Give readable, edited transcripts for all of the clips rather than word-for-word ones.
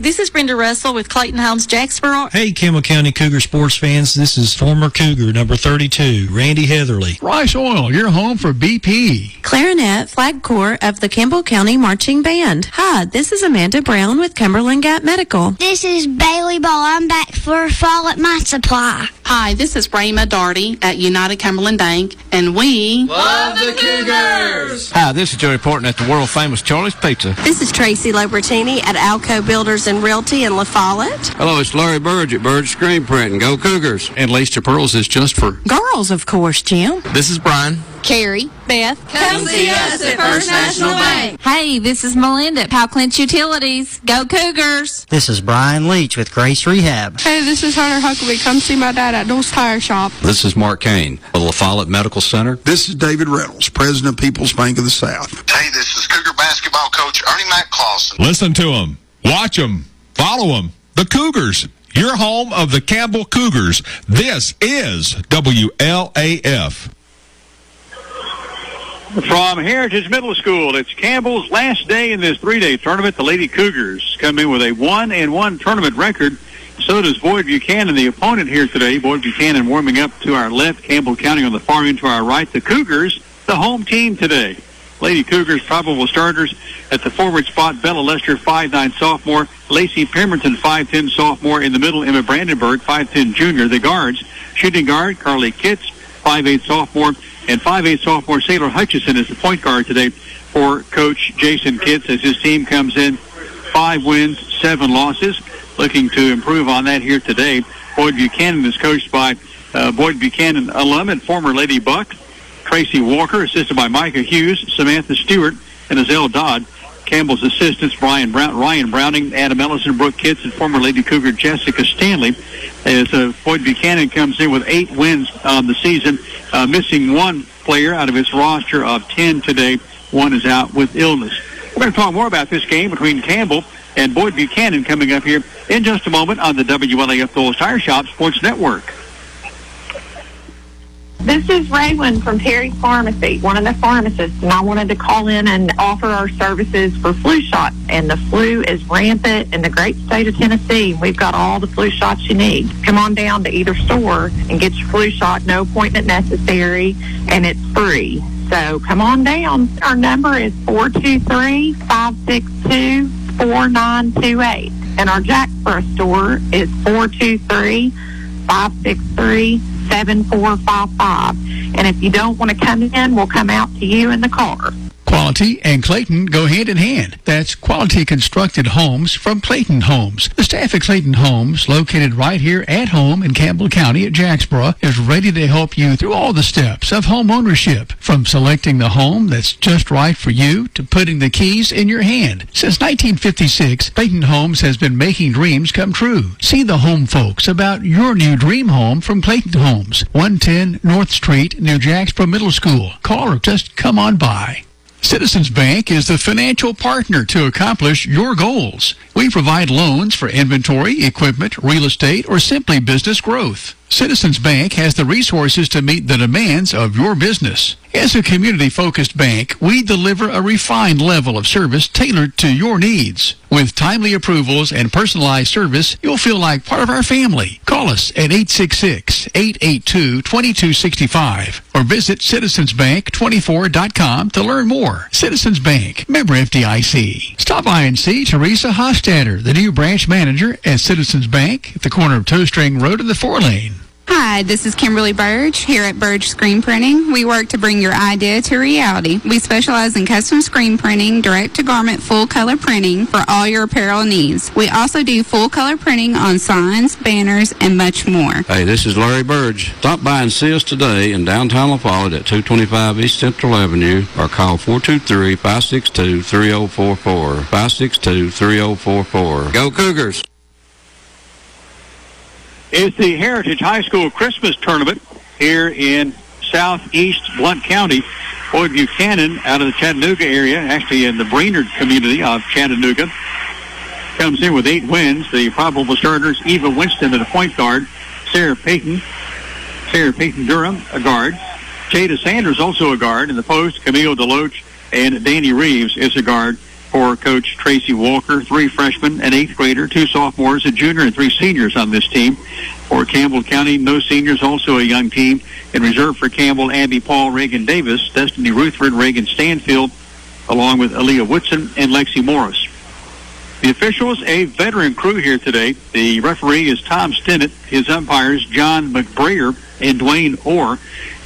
This is Brenda Russell with Clayton Homes Jacksboro. Hey, Campbell County Cougar sports fans. This is former Cougar number 32, Randy Heatherly. Rice Oil, your home for BP. Clarinet Flag Corps of the Campbell County Marching Band. Hi, this is Amanda Brown with Cumberland Gap Medical. This is Bailey Ball. I'm back for Fall at My Supply. Hi, this is Rayma Darty at United Cumberland Bank, and we love the Cougars! Hi, this is Joey Portman at the world-famous Charlie's Pizza. This is Tracy Lobertini at Alco Builders and Realty in La Follette. Hello, it's Larry Burge at Burge Screen Print, and go Cougars. And Lacey Pearls is just for girls, of course, Jim. This is Brian. Carrie, Beth. Come see us at First National Bank. Hey, this is Melinda at Powell Clinch Utilities. Go Cougars! This is Brian Leach with Grace Rehab. Hey, this is Hunter Huckabee. Come see my dad at Dole's Tire Shop. This is Mark Kane of La Follette Medical Center. This is David Reynolds, President of People's Bank of the South. Hey, this is Cougar basketball coach Ernie McClawson. Listen to them, watch them, follow them. The Cougars, your home of the Campbell Cougars. This is WLAF. From Heritage Middle School, it's Campbell's last day in this three-day tournament. The Lady Cougars come in with a 1-1 tournament record. So does Boyd Buchanan, the opponent here today. Boyd Buchanan warming up to our left, Campbell County on the far end to our right. The Cougars, the home team today. Lady Cougars probable starters at the forward spot. Bella Lester, 5'9" sophomore. Lacey Pemberton, 5'10" sophomore. In the middle, Emma Brandenburg, 5'10" junior. The guards, shooting guard, Carly Kitts, 5'8" sophomore. And 5'8" sophomore Sailor Hutchison is the point guard today for Coach Jason Kitts as his team comes in 5 wins, 7 losses. Looking to improve on that here today. Boyd Buchanan is coached by Boyd Buchanan alum and former Lady Buck, Tracy Walker, assisted by Micah Hughes, Samantha Stewart, and Azelle Dodd. Campbell's assistants, Ryan Browning, Adam Ellison, Brooke Kitts, and former Lady Cougar Jessica Stanley. As Boyd Buchanan comes in with 8 wins on the season, missing one player out of its roster of 10 today. One is out with illness. We're going to talk more about this game between Campbell and Boyd Buchanan coming up here in just a moment on the WLAF Dole's Tire Shop Sports Network. This is Raywin from Terry's Pharmacy, one of the pharmacists, and I wanted to call in and offer our services for flu shots. And the flu is rampant in the great state of Tennessee. We've got all the flu shots you need. Come on down to either store and get your flu shot, no appointment necessary, and it's free. So come on down. Our number is 423-562-4928. And our Jacksboro store is 423-563-7455. And if you don't want to come in, we'll come out to you in the car. Quality and Clayton go hand in hand. That's quality constructed homes from Clayton Homes. The staff at Clayton Homes, located right here at home in Campbell County at Jacksboro, is ready to help you through all the steps of home ownership, from selecting the home that's just right for you to putting the keys in your hand. Since 1956, Clayton Homes has been making dreams come true. See the home folks about your new dream home from Clayton Homes, 110 North Street near Jacksboro Middle School. Call or just come on by. Citizens Bank is the financial partner to accomplish your goals. We provide loans for inventory, equipment, real estate, or simply business growth. Citizens Bank has the resources to meet the demands of your business. As a community-focused bank, we deliver a refined level of service tailored to your needs. With timely approvals and personalized service, you'll feel like part of our family. Call us at 866-882-2265 or visit citizensbank24.com to learn more. Citizens Bank, member FDIC. Stop by and see Teresa Hofstadter, the new branch manager at Citizens Bank at the corner of Toe String Road and the 4-lane. Hi, this is Kimberly Burge here at Burge Screen Printing. We work to bring your idea to reality. We specialize in custom screen printing, direct-to-garment full-color printing for all your apparel needs. We also do full-color printing on signs, banners, and much more. Hey, this is Larry Burge. Stop by and see us today in downtown La Follette at 225 East Central Avenue or call 423-562-3044. 562-3044. Go Cougars! It's the Heritage High School Christmas Tournament here in southeast Blount County. Boyd Buchanan out of the Chattanooga area, actually in the Brainerd community of Chattanooga, comes in with 8 wins. The probable starters, Eva Winston at a point guard, Sarah Payton Durham, a guard, Jada Sanders also a guard. In the post, Camille Deloach and Danny Reeves is a guard. for Coach Tracy Walker. 3 freshmen, an 8th grader, 2 sophomores, a junior, and 3 seniors on this team. For Campbell County, no seniors, also a young team. In reserve for Campbell, Abby Paul, Reagan Davis, Destiny Rutherford, Reagan Stanfield, along with Aaliyah Woodson and Lexi Morris. The officials, a veteran crew here today. The referee is Tom Stinnett. His umpires, John McBrayer and Dwayne Orr.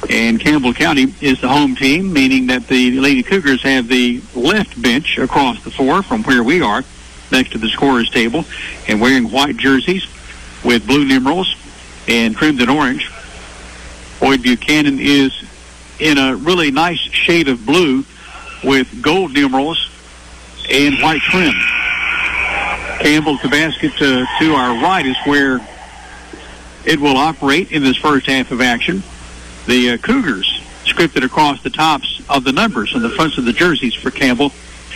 And Campbell County is the home team, meaning that the Lady Cougars have the left bench across the floor from where we are, next to the scorer's table, and wearing white jerseys with blue numerals and crimson orange. Boyd Buchanan is in a really nice shade of blue with gold numerals and white trim. Campbell to basket to our right is where it will operate in this first half of action. The Cougars scripted across the tops of the numbers on the fronts of the jerseys for Campbell,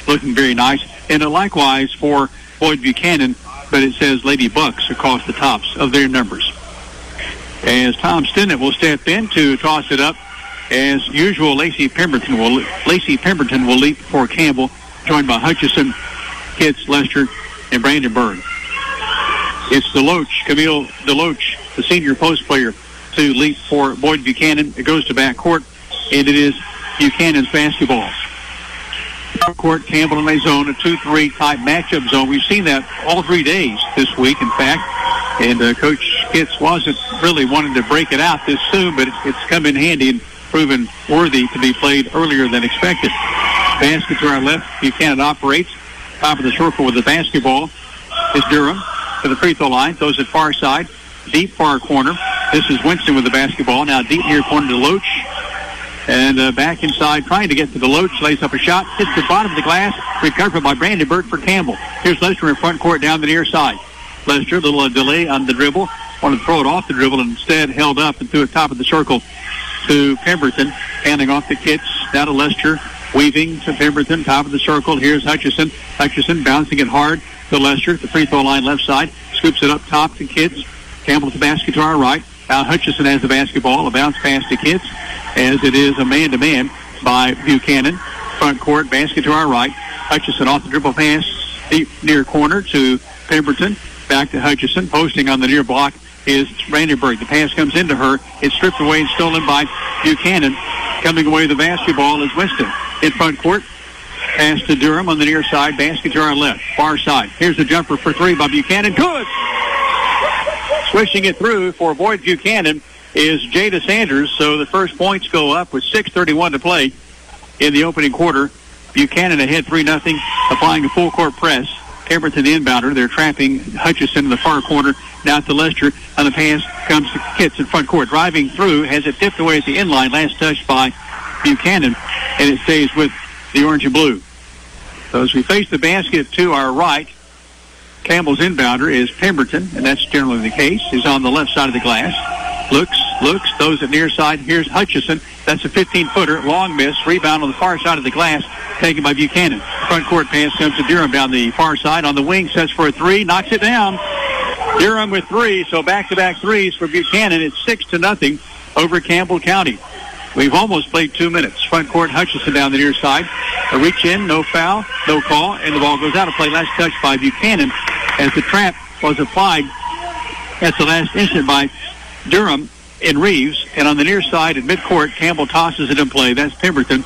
looking very nice. And likewise for Boyd Buchanan, but it says Lady Bucs across the tops of their numbers. As Tom Stinnett will step in to toss it up, as usual, Lacey Pemberton will leap for Campbell, joined by Hutchison, Kitts, Lester, and Brandenburg. It's Camille Deloach, the senior post player, to leap for Boyd Buchanan. It goes to backcourt, and it is Buchanan's basketball. Court, Campbell in a zone, a 2-3 type matchup zone. We've seen that all 3 days this week, in fact. And Coach Kitts wasn't really wanting to break it out this soon, but it's come in handy and proven worthy to be played earlier than expected. Basket to our left, Buchanan operates. Top of the circle with the basketball is Durham to the free throw line. Throws it far side, deep far corner. This is Winston with the basketball. Now deep near corner to Loach. And back inside, trying to get to the Loach. Lays up a shot, hits the bottom of the glass. Recovered by Brandenburg for Campbell. Here's Lester in front court down the near side. Lester, a little delay on the dribble. Wanted to throw it off the dribble and instead held up and threw it top of the circle to Pemberton. Handing off the Kitts. Down to Lester. Weaving to Pemberton, top of the circle. Here's Hutchison. Hutchison bouncing it hard to Lester. The free throw line left side. Scoops it up top to Kitts. Campbell to the basket to our right. Now Hutchison has the basketball. A bounce pass to Kitts as it is a man-to-man by Buchanan. Front court, basket to our right. Hutchison off the dribble pass. Deep near corner to Pemberton. Back to Hutchison. Posting on the near block is Brandenburg. The pass comes into her. It's stripped away and stolen by Buchanan. Coming away with the basketball is Winston. In front court, pass to Durham on the near side. Basket to our left, far side. Here's the jumper for 3 by Buchanan. Good! Swishing it through for Boyd Buchanan is Jada Sanders. So the first points go up with 6:31 to play in the opening quarter. Buchanan ahead 3-0, applying a full court press. Pemberton the inbounder. They're trapping Hutchison in the far corner. Now to Lester. On the pass comes to Kitts in front court. Driving through, has it tipped away at the end line. Last touch by Buchanan, and it stays with the orange and blue. So as we face the basket to our right, Campbell's inbounder is Pemberton, and that's generally the case. He's on the left side of the glass. Looks, throws it near side. Here's Hutchison. That's a 15-footer. Long miss. Rebound on the far side of the glass, taken by Buchanan. Front court pass comes to Durham down the far side. On the wing, sets for a 3. Knocks it down. Durham with 3. So back-to-back threes for Buchanan. It's 6-0 over Campbell County. We've almost played 2 minutes. Front court, Hutchison down the near side. A reach in, no foul, no call, and the ball goes out of play. Last touch by Buchanan as the trap was applied at the last instant by Durham and Reeves. And on the near side at midcourt, Campbell tosses it in play. That's Pemberton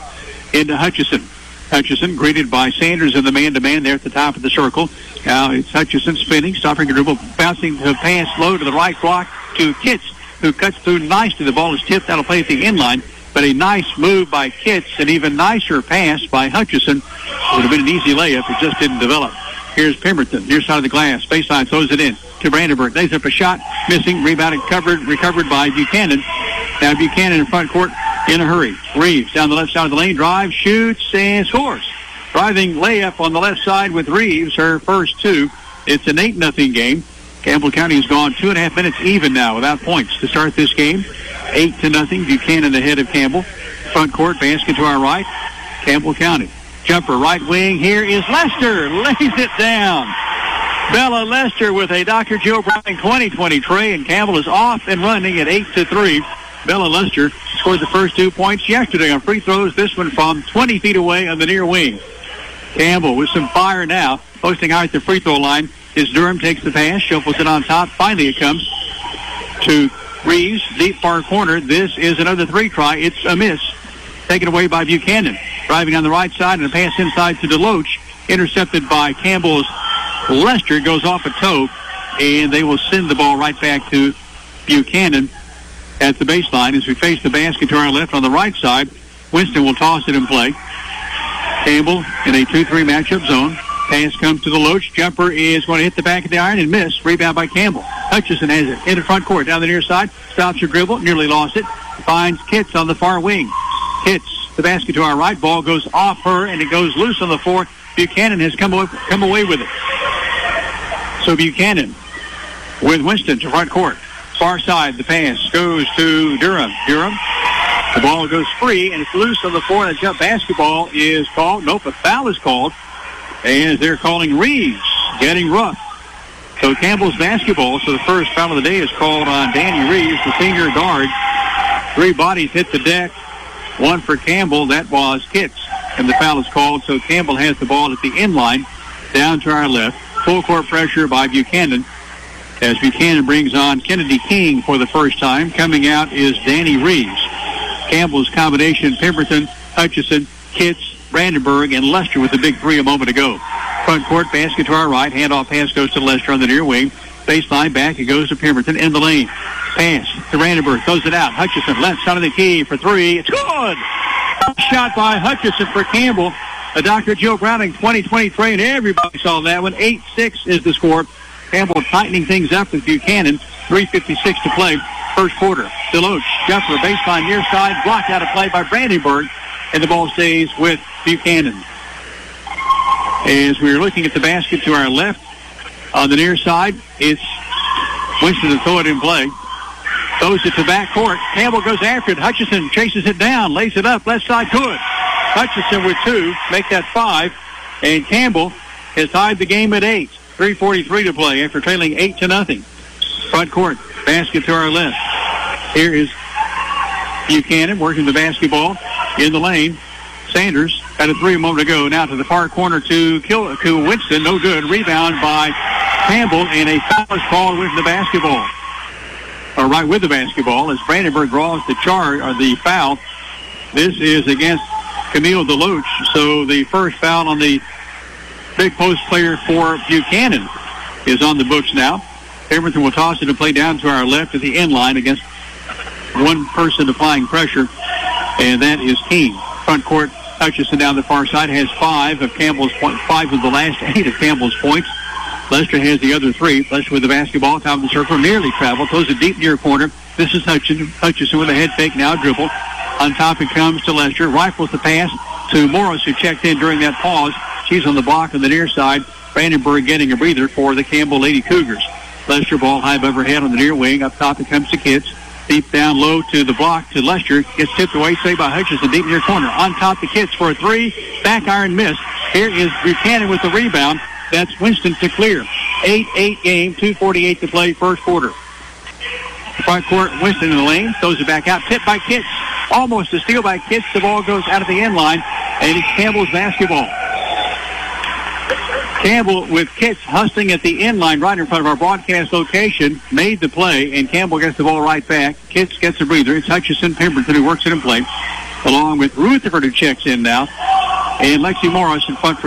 into Hutchison. Hutchison greeted by Sanders in the man-to-man there at the top of the circle. Now it's Hutchison spinning, stopping a dribble, bouncing to pass low to the right block to Kitts, who cuts through nicely. The ball is tipped. That'll play at the end line. But a nice move by Kitts, an even nicer pass by Hutchison. It would have been an easy layup. It just didn't develop. Here's Pemberton, near side of the glass. Baseline throws it in to Brandenburg. Lays up a shot, missing, rebounded, recovered by Buchanan. Now Buchanan in front court in a hurry. Reeves down the left side of the lane, drives, shoots, and scores. Driving layup on the left side with Reeves, her first 2. It's an 8-0 game. Campbell County has gone 2.5 minutes even now without points to start this game. 8-0. Buchanan ahead of Campbell. Front court, basket to our right. Campbell County. Jumper, right wing. Here is Lester. Lays it down. Bella Lester with a Dr. Joe Brown 2020 tray, and Campbell is off and running at 8-3. Bella Lester scored the first 2 points yesterday on free throws. This one from 20 feet away on the near wing. Campbell with some fire now. Posting high at the free throw line is Durham. Takes the pass, shuffles it on top. Finally it comes to Reeves, deep far corner. This is another three try. It's a miss. Taken away by Buchanan. Driving on the right side and a pass inside to Deloach. Intercepted by Campbell's Lester. Goes off a toe. And they will send the ball right back to Buchanan at the baseline as we face the basket to our left on the right side. Winston will toss it in play. Campbell in a 2-3 matchup zone. Pass comes to the Deloach. Jumper is going to hit the back of the iron and miss. Rebound by Campbell. Hutchison has it in the front court down the near side. Stops her dribble. Nearly lost it. Finds Kitts on the far wing. Kitts the basket to our right. Ball goes off her and it goes loose on the floor. Buchanan has come away with it. So Buchanan with Winston to front court. Far side, the pass goes to Durham. Durham, the ball goes free, and it's loose on the floor. The jump basketball is called. Nope, a foul is called. And they're calling Reeves getting rough. So Campbell's basketball. So the first foul of the day is called on Danny Reeves, the senior guard. 3 bodies hit the deck. 1 for Campbell. That was Kitts. And the foul is called. So Campbell has the ball at the end line down to our left. Full court pressure by Buchanan. As Buchanan brings on Kennedy King for the first time. Coming out is Danny Reeves. Campbell's combination, Pemberton, Hutchison, Kitts, Brandenburg, and Lester with the big 3 a moment ago. Front court, basket to our right. Handoff pass goes to Lester on the near wing. Baseline back, it goes to Pemberton in the lane. Pass to Brandenburg, throws it out. Hutchison left side of the key for 3. It's good! Shot by Hutchison for Campbell. Dr. Joe Browning 2023, and everybody saw that one. 8-6 is the score. Campbell tightening things up with Buchanan. 3:56 to play, first quarter. Deloach, jumper, baseline near side, blocked out of play by Brandenburg, and the ball stays with Buchanan. As we're looking at the basket to our left, on the near side, it's Winston to throw it in play. Throws it to back court. Campbell goes after it. Hutchison chases it down, lays it up, left side, good. Hutchison with 2, make that 5, and Campbell has tied the game at 8. 3:43 to play after trailing 8-0. Front court, basket to our left. Here is Buchanan working the basketball in the lane. Sanders had a 3 a moment ago. Now to the far corner to Winston. No good. Rebound by Campbell, and a foul is called with the basketball. Or right with the basketball as Brandenburg draws the foul. This is against Camille Deloach. So the first foul on the big post player for Buchanan is on the books now. Pemberton will toss it and play down to our left at the end line against one person applying pressure, and that is King. Front court, Hutchison down the far side has 5 of Campbell's points, 5 of the last 8 of Campbell's points. Lester has the other 3. Lester with the basketball, top of the circle, nearly traveled, throws it deep near corner. This is Hutchison with a head fake, now dribble. On top it comes to Lester, rifles the pass to Morris, who checked in during that pause. She's on the block on the near side. Brandenburg getting a breather for the Campbell Lady Cougars. Lester ball high above her head on the near wing. Up top it comes to Kitts. Deep down low to the block to Lester. Gets tipped away, saved by Hutchison, deep near corner. On top to Kitts for a 3. Back iron miss. Here is Buchanan with the rebound. That's Winston to clear. 8-8 game, 2:48 to play, first quarter. Front court, Winston in the lane. Throws it back out. Tipped by Kitts. Almost a steal by Kitts. The ball goes out of the end line. And it's Campbell's basketball. Campbell with Kitts hustling at the end line right in front of our broadcast location, made the play, and Campbell gets the ball right back. Kitts gets a breather. It's Hutchison Pemberton who works it in play, along with Rutherford who checks in now, and Lexi Morris in front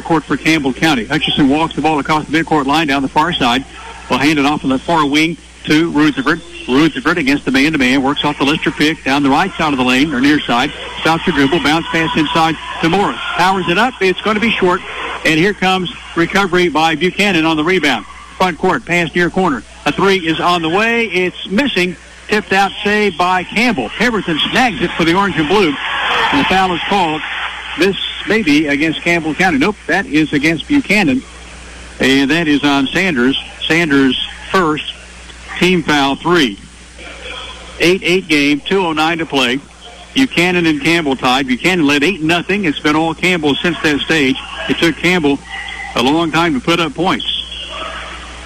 court for Campbell County. Hutchison walks the ball across the midcourt line down the far side. Will hand it off on the far wing to Rutherford. Rutherford against the man-to-man, works off the Lester pick down the right side of the lane, or near side. Stops her dribble, bounce pass inside to Morris. Powers it up. It's going to be short. And here comes recovery by Buchanan on the rebound. Front court, pass near corner. A 3 is on the way. It's missing. Tipped out, saved by Campbell. Pemberton snags it for the orange and blue. And the foul is called. This may be against Campbell County. Nope, that is against Buchanan. And that is on Sanders. Sanders first. Team foul 3. 8-8 game, 2:09 to play. Buchanan and Campbell tied. Buchanan led 8-0. It's been all Campbell since that stage. It took Campbell a long time to put up points.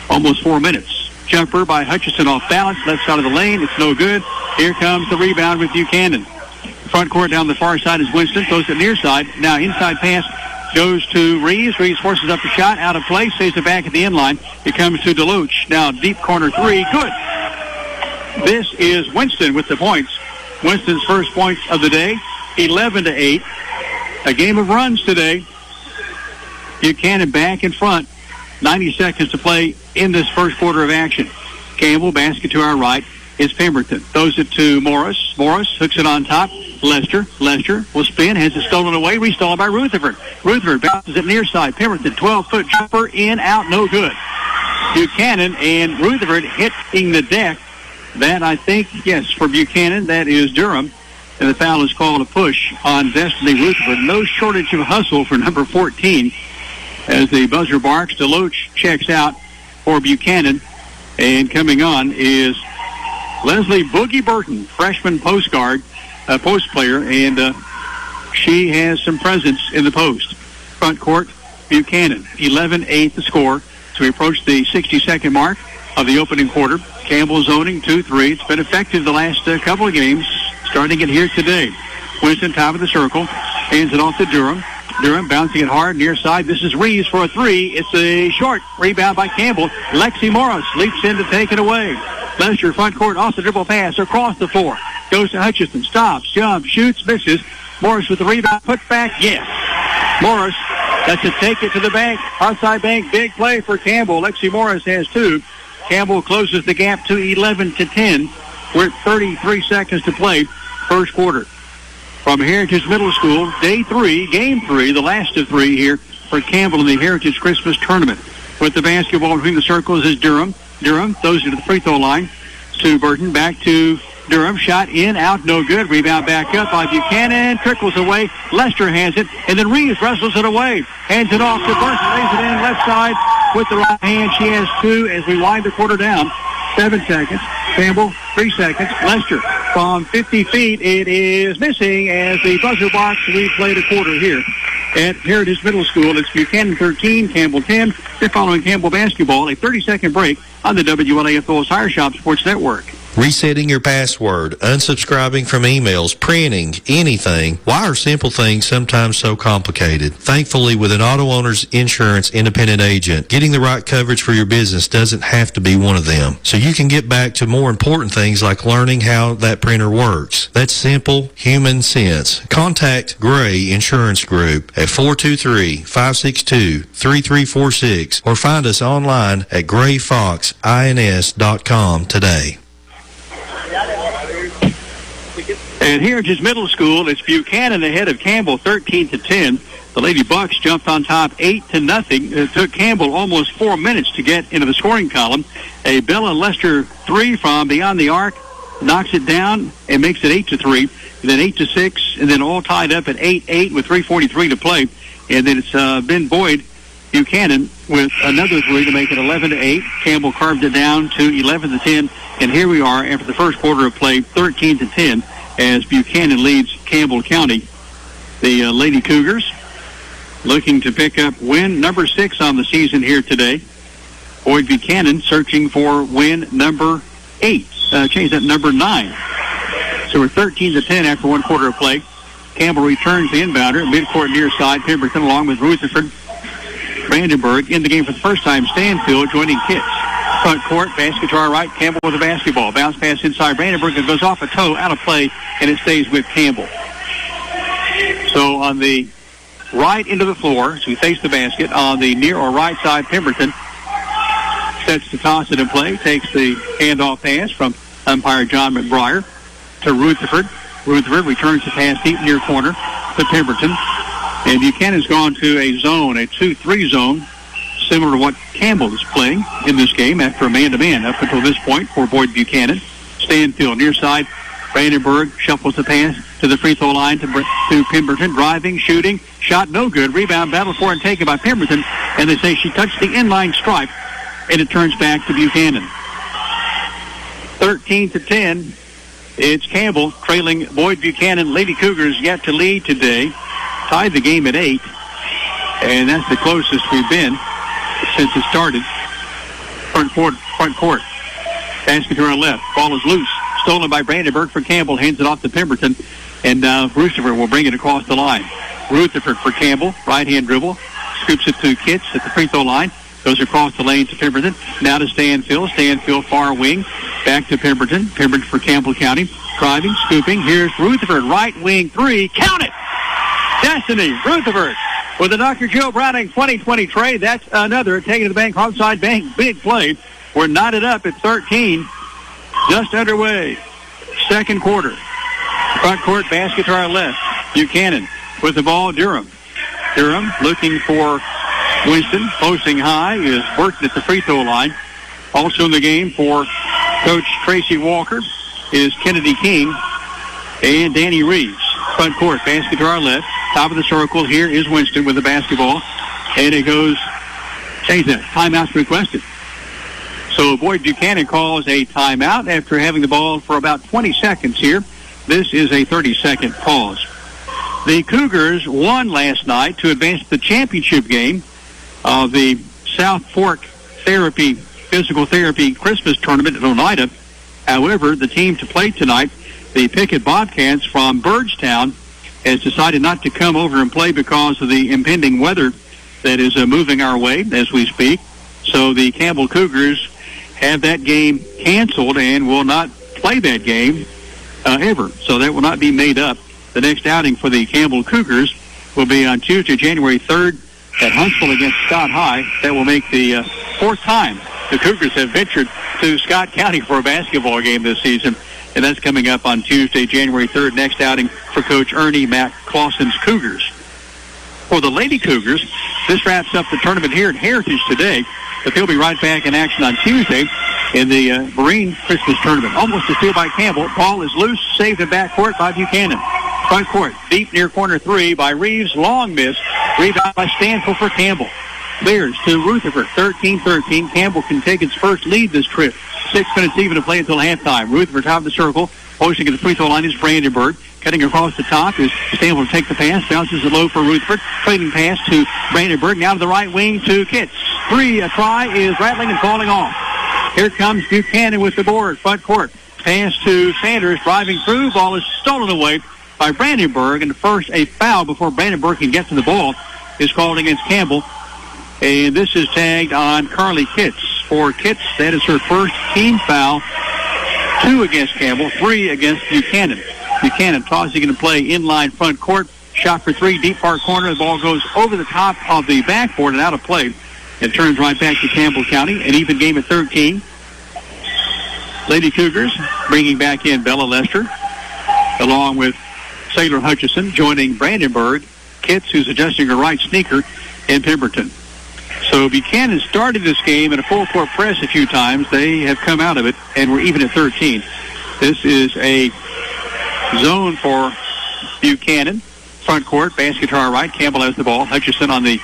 Almost 4 minutes. Jumper by Hutchison off balance, left side of the lane. It's no good. Here comes the rebound with Buchanan. Front court down the far side is Winston. Throws it near side. Now inside pass Goes to Reeves. Reeves forces up the shot. Out of play. Saves it back at the end line. It comes to DeLuch. Now deep corner three. Good. This is Winston with the points. Winston's first points of the day. 11-8. A game of runs today. Buchanan back in front. 90 seconds to play in this first quarter of action. Campbell, basket to our right, is Pemberton. Throws it to Morris. Morris hooks it on top. Lester will spin, has it stolen away, restolen by Rutherford. Rutherford bounces it near side. Pemberton, 12-foot jumper, in, out, no good. Buchanan and Rutherford hitting the deck. That, I think, yes, for Buchanan, that is Durham. And the foul is called a push on Destiny Rutherford. No shortage of hustle for number 14. As the buzzer barks, DeLoach checks out for Buchanan. And coming on is Leslie Boogie Burton, freshman post player, and she has some presence in the post. Front court, Buchanan, 11-8 the score. So we approach the 60-second mark of the opening quarter. Campbell zoning 2-3. It's been effective the last couple of games, starting it here today. Winston, top of the circle, hands it off to Durham. Durham bouncing it hard, near side. This is Reeves for a three. It's a short rebound by Campbell. Lexi Morris leaps in to take it away. Lester, front court, off the dribble pass, across the floor. Goes to Hutchison, stops, jumps, shoots, misses. Morris with the rebound, put back, yes. Morris, that's to take it to the bank. Outside bank, big play for Campbell. Lexi Morris has two. Campbell closes the gap to 11-10. We're at 33 seconds to play, first quarter. From Heritage Middle School, game three, the last of three here for Campbell in the Heritage Christmas Tournament. With the basketball between the circles is Durham. Durham throws it to the free throw line to Burton. Back to Durham. Shot in, out, no good. Rebound back up by Buchanan. Trickles away. Lester has it. And then Reeves wrestles it away. Hands it off to Burton. Lays it in left side with the right hand. She has two as we wind the quarter down. 7 seconds. Campbell, 3 seconds. Lester from 50 feet. It is missing as the buzzer box. We played a quarter here at Heritage Middle School. It's Buchanan 13, Campbell 10. They're following Campbell basketball. A 30-second break on the WLAF Phillips Tire Shop Sports Network. Resetting your password, unsubscribing from emails, printing, anything. Why are simple things sometimes so complicated? Thankfully, with an Auto Owners Insurance independent agent, getting the right coverage for your business doesn't have to be one of them. So you can get back to more important things like learning how that printer works. That's simple human sense. Contact Gray Insurance Group at 423-562-3346 or find us online at grayfoxins.com today. At Heritage Middle School, it's Buchanan ahead of Campbell 13-10. The Lady Bucs jumped on top 8-0. It took Campbell almost 4 minutes to get into the scoring column. A Bella Lester three from beyond the arc knocks it down and makes it 8-3. And then 8-6, and then all tied up at 8-8 with 3:43 to play. And then it's Ben Boyd Buchanan with another three to make it 11-8. Campbell carved it down to 11-10. And here we are after the first quarter of play, 13-10. As Buchanan leads Campbell County. The Lady Cougars looking to pick up win number 6 on the season here today. Boyd Buchanan searching for win number 8. Change that, number 9. So we're 13-10 after one quarter of play. Campbell returns the inbounder, midcourt near side. Pemberton along with Rutherford. Brandenburg in the game for the first time. Stanfield joining Kitts. Front court, basket to our right, Campbell with the basketball. Bounce pass inside Brandenburg. It goes off a toe, out of play, and it stays with Campbell. So on the right into the floor, as we face the basket, on the near or right side, Pemberton sets to toss it in play, takes the handoff pass from umpire John McBriar to Rutherford. Rutherford returns the pass deep near corner to Pemberton. And Buchanan's gone to a zone, a 2-3 zone, similar to what Campbell is playing in this game after a man-to-man up until this point for Boyd Buchanan. Stanfield near side. Brandenburg shuffles the pass to the free throw line to Pemberton. Driving, shooting, shot no good. Rebound battle for and taken by Pemberton. And they say she touched the inline stripe, and it turns back to Buchanan. 13-10. It's Campbell trailing Boyd Buchanan. Lady Cougars yet to lead today. Tied the game at 8. And that's the closest we've been since it started. Front court. Basket to our left. Ball is loose. Stolen by Brandenburg for Campbell. Hands it off to Pemberton. And Rutherford will bring it across the line. Rutherford for Campbell. Right-hand dribble. Scoops it to Kitts at the free throw line. Goes across the lane to Pemberton. Now to Stanfield. Stanfield far wing. Back to Pemberton. Pemberton for Campbell County. Driving, scooping. Here's Rutherford. Right wing three. Count it! Destiny Rutherford with the Dr. Joe Browning 2020 trade. That's another taking to the bank, onside bank, big play. We're knotted up at 13. Just underway. Second quarter. Front court basket to our left. Buchanan with the ball. Durham looking for Winston. Posting high is working at the free throw line. Also in the game for Coach Tracy Walker is Kennedy King and Danny Reeves. Front court basket to our left. Top of the circle here is Winston with the basketball. And it goes, change that, timeout's requested. So Boyd Buchanan calls a timeout after having the ball for about 20 seconds here. This is a 30-second pause. The Cougars won last night to advance to the championship game of the South Fork Physical Therapy Christmas Tournament at Oneida. However, the team to play tonight, the Pickett Bobcats from Burdstown, has decided not to come over and play because of the impending weather that is moving our way as we speak. So the Campbell Cougars have that game canceled and will not play that game ever. So that will not be made up. The next outing for the Campbell Cougars will be on Tuesday, January 3rd at Huntsville against Scott High. That will make the fourth time the Cougars have ventured to Scott County for a basketball game this season. And that's coming up on Tuesday, January 3rd, next outing for Coach Ernie Mac Clausen's Cougars. For the Lady Cougars, this wraps up the tournament here at Heritage today, but they'll be right back in action on Tuesday in the Marine Christmas Tournament. Almost a steal by Campbell. Ball is loose, saved in backcourt by Buchanan. Front court, deep near corner three by Reeves, long miss. Rebound by Stanfield for Campbell. Clears to Rutherford, 13-13. Campbell can take its first lead this trip. 6 minutes even to play until halftime. Rutherford top of the circle. Posting at the free throw line is Brandenburg. Cutting across the top is able to take the pass. Bounces it low for Rutherford. Trading pass to Brandenburg. Now to the right wing to Kitts. A try is rattling and falling off. Here comes Buchanan with the board. Front court. Pass to Sanders. Driving through. Ball is stolen away by Brandenburg. And first a foul before Brandenburg can get to the ball is called against Campbell. And this is tagged on Carly Kitts. For Kitts, that is her first team foul. 2 against Campbell, 3 against Buchanan. Buchanan tossing into play inline front court. Shot for 3, deep far corner. The ball goes over the top of the backboard and out of play. It turns right back to Campbell County. An even game at 13. Lady Cougars bringing back in Bella Lester, along with Sailor Hutchison, joining Brandenburg. Kitts, who's adjusting her right sneaker, in Pemberton. So Buchanan started this game in a full-court press a few times. They have come out of it, and we're even at 13. This is a zone for Buchanan. Front court, basket to our right. Campbell has the ball. Hutchison on the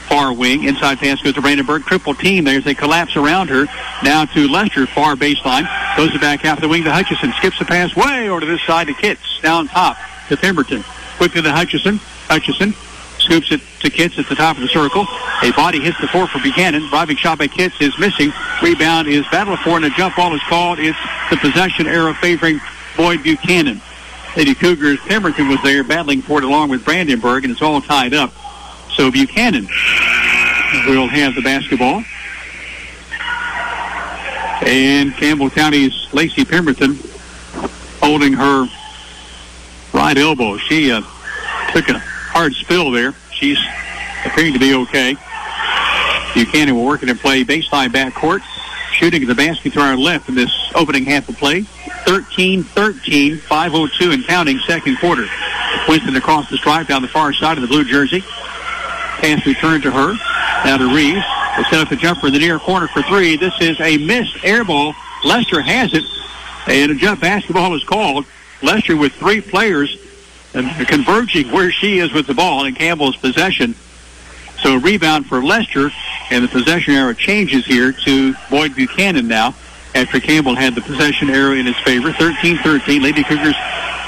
far wing. Inside pass goes to Brandenburg. Triple team there as they collapse around her. Now to Lester, far baseline. Goes it back half the wing to Hutchison. Skips the pass way over to this side to Kitts. Down top to Pemberton. Quickly to Hutchison. Hutchison scoops it to Kitts at the top of the circle. A body hits the floor for Buchanan. Driving shot by Kitts is missing. Rebound is battled for, and a jump ball is called. It's the possession arrow favoring Boyd Buchanan. Lady Cougars, Pemberton was there battling for it along with Brandenburg, and it's all tied up. So Buchanan will have the basketball. And Campbell County's Lacey Pemberton holding her right elbow. She took a hard spill there. She's appearing to be okay. Buchanan will work it in play baseline backcourt. Shooting at the basket to our left in this opening half of play. 13-13, 5:02 and counting, second quarter. Winston across the stripe down the far side of the blue jersey. Pass returned to her. Now to Reeves. They set up the jumper in the near corner for 3. This is a missed air ball. Lester has it. And a jump basketball is called. Lester with 3 players converging where she is with the ball in Campbell's possession. So rebound for Lester, and the possession arrow changes here to Boyd Buchanan now after Campbell had the possession arrow in his favor. 13-13. Lady Cougars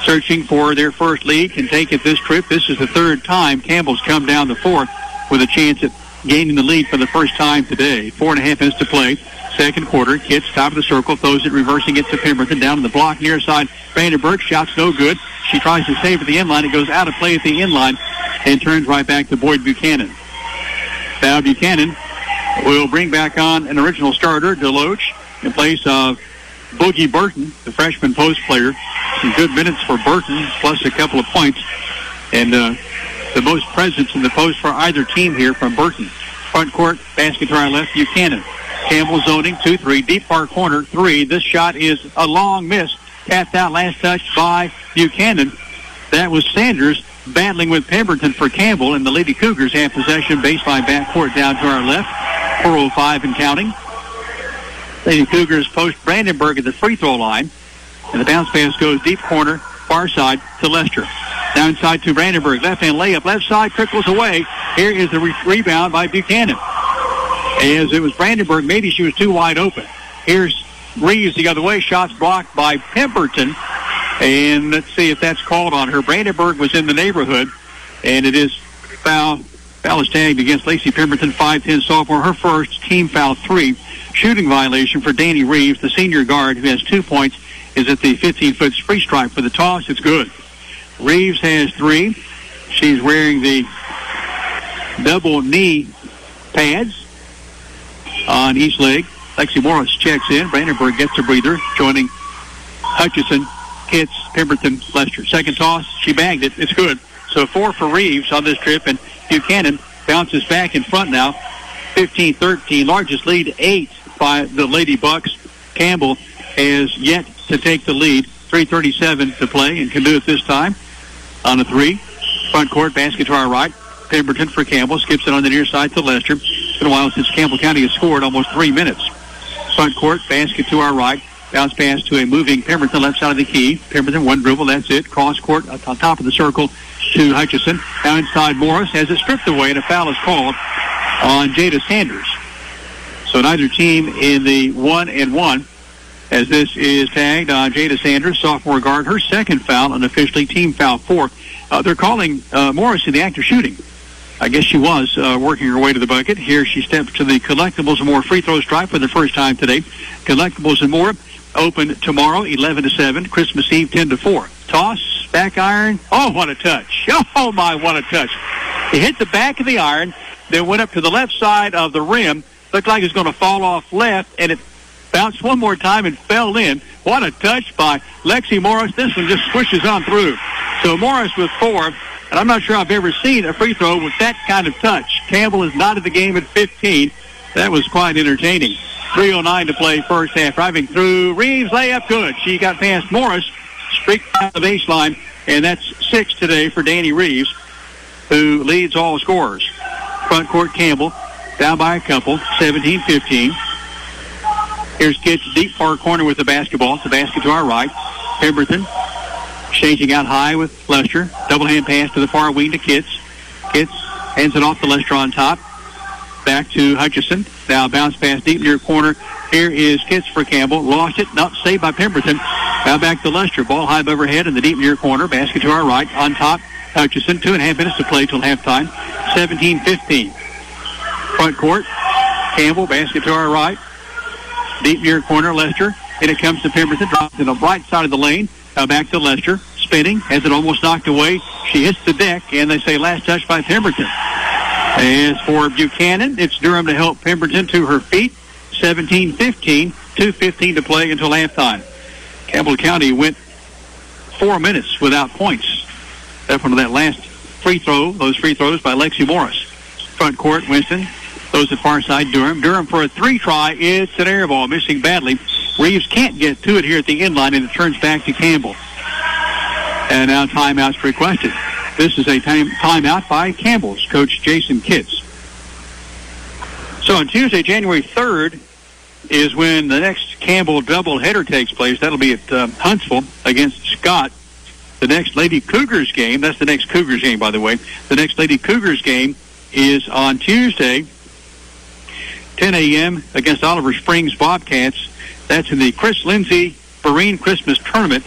searching for their first lead, can take it this trip. This is the third time Campbell's come down the fourth with a chance at gaining the lead for the first time today. 4.5 minutes to play. Second quarter. Kitts, top of the circle, throws it, reversing it to Pemberton. Down to the block, near side. Brandenburg shots no good. She tries to save at the end line. It goes out of play at the end line and turns right back to Boyd Buchanan. Now Buchanan will bring back on an original starter, Deloach, in place of Boogie Burton, the freshman post player. Some good minutes for Burton, plus a couple of points. And the most presence in the post for either team here from Burton. Front court, basket to our left, Buchanan. Campbell zoning, 2-3, deep far corner, 3. This shot is a long miss. Tapped out, last touch by Buchanan. That was Sanders battling with Pemberton for Campbell, and the Lady Cougars have possession, baseline backcourt down to our left. 4:05 and counting. Lady Cougars post Brandenburg at the free throw line, and the bounce pass goes deep corner, far side to Lester. Down inside to Brandenburg, left-hand layup, left side, trickles away. Here is the rebound by Buchanan. As it was Brandenburg, maybe she was too wide open. Here's Reeves the other way, shots blocked by Pemberton. And let's see if that's called on her. Brandenburg was in the neighborhood, and it is foul is tagged against Lacey Pemberton, 5'10" sophomore, her first, team foul 3. Shooting violation for Danny Reeves, the senior guard who has 2 points, is at the 15-foot free stripe for the toss. It's good. Reeves has 3. She's wearing the double knee pads on each leg. Lexi Morris checks in. Brandenburg gets a breather, joining Hutchison, Kitts, Pemberton, Lester. Second toss, she bagged it. It's good. So 4 for Reeves on this trip, and Buchanan bounces back in front now. 15-13, largest lead, 8 by the Lady Bucs. Campbell has yet to take the lead. 3:37 to play, and can do it this time on a 3. Front court, basket to our right. Pemberton for Campbell, skips it on the near side to Lester. It's been a while since Campbell County has scored, almost 3 minutes. Front court, basket to our right. Bounce pass to a moving Pemberton, left side of the key. Pemberton, one dribble, that's it. Cross court on top of the circle to Hutchison. Now inside Morris has it stripped away, and a foul is called on Jada Sanders. So neither team in the 1-and-1, as this is tagged on Jada Sanders, sophomore guard, her second foul, and officially team foul 4. They're calling Morris in the act of shooting. I guess she was working her way to the bucket. Here she steps to the Collectibles and More free throw stripe for the first time today. Collectibles and More open tomorrow, 11-7. Christmas Eve, 10-4. Toss, back iron. Oh, what a touch. Oh, my, what a touch. It hit the back of the iron, then went up to the left side of the rim. Looked like it was going to fall off left, and it bounced one more time and fell in. What a touch by Lexi Morris. This one just swishes on through. So Morris with 4. And I'm not sure I've ever seen a free throw with that kind of touch. Campbell is not in the game at 15. That was quite entertaining. 3:09 to play first half. Driving through. Reeves, layup, good. She got past Morris, streaked down the baseline, and that's 6 today for Danny Reeves, who leads all scorers. Front court, Campbell, down by a couple, 17-15. Here's Kitts, deep far corner with the basketball. It's the basket to our right. Pemberton changing out high with Lester. Double hand pass to the far wing to Kitts. Kitts hands it off to Lester on top. Back to Hutchison. Now bounce pass deep near corner. Here is Kitts for Campbell. Lost it. Not saved by Pemberton. Now back to Lester. Ball high above her head in the deep near corner. Basket to our right. On top, Hutchison. 2.5 minutes to play till halftime. 17-15. Front court. Campbell. Basket to our right. Deep near corner. Lester. And it comes to Pemberton. Drops in the right side of the lane. Now back to Lester, spinning, has it almost knocked away. She hits the deck, and they say last touch by Pemberton. As for Buchanan, it's Durham to help Pemberton to her feet. 17-15, 2:15 to play until halftime. Campbell County went 4 minutes without points. After that last free throw, those free throws by Lexi Morris. Front court, Winston. Those at far side, Durham. Durham for a 3 try. It's an air ball, missing badly. Reeves can't get to it here at the end line, and it turns back to Campbell. And now timeout's requested. This is a timeout by Campbell's coach, Jason Kitts. So on Tuesday, January 3rd, is when the next Campbell doubleheader takes place. That'll be at Huntsville against Scott. The next Lady Cougars game, that's the next Cougars game, by the way. The next Lady Cougars game is on Tuesday, 10 a.m. against Oliver Springs Bobcats. That's in the Chris Lindsay Marine Christmas Tournament.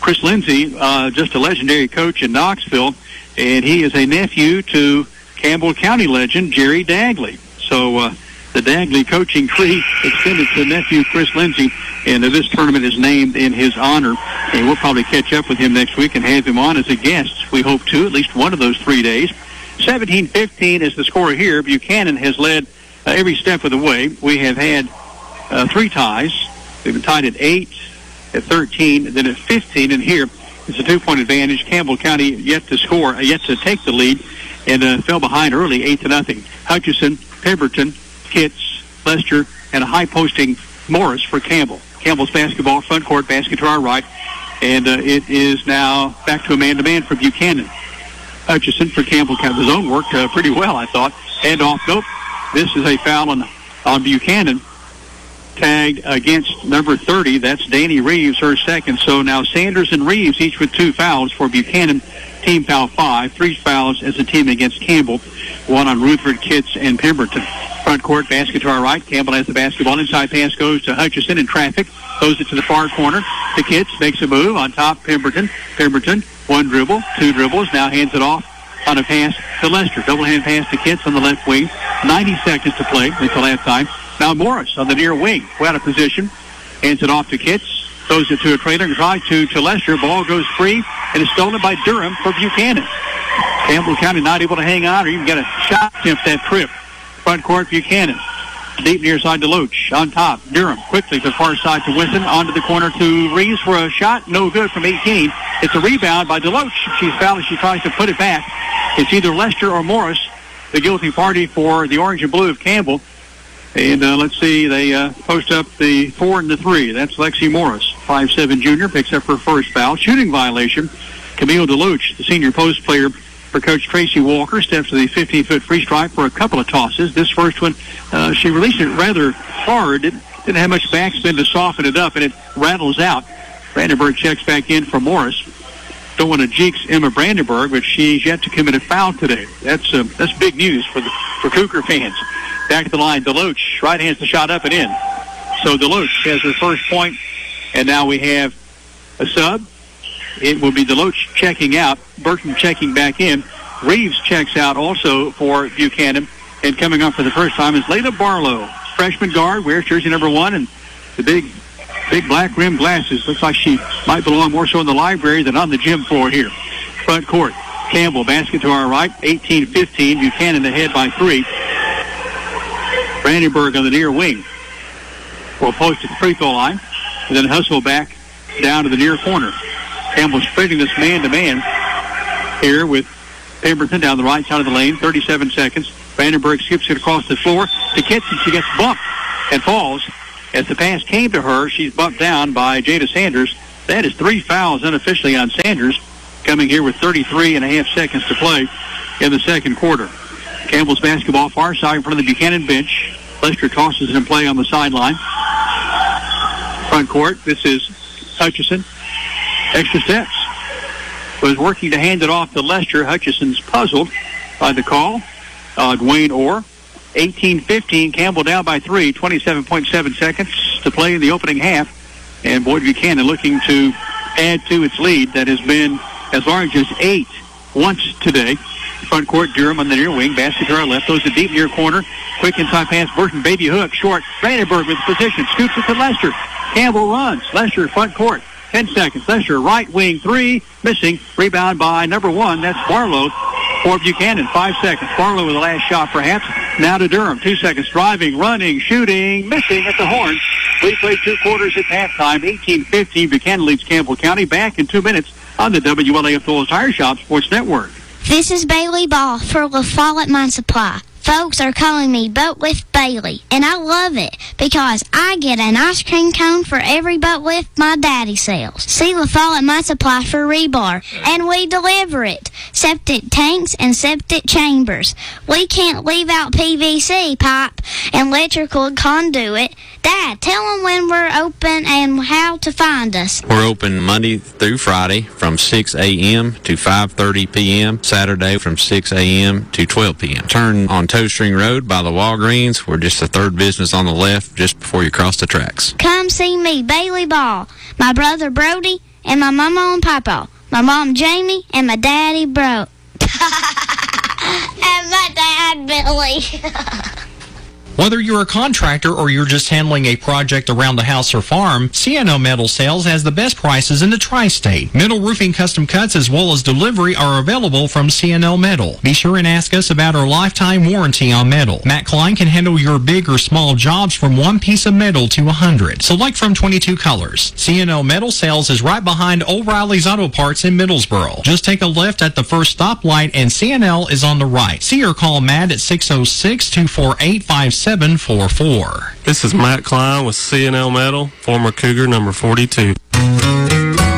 Chris Lindsay, just a legendary coach in Knoxville, and he is a nephew to Campbell County legend Jerry Dagley. So the Dagley coaching tree extended to nephew Chris Lindsay, and this tournament is named in his honor. And we'll probably catch up with him next week and have him on as a guest. We hope to, at least one of those 3 days. 17-15 is the score here. Buchanan has led every step of the way. We have had 3 ties. We've been tied at 8, at 13, and then at 15. And here it's a 2-point advantage. Campbell County yet to score, yet to take the lead, and fell behind early, 8-0. Hutchinson, Pemberton, Kitts, Lester, and a high-posting Morris for Campbell. Campbell's basketball, front court, basket to our right, and it is now back to a man-to-man for Buchanan. Hutchinson for Campbell. The zone worked pretty well, I thought. Hand off, nope. This is a foul on Buchanan. Tagged against number 30. That's Danny Reeves, her second. So now Sanders and Reeves each with 2 fouls for Buchanan. Team foul 5. 3 fouls as a team against Campbell. 1 on Rutherford, Kitts, and Pemberton. Front court, basket to our right. Campbell has the basketball. Inside pass goes to Hutchinson in traffic. Throws it to the far corner. To Kitts, makes a move. On top, Pemberton. Pemberton, 1 dribble, 2 dribbles. Now hands it off on a pass to Lester. Double hand pass to Kitts on the left wing. 90 seconds to play until halftime. Now Morris on the near wing. Out of position. Hands it off to Kitts. Throws it to a trailer and try to Lester. Ball goes free and is stolen by Durham for Buchanan. Campbell County not able to hang on or even get a shot attempt that trip. Front court, Buchanan. Deep near side to Loach. On top, Durham quickly to the far side to Winston. Onto the corner to Reeves for a shot. No good from 18. It's a rebound by DeLoach. She's fouled as she tries to put it back. It's either Lester or Morris, the guilty party for the orange and blue of Campbell. And let's see, they post up the 4 and the 3. That's Lexi Morris, 5'7" junior, picks up her first foul. Shooting violation. Camille DeLoach, the senior post player for Coach Tracy Walker, steps to the 15-foot free stripe for a couple of tosses. This first one, she released it rather hard. Didn't have much backspin to soften it up, and it rattles out. Brandenburg checks back in for Morris. Don't want to jinx Emma Brandenburg, but she's yet to commit a foul today. That's big news for Cougar fans. Back to the line, DeLoach right hands the shot up and in. So DeLoach has her first point, and now we have a sub. It will be DeLoach checking out, Burton checking back in. Reeves checks out also for Buchanan, and coming up for the first time is Layla Barlow, freshman guard, wears jersey number 1, and the big black rimmed glasses. Looks like she might belong more so in the library than on the gym floor here. Front court, Campbell, basket to our right, 18-15. Buchanan ahead by 3. Brandenburg on the near wing will post at the free throw line, and then hustle back down to the near corner. Campbell splitting this man-to-man here with Pemberton down the right side of the lane, 37 seconds. Brandenburg skips it across the floor to Kitts, and she gets bumped and falls. As the pass came to her, she's bumped down by Jada Sanders. That is 3 fouls unofficially on Sanders, coming here with 33 and a half seconds to play in the second quarter. Campbell's basketball far side in front of the Buchanan bench. Lester tosses it in play on the sideline. Front court, this is Hutchinson. Extra steps. Was working to hand it off to Lester. Hutchinson's puzzled by the call. Dwayne Orr. 18-15. Campbell down by 3. 27.7 seconds to play in the opening half. And Boyd Buchanan looking to add to its lead that has been as large as 8 once today. Front court, Durham on the near wing. Basket to our left. Goes to deep near corner. Quick inside pass. Burton, baby hook, short. Brandenburg with position. Scoops it to Lester. Campbell runs. Lester, front court. 10 seconds. Lester, right wing 3. Missing. Rebound by number 1. That's Barlow for Buchanan. 5 seconds. Barlow with the last shot, perhaps. Now to Durham. 2 seconds. Driving, running, shooting, missing at the horn. We played 2 quarters at halftime. 18-15. Buchanan leads Campbell County. Back in 2 minutes on the WLAF Phillips Tire Shop Sports Network. This is Bailey Ball for La Follette Mine Supply. Folks are calling me Boat Lift Bailey, and I love it because I get an ice cream cone for every boat lift my daddy sells. See La Follette Mine Supply for rebar, and we deliver it. Septic tanks and septic chambers. We can't leave out PVC pipe and electrical conduit. Dad, tell them when we're open and how to find us. We're open Monday through Friday from 6 a.m. to 5:30 p.m. Saturday from 6 a.m. to 12 p.m. Turn on Toe String Road by the Walgreens. We're just the third business on the left just before you cross the tracks. Come see me, Bailey Ball, my brother Brody, and my mama and papa, my mom Jamie, and my daddy Bro. And my Billy. Whether you're a contractor or you're just handling a project around the house or farm, CNO Metal Sales has the best prices in the tri-state. Metal roofing custom cuts as well as delivery are available from CNO Metal. Be sure and ask us about our lifetime warranty on metal. Matt Klein can handle your big or small jobs from 1 piece of metal to 100. Select from 22 colors. CNO Metal Sales is right behind O'Reilly's Auto Parts in Middlesboro. Just take a left at the first stoplight and CNL is on the right. See or call Matt at 606-248-5744. This is Matt Klein with CNL Metal, former Cougar number 42.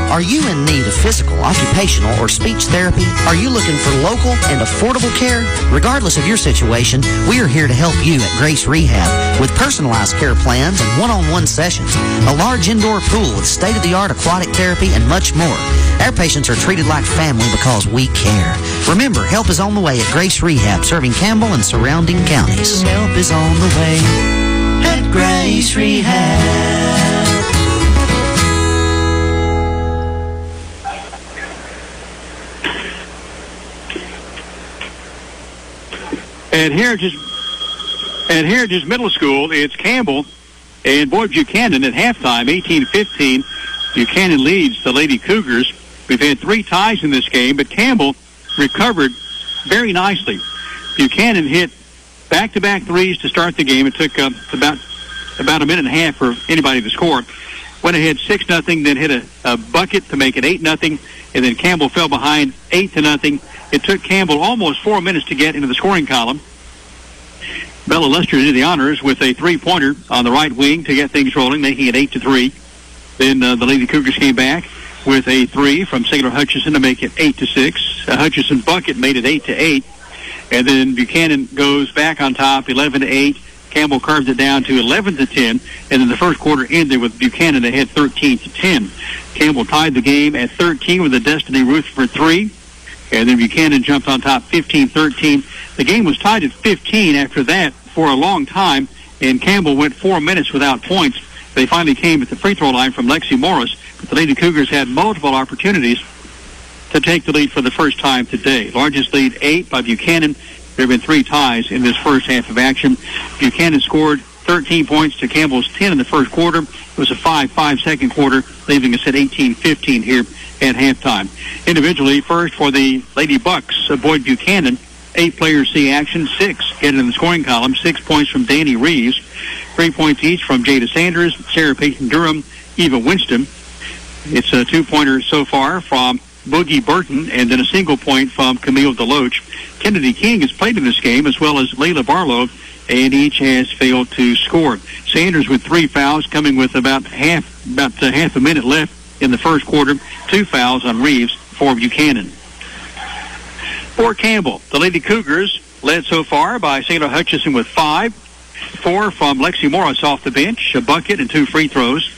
Are you in need of physical, occupational, or speech therapy? Are you looking for local and affordable care? Regardless of your situation, we are here to help you at Grace Rehab with personalized care plans and one-on-one sessions, a large indoor pool with state-of-the-art aquatic therapy, and much more. Our patients are treated like family because we care. Remember, help is on the way at Grace Rehab, serving Campbell and surrounding counties. Help is on the way at Grace Rehab. And here at just middle school, it's Campbell and Boyd Buchanan at halftime, 18-15. Buchanan leads the Lady Cougars. We've had 3 ties in this game, but Campbell recovered very nicely. Buchanan hit back-to-back threes to start the game. It took about a minute and a half for anybody to score. Went ahead 6-0, then hit a bucket to make it 8-0, and then Campbell fell behind 8-0. It took Campbell almost 4 minutes to get into the scoring column. Bella Lester did the honors with a 3-pointer on the right wing to get things rolling, making it 8-3. Then the Lady Cougars came back with a 3 from Sailor Hutchison to make it 8-6. Hutchison's bucket made it 8-8. And then Buchanan goes back on top, 11-8. Campbell carved it down to 11-10. And then the first quarter ended with Buchanan ahead 13-10. Campbell tied the game at 13 with a Destiny Rutherford 3. And then Buchanan jumped on top 15-13. The game was tied at 15 after that for a long time, and Campbell went 4 minutes without points. They finally came at the free throw line from Lexi Morris, but the Lady Cougars had multiple opportunities to take the lead for the first time today. Largest lead 8 by Buchanan. There have been 3 ties in this first half of action. Buchanan scored 13 points to Campbell's 10 in the first quarter. It was a 5-5 second quarter, leaving us at 18-15 here at halftime. Individually, first for the Lady Bucs, Boyd Buchanan, 8 players see action, 6 get in the scoring column, 6 points from Danny Reeves, 3 points each from Jada Sanders, Sarah Payton Durham, Eva Winston. It's a 2-pointer so far from Boogie Burton, and then a single point from Camille Deloach. Kennedy King has played in this game, as well as Layla Barlow, and each has failed to score. Sanders with 3 fouls, coming with about half a minute left in the first quarter. 2 fouls on Reeves for Buchanan. For Campbell, the Lady Cougars led so far by Sailor Hutchison with 5. 4 from Lexi Morris off the bench, a bucket and 2 free throws.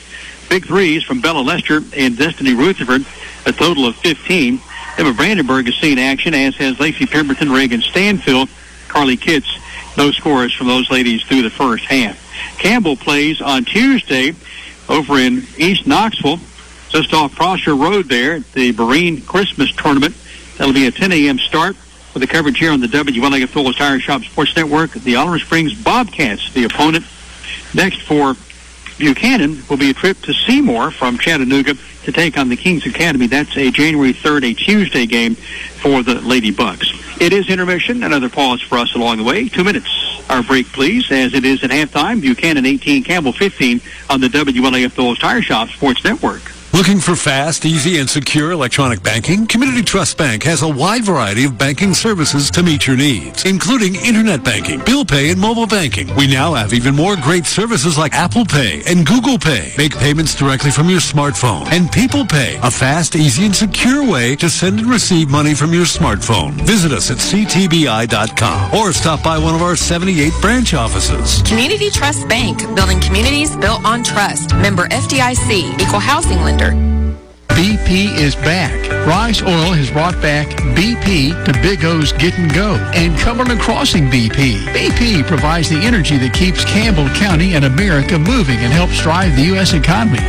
Big threes from Bella Lester and Destiny Rutherford, a total of 15. Emma Brandenburg has seen action, as has Lacey Pemberton, Reagan Stanfield, Carly Kitts. No scores from those ladies through the first half. Campbell plays on Tuesday over in East Knoxville, just off Prosser Road there at the Marine Christmas Tournament. That'll be a 10 a.m. start with the coverage here on the WLAF Phillips Tire Shop Sports Network. The Oliver Springs Bobcats, the opponent. Next for Buchanan will be a trip to Seymour from Chattanooga to take on the Kings Academy. That's a January 3rd, a Tuesday game for the Lady Bucs. It is intermission. Another pause for us along the way. 2 minutes. Our break, please, as it is at halftime. Buchanan 18, Campbell 15 on the WLAF Phillips Tire Shop Sports Network. Looking for fast, easy, and secure electronic banking? Community Trust Bank has a wide variety of banking services to meet your needs, including internet banking, bill pay, and mobile banking. We now have even more great services like Apple Pay and Google Pay. Make payments directly from your smartphone. And People Pay, a fast, easy, and secure way to send and receive money from your smartphone. Visit us at ctbi.com or stop by one of our 78 branch offices. Community Trust Bank, building communities built on trust. Member FDIC, equal housing lender. BP is back. Rice Oil has brought back BP to Big O's Get and Go and Cumberland Crossing BP. BP provides the energy that keeps Campbell County and America moving and helps drive the U.S. economy.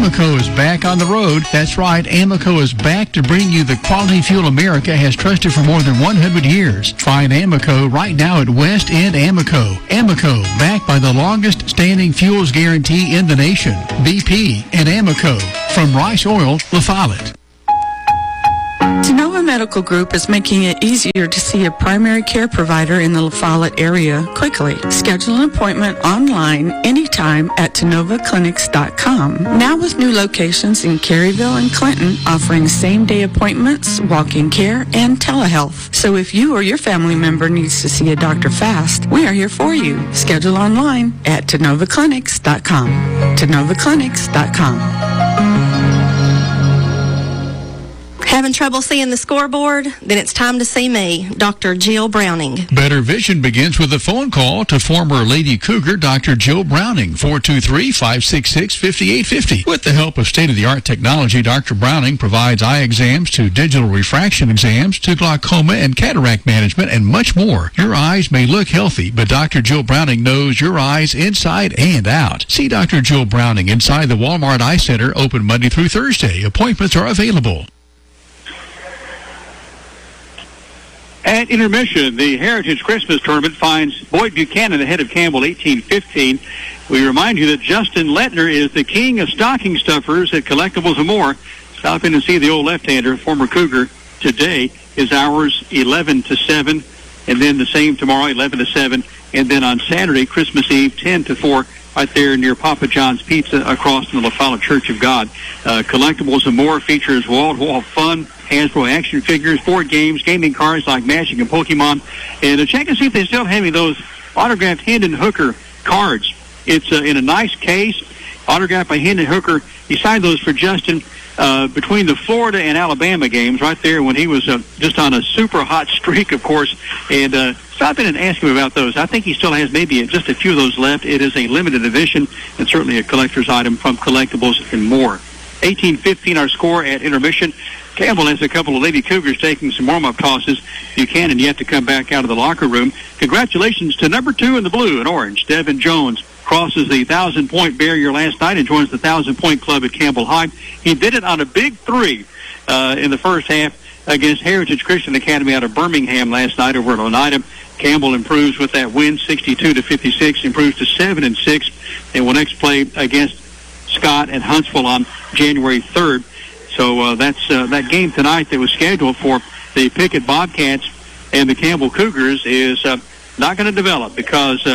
Amoco is back on the road. That's right, Amoco is back to bring you the quality fuel America has trusted for more than 100 years. Find Amoco right now at West End Amoco. Amoco, backed by the longest standing fuels guarantee in the nation. BP and Amoco. From Rice Oil, La Follette. Tenova Medical Group is making it easier to see a primary care provider in the La Follette area quickly. Schedule an appointment online anytime at tenovaclinics.com. Now with new locations in Caryville and Clinton offering same-day appointments, walk-in care, and telehealth. So if you or your family member needs to see a doctor fast, we are here for you. Schedule online at tenovaclinics.com. tenovaclinics.com. Having trouble seeing the scoreboard? Then it's time to see me, Dr. Jill Browning. Better vision begins with a phone call to former Lady Cougar Dr. Jill Browning, 423-566-5850. With the help of state-of-the-art technology, Dr. Browning provides eye exams to digital refraction exams to glaucoma and cataract management and much more. Your eyes may look healthy, but Dr. Jill Browning knows your eyes inside and out. See Dr. Jill Browning inside the Walmart Eye Center, open Monday through Thursday. Appointments are available. At intermission, the Heritage Christmas Tournament finds Boyd Buchanan ahead of Campbell 18-15. We remind you that Justin Lettner is the king of stocking stuffers at Collectibles and More. Stop in and see the old left-hander, former Cougar. Today is hours 11 to 7, and then the same tomorrow, 11 to 7, and then on Saturday, Christmas Eve, 10 to 4, right there near Papa John's Pizza across from the La Follette Church of God. Collectibles and More features wall-to-wall fun, Hasbro action figures, board games, gaming cards like Magic and Pokemon. And check and see if they still have those autographed Hendon Hooker cards. It's in a nice case, autographed by Hendon Hooker. He signed those for Justin between the Florida and Alabama games right there when he was just on a super hot streak, of course. And stop in and ask him about those. I think he still has maybe just a few of those left. It is a limited edition and certainly a collector's item from Collectibles and More. 18-15 our score at intermission. Campbell has a couple of Lady Cougars taking some warm-up tosses. Buchanan yet to come back out of the locker room. Congratulations to number 2 in the blue and orange, Devin Jones. Crosses the 1,000-point barrier last night and joins the 1,000-point club at Campbell High. He did it on a big 3 in the first half against Heritage Christian Academy out of Birmingham last night over at Oneida. Campbell improves with that win, 62-56, improves to 7-6, and will next play against Scott and Huntsville on January 3rd. So that's that game tonight that was scheduled for the Pickett Bobcats and the Campbell Cougars is not going to develop because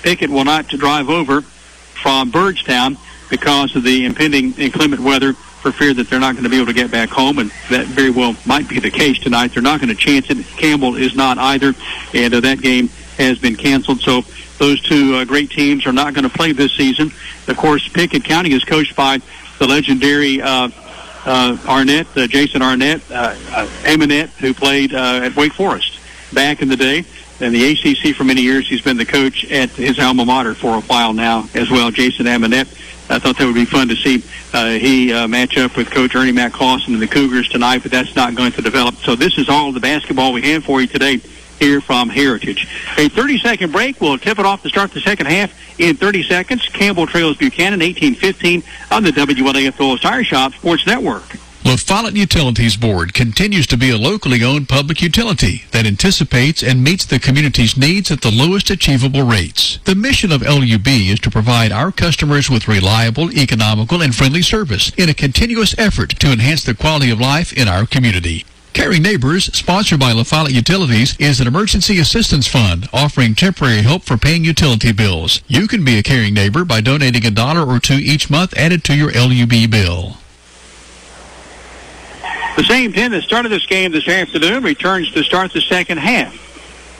Pickett will not drive over from Byrdstown because of the impending inclement weather for fear that they're not going to be able to get back home, and that very well might be the case tonight. They're not going to chance it. Campbell is not either, and that game has been canceled. So those two great teams are not going to play this season. Of course, Pickett County is coached by the legendary Arnett, Jason Arnett, Amonette, who played at Wake Forest back in the day. And the ACC for many years, he's been the coach at his alma mater for a while now as well, Jason Amonette. I thought that would be fun to see he match up with Coach Ernie Matt Clausen and the Cougars tonight, but that's not going to develop. So this is all the basketball we have for you today here from Heritage. A 30-second break. We'll tip it off to start the second half in 30 seconds. Campbell trails Buchanan 18-15 on the WLAFL Tire Shop Sports Network. La Follette Utilities Board continues to be a locally owned public utility that anticipates and meets the community's needs at the lowest achievable rates. The mission of LUB is to provide our customers with reliable, economical, and friendly service in a continuous effort to enhance the quality of life in our community. Caring Neighbors, sponsored by La Follette Utilities, is an emergency assistance fund offering temporary help for paying utility bills. You can be a caring neighbor by donating $1 or $2 each month added to your LUB bill. The same 10 that started this game this afternoon returns to start the second half.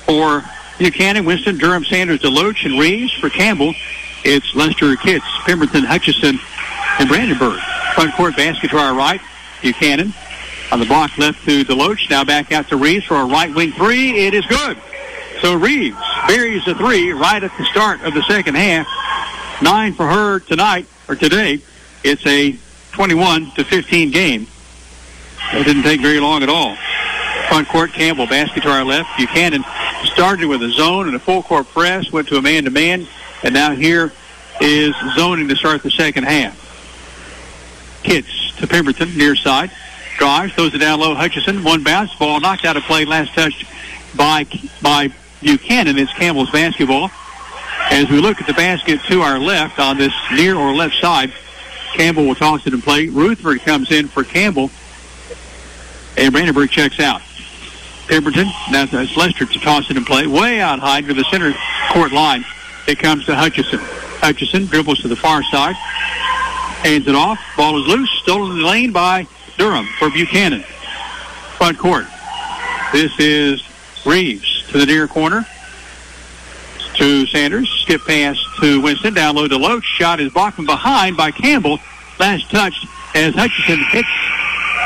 For Buchanan, Winston, Durham, Sanders, Deloach, and Reeves. For Campbell, it's Lester, Kitts, Pemberton, Hutchison, and Brandenburg. Front court basket to our right, Buchanan. On the block left to Deloach. Now back out to Reeves for a right wing 3. It is good. So Reeves buries a 3 right at the start of the second half. 9 for her tonight, or today. It's a 21-15 game. It didn't take very long at all. Front court, Campbell, basket to our left. Buchanan started with a zone and a full court press, went to a man-to-man, and now here is zoning to start the second half. Kitts to Pemberton, near side. Drives, throws it down low. Hutchison, one bounce ball, knocked out of play. Last touch by Buchanan. It's Campbell's basketball. As we look at the basket to our left on this near or left side, Campbell will toss it in play. Rutherford comes in for Campbell, and Brandenburg checks out. Pemberton, that's Lester to toss it in play. Way out high to the center court line. It comes to Hutchison. Hutchison dribbles to the far side, hands it off. Ball is loose, stolen in the lane by Durham for Buchanan. Front court. This is Reeves to the near corner. To Sanders. Skip pass to Winston. Down low to Loach. Shot is blocked from behind by Campbell. Last touch as Hutchison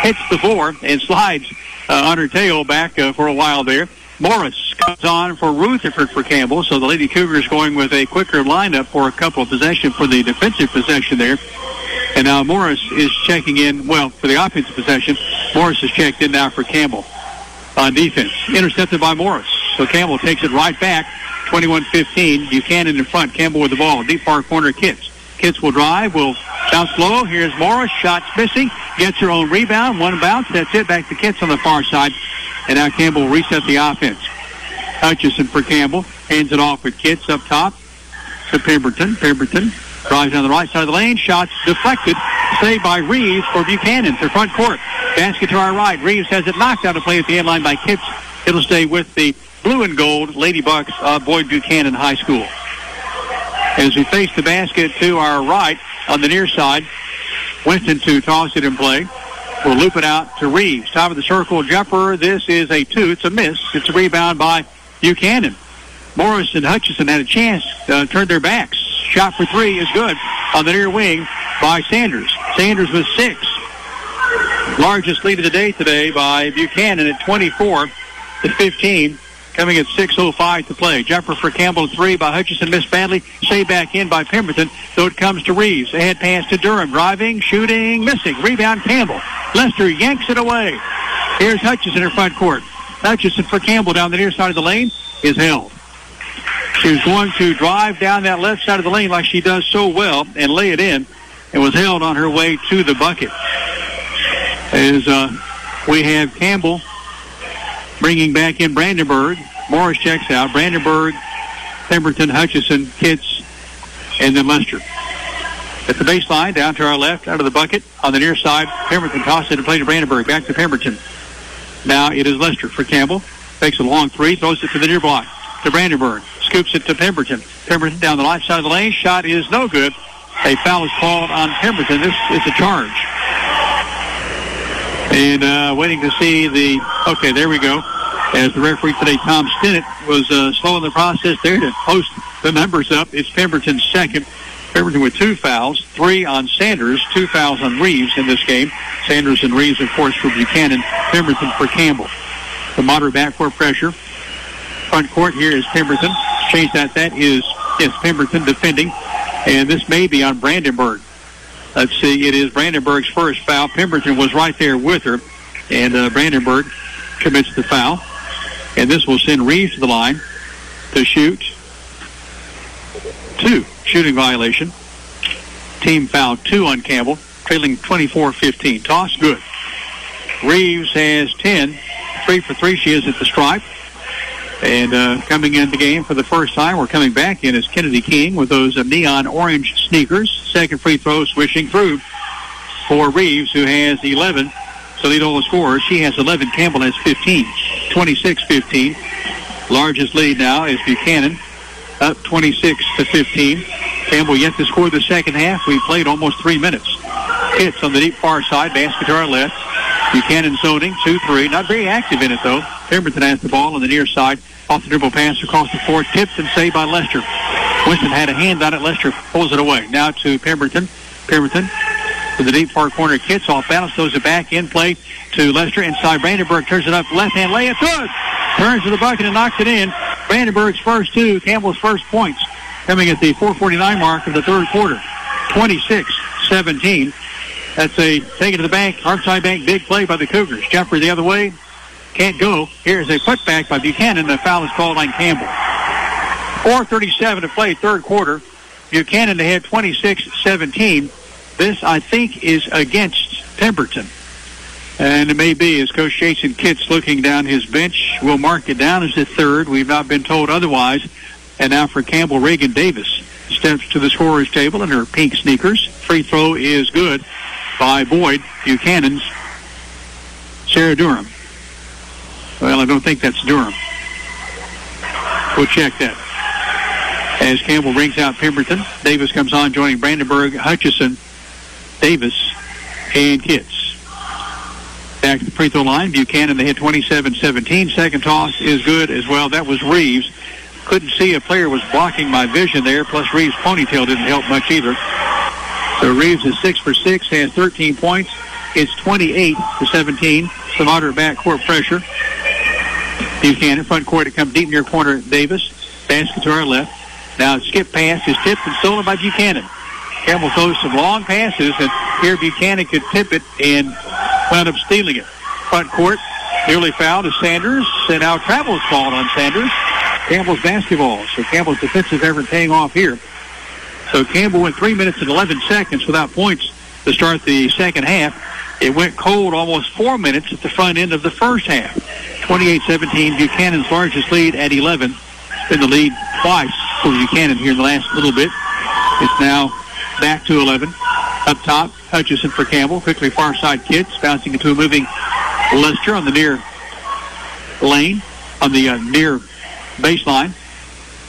hits the floor and slides on her tail back for a while there. Morris comes on for Rutherford for Campbell. So the Lady Cougars going with a quicker lineup for a couple of possession for the defensive possession there. And now Morris is checking in, well, for the offensive possession. Morris is checked in now for Campbell on defense. Intercepted by Morris. So Campbell takes it right back. 21-15. Buchanan in front. Campbell with the ball. Deep far corner, Kitts. Kitts will drive. Will bounce low. Here's Morris. Shots missing. Gets her own rebound. One bounce. That's it. Back to Kitts on the far side. And now Campbell will reset the offense. Hutchison for Campbell. Hands it off with Kitts up top to Pemberton. Pemberton drives down the right side of the lane. Shots deflected. Saved by Reeves for Buchanan to front court. Basket to our right. Reeves has it knocked out of play at the end line by Kitts. It'll stay with the blue and gold Lady Bucs of Boyd Buchanan High School. As we face the basket to our right on the near side, Winston to toss it in play. We'll loop it out to Reeves. Top of the circle jumper. This is a 2. It's a miss. It's a rebound by Buchanan. Morris and Hutchison had a chance, turned their backs. Shot for 3 is good on the near wing by Sanders. Sanders with 6. Largest lead of the day today by Buchanan at 24-15. Coming at 6:05 to play. Jumper for Campbell, 3 by Hutchison, missed badly. Saved back in by Pemberton, though it comes to Reeves. Ahead pass to Durham. Driving, shooting, missing. Rebound Campbell. Lester yanks it away. Here's Hutchison in front court. Hutchison for Campbell down the near side of the lane is held. She was going to drive down that left side of the lane like she does so well and lay it in, and was held on her way to the bucket. As we have Campbell bringing back in Brandenburg. Morris checks out. Brandenburg, Pemberton, Hutchison, Kitts, and then Lester. At the baseline, down to our left, out of the bucket. On the near side, Pemberton tosses it and play to Brandenburg. Back to Pemberton. Now it is Lester for Campbell. Takes a long 3, throws it to the near block. To Brandenburg. Scoops it to Pemberton. Pemberton down the right side of the lane. Shot is no good. A foul is called on Pemberton. This is a charge. And waiting to see the... Okay, there we go. As the referee today, Tom Stinnett, was slow in the process there to post the numbers up. It's Pemberton's second. Pemberton with 2 fouls, 3 on Sanders, 2 fouls on Reeves in this game. Sanders and Reeves, of course, for Buchanan. Pemberton for Campbell. The moderate backcourt pressure. Front court here is Pemberton. Change that. That is Pemberton defending. And this may be on Brandenburg. Let's see. It is Brandenburg's first foul. Pemberton was right there with her. And Brandenburg commits the foul. And this will send Reeves to the line to shoot 2. Shooting violation. Team foul 2 on Campbell. Trailing 24-15. Toss good. Reeves has 10. 3 for 3. She is at the stripe. And coming in the game for the first time, we're coming back in as Kennedy King with those neon orange sneakers. Second free throw swishing through for Reeves, who has 11. So lead all the scorers. She has 11. Campbell has 15. 26-15. Largest lead now is Buchanan, up 26-15. Campbell yet to score the second half. We played almost 3 minutes. Hits on the deep far side. Basket to our left. Buchanan zoning, 2-3. Not very active in it, though. Pemberton has the ball on the near side. Off the dribble pass across the floor. Tipped and saved by Lester. Winston had a hand on it. Lester pulls it away. Now to Pemberton. Pemberton to the deep far corner. Kitts off balance. Throws it back in play to Lester. Inside Brandenburg. Turns it up. Left hand lay. It's good. Turns to the bucket and knocks it in. Brandenburg's first 2. Campbell's first points. Coming at the 4:49 mark of the third quarter. 26-17. That's a take it to the bank, outside bank, big play by the Cougars. Jumper the other way, can't go. Here's a putback by Buchanan. The foul is called on Campbell. 4:37 to play, third quarter. Buchanan ahead 26-17. This, I think, is against Pemberton. And it may be, as Coach Jason Kitts looking down his bench, will mark it down as a third. We've not been told otherwise. And now for Campbell, Reagan Davis steps to the scorer's table in her pink sneakers. Free throw is good by Boyd. Buchanan's Sarah Durham. Well, I don't think that's Durham. We'll check that. As Campbell brings out Pemberton, Davis comes on, joining Brandenburg, Hutchison, Davis, and Kitts. Back to the free throw line. Buchanan, they hit 27-17. Second toss is good as well. That was Reeves. Couldn't see a player was blocking my vision there, plus Reeves' ponytail didn't help much either. So Reeves is 6 for 6, has 13 points. It's 28-17. Some moderate backcourt pressure. Buchanan, front court, it comes deep near corner. Davis, basket to our left. Now a skip pass is tipped and stolen by Buchanan. Campbell throws some long passes, and here Buchanan could tip it and wound up stealing it. Front court, nearly fouled is Sanders, and now travel is called on Sanders. Campbell's basketball, so Campbell's defensive effort paying off here. So Campbell went 3 minutes and 11 seconds without points to start the second half. It went cold almost 4 minutes at the front end of the first half. 28-17, Buchanan's largest lead at 11. It's been the lead twice for Buchanan here in the last little bit. It's now back to 11. Up top, Hutchison for Campbell. Quickly far side Kitts, bouncing into a moving Lester on the near lane, on the near baseline.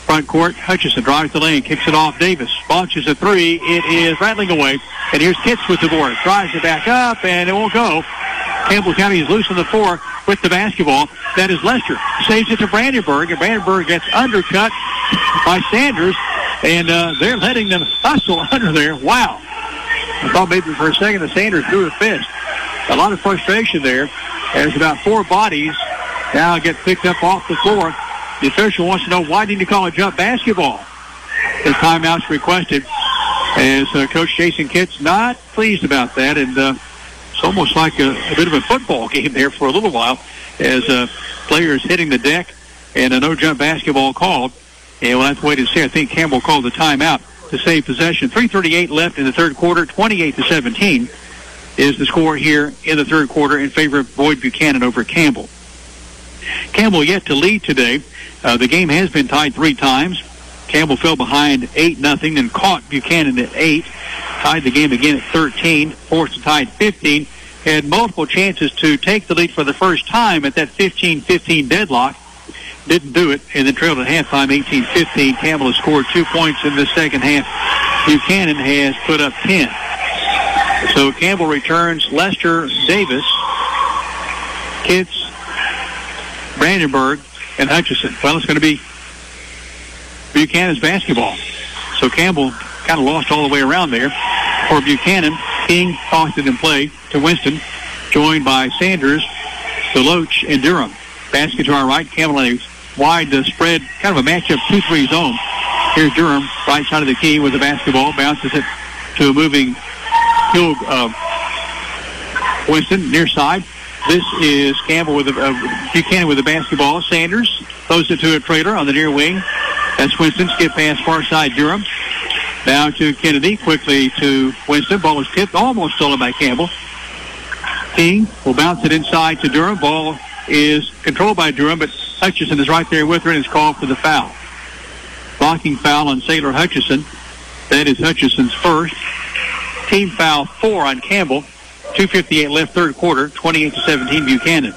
Front court, Hutchison drives the lane, kicks it off. Davis launches a three. It is rattling away. And here's Kitts with the board. Drives it back up, and it won't go. Campbell County is loose on the floor with the basketball. That is Lester. Saves it to Brandenburg, and Brandenburg gets undercut by Sanders. And they're letting them hustle under there. Wow. I thought maybe for a second that Sanders threw a fist. A lot of frustration there as about four bodies now get picked up off the floor. The official wants to know, why didn't you call a jump basketball? The timeout's requested as Coach Jason Kitts not pleased about that. And it's almost like a bit of a football game there for a little while as players hitting the deck and a no-jump basketball called. And we'll have to wait and see. I think Campbell called the timeout to save possession. 3:38 left in the third quarter. 28-17 is the score here in the third quarter in favor of Boyd Buchanan over Campbell. Campbell yet to lead today. The game has been tied 3 times. Campbell fell behind 8-0, then caught Buchanan at 8. Tied the game again at 13. Forced to tie at 15. Had multiple chances to take the lead for the first time at that 15-15 deadlock. Didn't do it, and then trailed at halftime 18-15. Campbell has scored 2 points in the second half. Buchanan has put up 10. So Campbell returns Lester, Davis, Kitts, Brandenburg, and Hutchison. Well, it's going to be Buchanan's basketball. So Campbell kind of lost all the way around there. For Buchanan, King tossed it in play to Winston, joined by Sanders, Deloach, and Durham. Basket to our right. Campbell a wide spread, kind of a matchup 2-3 zone. Here's Durham, right side of the key with the basketball. Bounces it to a moving Winston, near side. This is Campbell with Buchanan with the basketball. Sanders throws it to a trailer on the near wing. That's Winston. Skip pass far side Durham. Down to Kennedy. Quickly to Winston. Ball is tipped. Almost stolen by Campbell. King will bounce it inside to Durham. Ball is controlled by Durham, but Hutchison is right there with her and is called for the foul. Blocking foul on Sailor Hutchison. That is Hutchison's first. Team foul 4 on Campbell. 2:58 left third quarter. 28-17 Buchanan.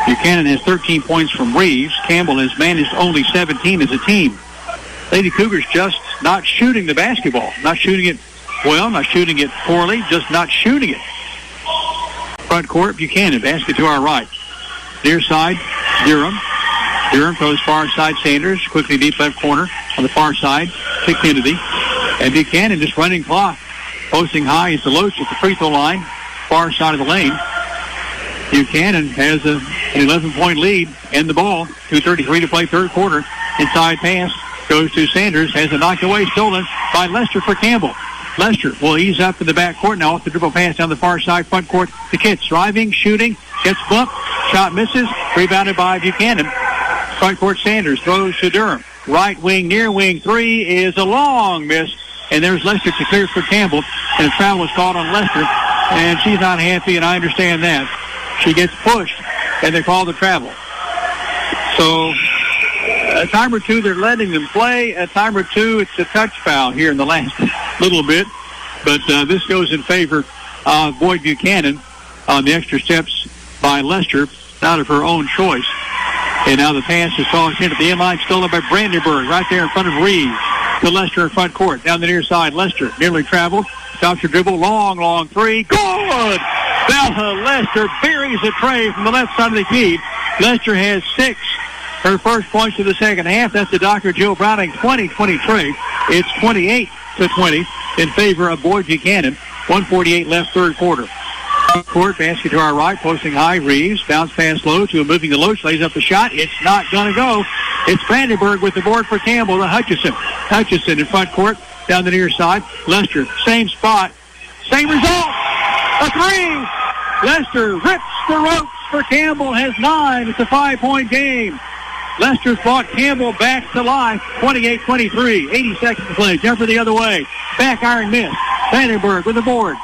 Buchanan has 13 points from Reeves. Campbell has managed only 17 as a team. Lady Cougars just not shooting the basketball. Not shooting it well, not shooting it poorly, just not shooting it. Front court, Buchanan. Basket to our right. Near side, Durham. Durham throws far side Sanders. Quickly deep left corner on the far side to Kennedy. And Buchanan just running clock. Posting high is Deloach at the free throw line. Far side of the lane. Buchanan has an 11-point lead in the ball. 2:33 to play third quarter. Inside pass goes to Sanders. Has a knocked away, stolen by Lester for Campbell. Lester will ease up in the back court now off the dribble pass down the far side front court to Kitts. Driving, shooting, gets bumped, shot misses, rebounded by Buchanan. Front court Sanders throws to Durham. Right wing, near wing three is a long miss and there's Lester to clear for Campbell, and a foul was called on Lester, and she's not happy, and I understand that. She gets pushed, and they call the travel. So a time or two, they're letting them play. A time or two, it's a touch foul here in the last little bit. But this goes in favor of Boyd Buchanan on the extra steps by Lester, out of her own choice. And now the pass is tossed into the inline, stolen by Brandenburg, right there in front of Reeves. To Lester in front court, down the near side. Lester nearly traveled, stops her dribble, long three. Good! Bella Lester buries a tray from the left side of the key. Lester has 6. Her first points of the second half. That's the Dr. Jill Browning 20-20 tray. It's 28-20 in favor of Boyd Buchanan. 1:48 left, third quarter. Court, basket to our right, posting high. Reeves, bounce pass low to a moving Deloach, lays up the shot. It's not going to go. It's Brandenburg with the board for Campbell to Hutchison. Hutchison in front court, down the near side. Lester, same spot, same result. A 3. Lester rips the ropes for Campbell, has 9. It's a 5-point game. Lester's brought Campbell back to life. 28-23, 80 seconds to play. Jumper the other way. Back iron miss. Brandenburg with the board.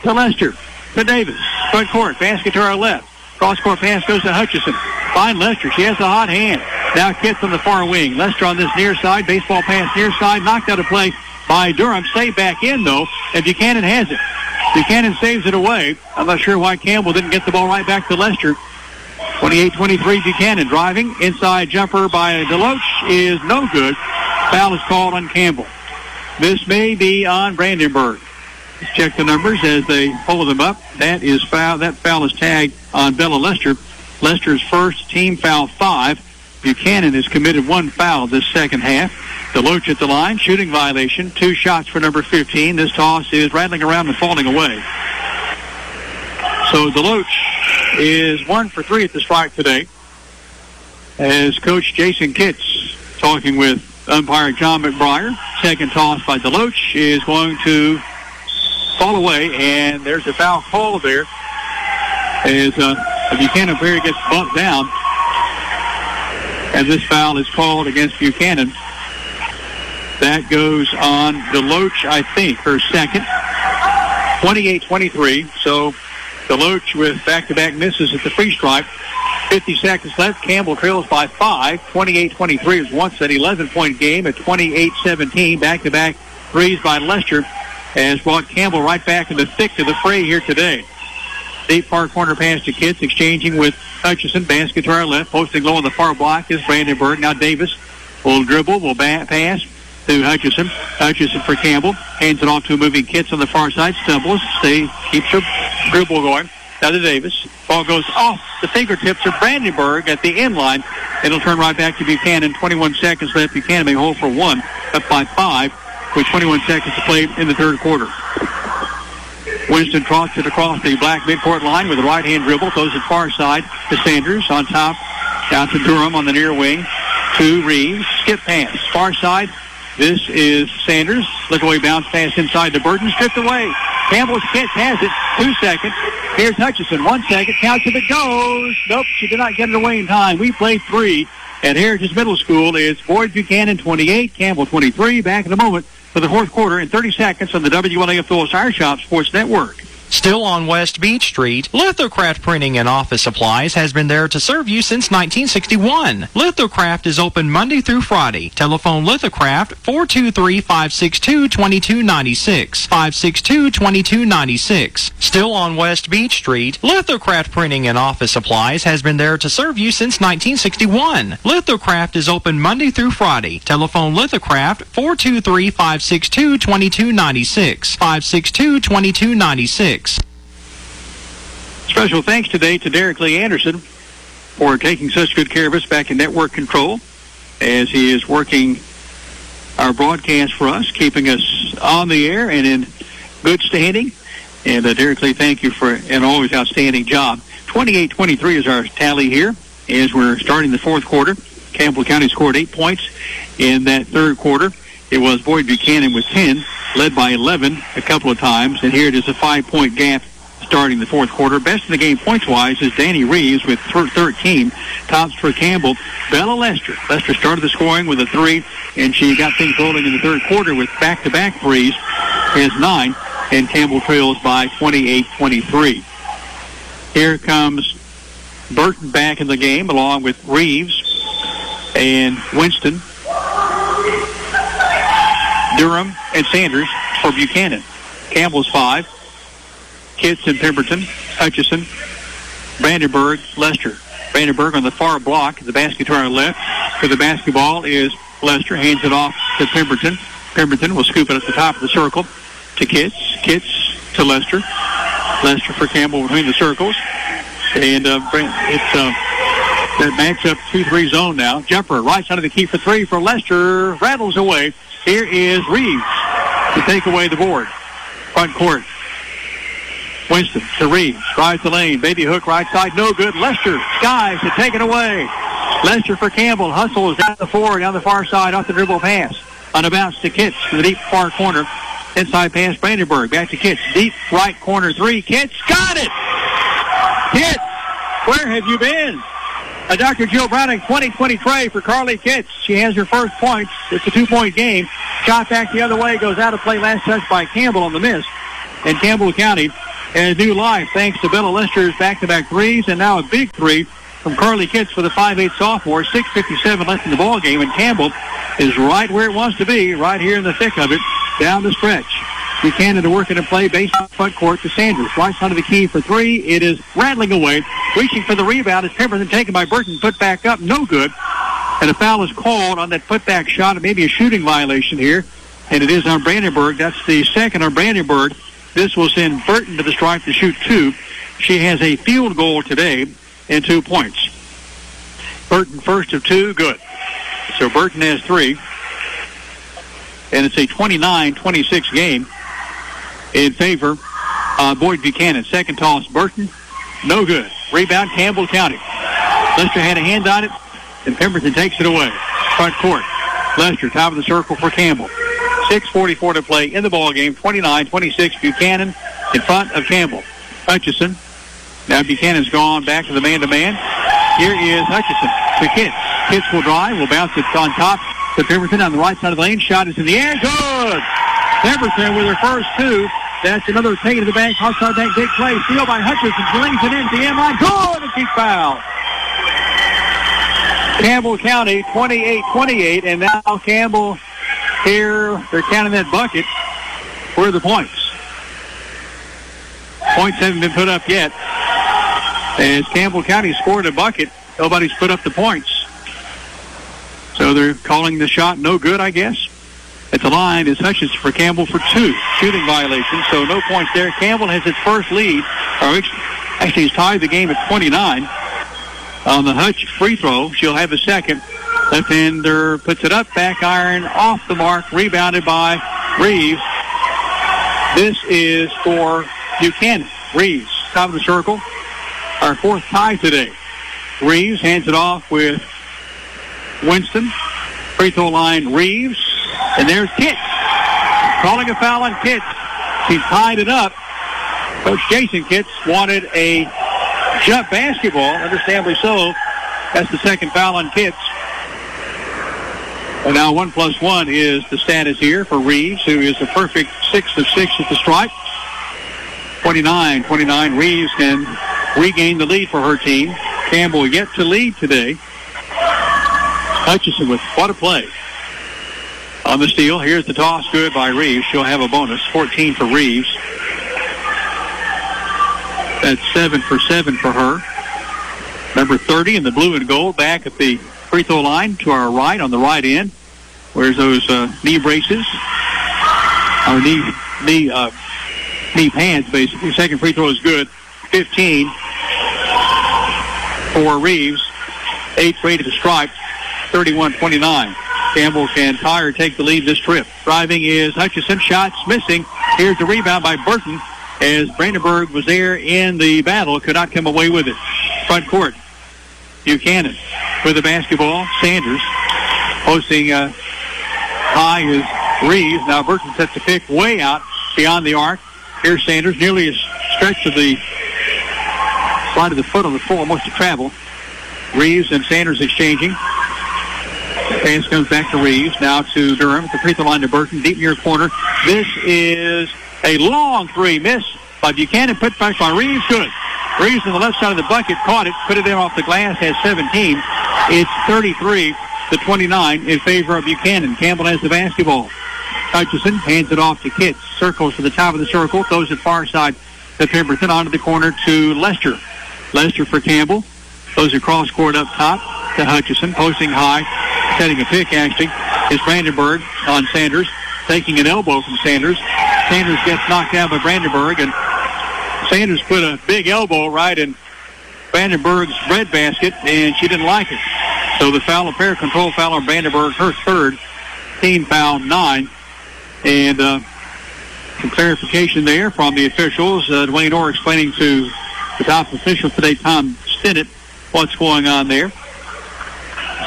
To Lester. To Davis. Front court. Basket to our left. Cross-court pass goes to Hutchison. Find Lester. She has a hot hand. Now Kitts on the far wing. Lester on this near side. Baseball pass near side. Knocked out of play by Durham. Saved back in, though. And Buchanan has it. Buchanan saves it away. I'm not sure why Campbell didn't get the ball right back to Lester. 28-23 Buchanan driving. Inside jumper by Deloach is no good. Foul is called on Campbell. This may be on Brandenburg. Let's check the numbers as they pull them up. That foul is tagged on Bella Lester. Lester's first, team foul 5. Buchanan has committed 1 foul this second half. Deloach at the line, shooting violation. 2 shots for number 15. This toss is rattling around and falling away. So Deloach is 1 for 3 at the strike today. As Coach Jason Kitts talking with umpire John McBriar. Second toss by Deloach is going to fall away, and there's a foul call there as the Buchanan player gets bumped down. And this foul is called against Buchanan. That goes on Deloach, I think, her second. 28-23, so Deloach with back-to-back misses at the free stripe. 50 seconds left. Campbell trails by 5. 28-23 is once an 11-point game at 28-17. Back-to-back threes by Lester has brought Campbell right back in the thick of the fray here today. Deep far corner pass to Kitts, exchanging with Hutchison. Basket to our left. Posting low on the far block is Brandenburg. Now Davis will dribble, will pass to Hutchison. Hutchison for Campbell. Hands it off to a moving Kitts on the far side. Stumbles. Keeps the dribble going. Now to Davis. Ball goes off the fingertips of Brandenburg at the end line. It'll turn right back to Buchanan. 21 seconds left. Buchanan may hold for 1. Up by 5 with 21 seconds to play in the third quarter. Winston tosses it across the black midcourt line with a right-hand dribble. Throws it far side to Sanders on top. Down to Durham on the near wing. To Reeves. Skip pass. Far side. This is Sanders. Look away bounce pass inside to Burton. Stripped away. Campbell's Kitts has it. 2 seconds. Here's Hutchison. 1 second. Counts if it goes. Nope, she did not get it away in time. We played 3 at Heritage Middle School. It's Boyd Buchanan 28, Campbell 23. Back in a moment for the fourth quarter in 30 seconds on the WLAF Phillips Tire Shop Sports Network. Still on West Beach Street, Lithocraft Printing and Office Supplies has been there to serve you since 1961. Lithocraft is open Monday through Friday. Telephone Lithocraft 423-562-2296. 562-2296. Still on West Beach Street, Lithocraft Printing and Office Supplies has been there to serve you since 1961. Lithocraft is open Monday through Friday. Telephone Lithocraft 423-562-2296. 562-2296. Special thanks today to Derek Lee Anderson for taking such good care of us back in network control as he is working our broadcast for us, keeping us on the air and in good standing. And Derek Lee, thank you for an always outstanding job. 28-23 is our tally here as we're starting the fourth quarter. Campbell County scored 8 points in that third quarter. It was Boyd Buchanan with 10, led by 11 a couple of times, and here it is a 5-point gap starting the fourth quarter. Best in the game points-wise is Danny Reeves with 13. Tops for Campbell, Bella Lester. Lester started the scoring with a 3, and she got things rolling in the third quarter with back-to-back threes. Has 9, and Campbell trails by 28-23. Here comes Burton back in the game along with Reeves and Winston, Durham, and Sanders for Buchanan. Campbell's 5. Kitts and Pemberton, Hutchison, Brandenburg, Lester. Brandenburg on the far block, the basket to our left. For the basketball is Lester, hands it off to Pemberton. Pemberton will scoop it at the top of the circle to Kitts. Kitts to Lester. Lester for Campbell between the circles. And it's that matchup 2-3 zone now. Jumper, right side of the key for 3 for Lester. Rattles away. Here is Reeves to take away the board. Front court. Winston to Reeves. Drives the lane. Baby hook right side. No good. Lester skies to take it away. Lester for Campbell. Hustles down the floor, down the far side, off the dribble pass. On a bounce to Kitts to the deep far corner. Inside pass, Brandenburg. Back to Kitts. Deep right corner 3. Kitts got it! Kitts, where have you been? Dr. Jill Browning, 20-20 tray for Carly Kitts. She has her first points. It's a 2-point game. Shot back the other way. Goes out of play. Last touch by Campbell on the miss. And Campbell County has new life thanks to Bella Lester's back-to-back threes, and now a big 3 from Carly Kitts for the 5'8 sophomore. 6:57 left in the ball game, and Campbell is right where it wants to be, right here in the thick of it, down the stretch. Buchanan to work in a play, base front court to Sanders. Right side of the key for 3. It is rattling away. Reaching for the rebound is Pemberton, taken by Burton, put back up, no good. And a foul is called on that putback shot. It may be a shooting violation here, and it is on Brandenburg. That's the second on Brandenburg. This will send Burton to the stripe to shoot 2. She has a field goal today and 2 points. Burton first of 2, good. So Burton has 3. And it's a 29-26 game in favor of Boyd Buchanan. Second toss, Burton, no good. Rebound, Campbell County. Lester had a hand on it, and Pemberton takes it away. Front court. Lester, top of the circle for Campbell. 6:44 to play in the ball game. 29-26 Buchanan in front of Campbell. Hutchison. Now Buchanan's gone back to the man-to-man. Here is Hutchison to Kitts. Kitts will drive. Will bounce it on top to Pemberton on the right side of the lane. Shot is in the air. Good! Pemberton with her first 2. That's another take to the bank. Outside that big play. Steal by Hutchison. Flings it into the end line. Good! A kick foul. Campbell County 28-28, and now Campbell here, they're counting that bucket. Where are the points? Points haven't been put up yet. As Campbell County scored a bucket, nobody's put up the points. So they're calling the shot no good, I guess. At the line is Hutchins for Campbell for 2. Shooting violation, so no points there. Campbell has its first lead. Actually, he's tied the game at 29. On the Hutch free throw, she'll have a second. Left-hander puts it up, back iron, off the mark, rebounded by Reeves. This is for Buchanan. Reeves, top of the circle. Our fourth tie today. Reeves hands it off with Winston. Free throw line, Reeves. And there's Kitts. Calling a foul on Kitts. She's tied it up. Coach Jason Kitts wanted a jump basketball, understandably so. That's the second foul on Kitts. And now 1+1 is the status here for Reeves, who is a perfect 6 of 6 at the stripe. 29-29. Reeves can regain the lead for her team. Campbell yet to lead today. Hutchison with what a play. On the steal, here's the toss, good by Reeves. She'll have a bonus, 14 for Reeves. That's 7 for 7 for her. Number 30 in the blue and gold back at the free throw line to our right on the right end. Where's those knee braces? Or knee pads, basically. Second free throw is good. 15 for Reeves. 8 for 8 at the stripe. 31-29. Campbell can tie or take the lead this trip. Driving is Hutchison. Shots missing. Here's the rebound by Burton as Brandenburg was there in the battle. Could not come away with it. Front court. Buchanan with the basketball. Sanders posting high is Reeves. Now Burton sets the pick way out beyond the arc. Here's Sanders. Nearly a stretch of the side of the foot on the floor, wants to travel. Reeves and Sanders exchanging. Pass comes back to Reeves. Now to Durham at the free throw line to Burton. Deep near corner. This is a long three. Miss by Buchanan. Put back by Reeves. Good. Reeves on the left side of the bucket. Caught it. Put it in off the glass. Has 17. It's 33-29 in favor of Buchanan. Campbell has the basketball. Hutchison hands it off to Kitts. Circles to the top of the circle. Throws it far side to Pemberton. Onto the corner to Lester. Lester for Campbell. Throws across court up top to Hutchison. Posting high. Setting a pick, actually, is Brandenburg on Sanders. Taking an elbow from Sanders. Sanders gets knocked down by Brandenburg, and Sanders put a big elbow right in Brandenburg's breadbasket, and she didn't like it. So the foul, a pair control foul on Brandenburg, her third, team foul 9. And some clarification there from the officials. Dwayne Orr explaining to the top official today, Tom Stinnett, what's going on there.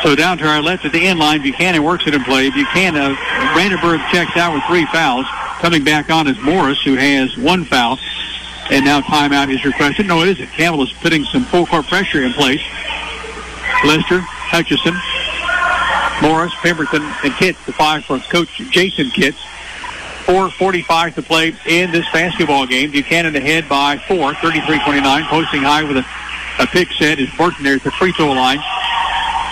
So down to our left at the end line, Buchanan works it in play. Buchanan, Brandenburg checks out with 3 fouls. Coming back on is Morris, who has 1 foul. And now timeout is requested. No, it isn't. Campbell is putting some full court pressure in place. Lester, Hutchison, Morris, Pemberton, and Kitts, the 5 for Coach Jason Kitts. 4:45 to play in this basketball game. Buchanan ahead by 4, 33-29. Posting high with a pick set is Burton there at the free throw line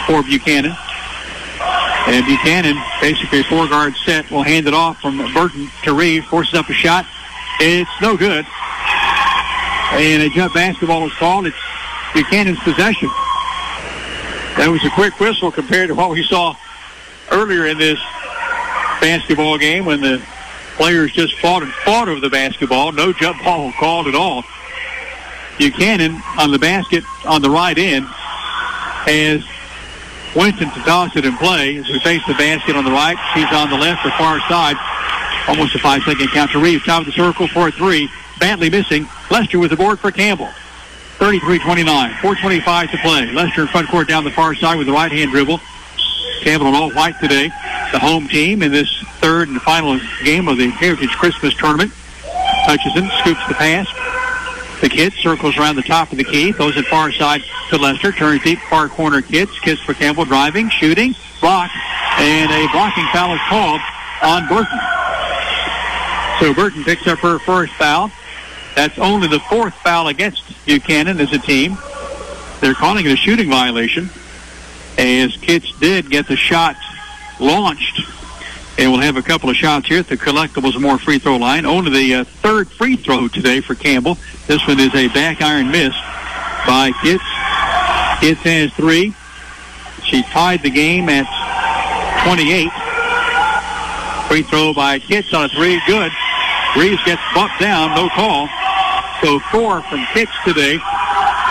for Buchanan. And Buchanan, basically a 4-guard set, will hand it off from Burton to Reeves. Forces up a shot. It's no good. And a jump basketball is called. It's Buchanan's possession. That was a quick whistle compared to what we saw earlier in this basketball game when the players just fought over the basketball. No jump ball called at all. Buchanan on the basket on the right end has Winston to toss it in play as we face the basket on the right. She's on the left, the far side. Almost a 5-second count to Reeves. Top of the circle for a 3. Badly missing. Lester with the board for Campbell. 33-29. 4:25 to play. Lester in front court down the far side with the right-hand dribble. Campbell in all white today. The home team in this third and final game of the Heritage Christmas Tournament. Hutchison scoops the pass. The Kitts circles around the top of the key. Throws it far side to Lester. Turns deep, far corner Kitts. Kitts for Campbell, driving, shooting, blocked. And a blocking foul is called on Burton. So Burton picks up her first foul. That's only the 4th foul against Buchanan as a team. They're calling it a shooting violation, as Kitts did get the shot launched. And we'll have a couple of shots here at the Collectibles More free throw line. Only the 3rd free throw today for Campbell. This one is a back iron miss by Kitts. Kitts has 3. She tied the game at 28. Free throw by Kitts on a 3. Good. Reeves gets bumped down. No call. So 4 from Kitts today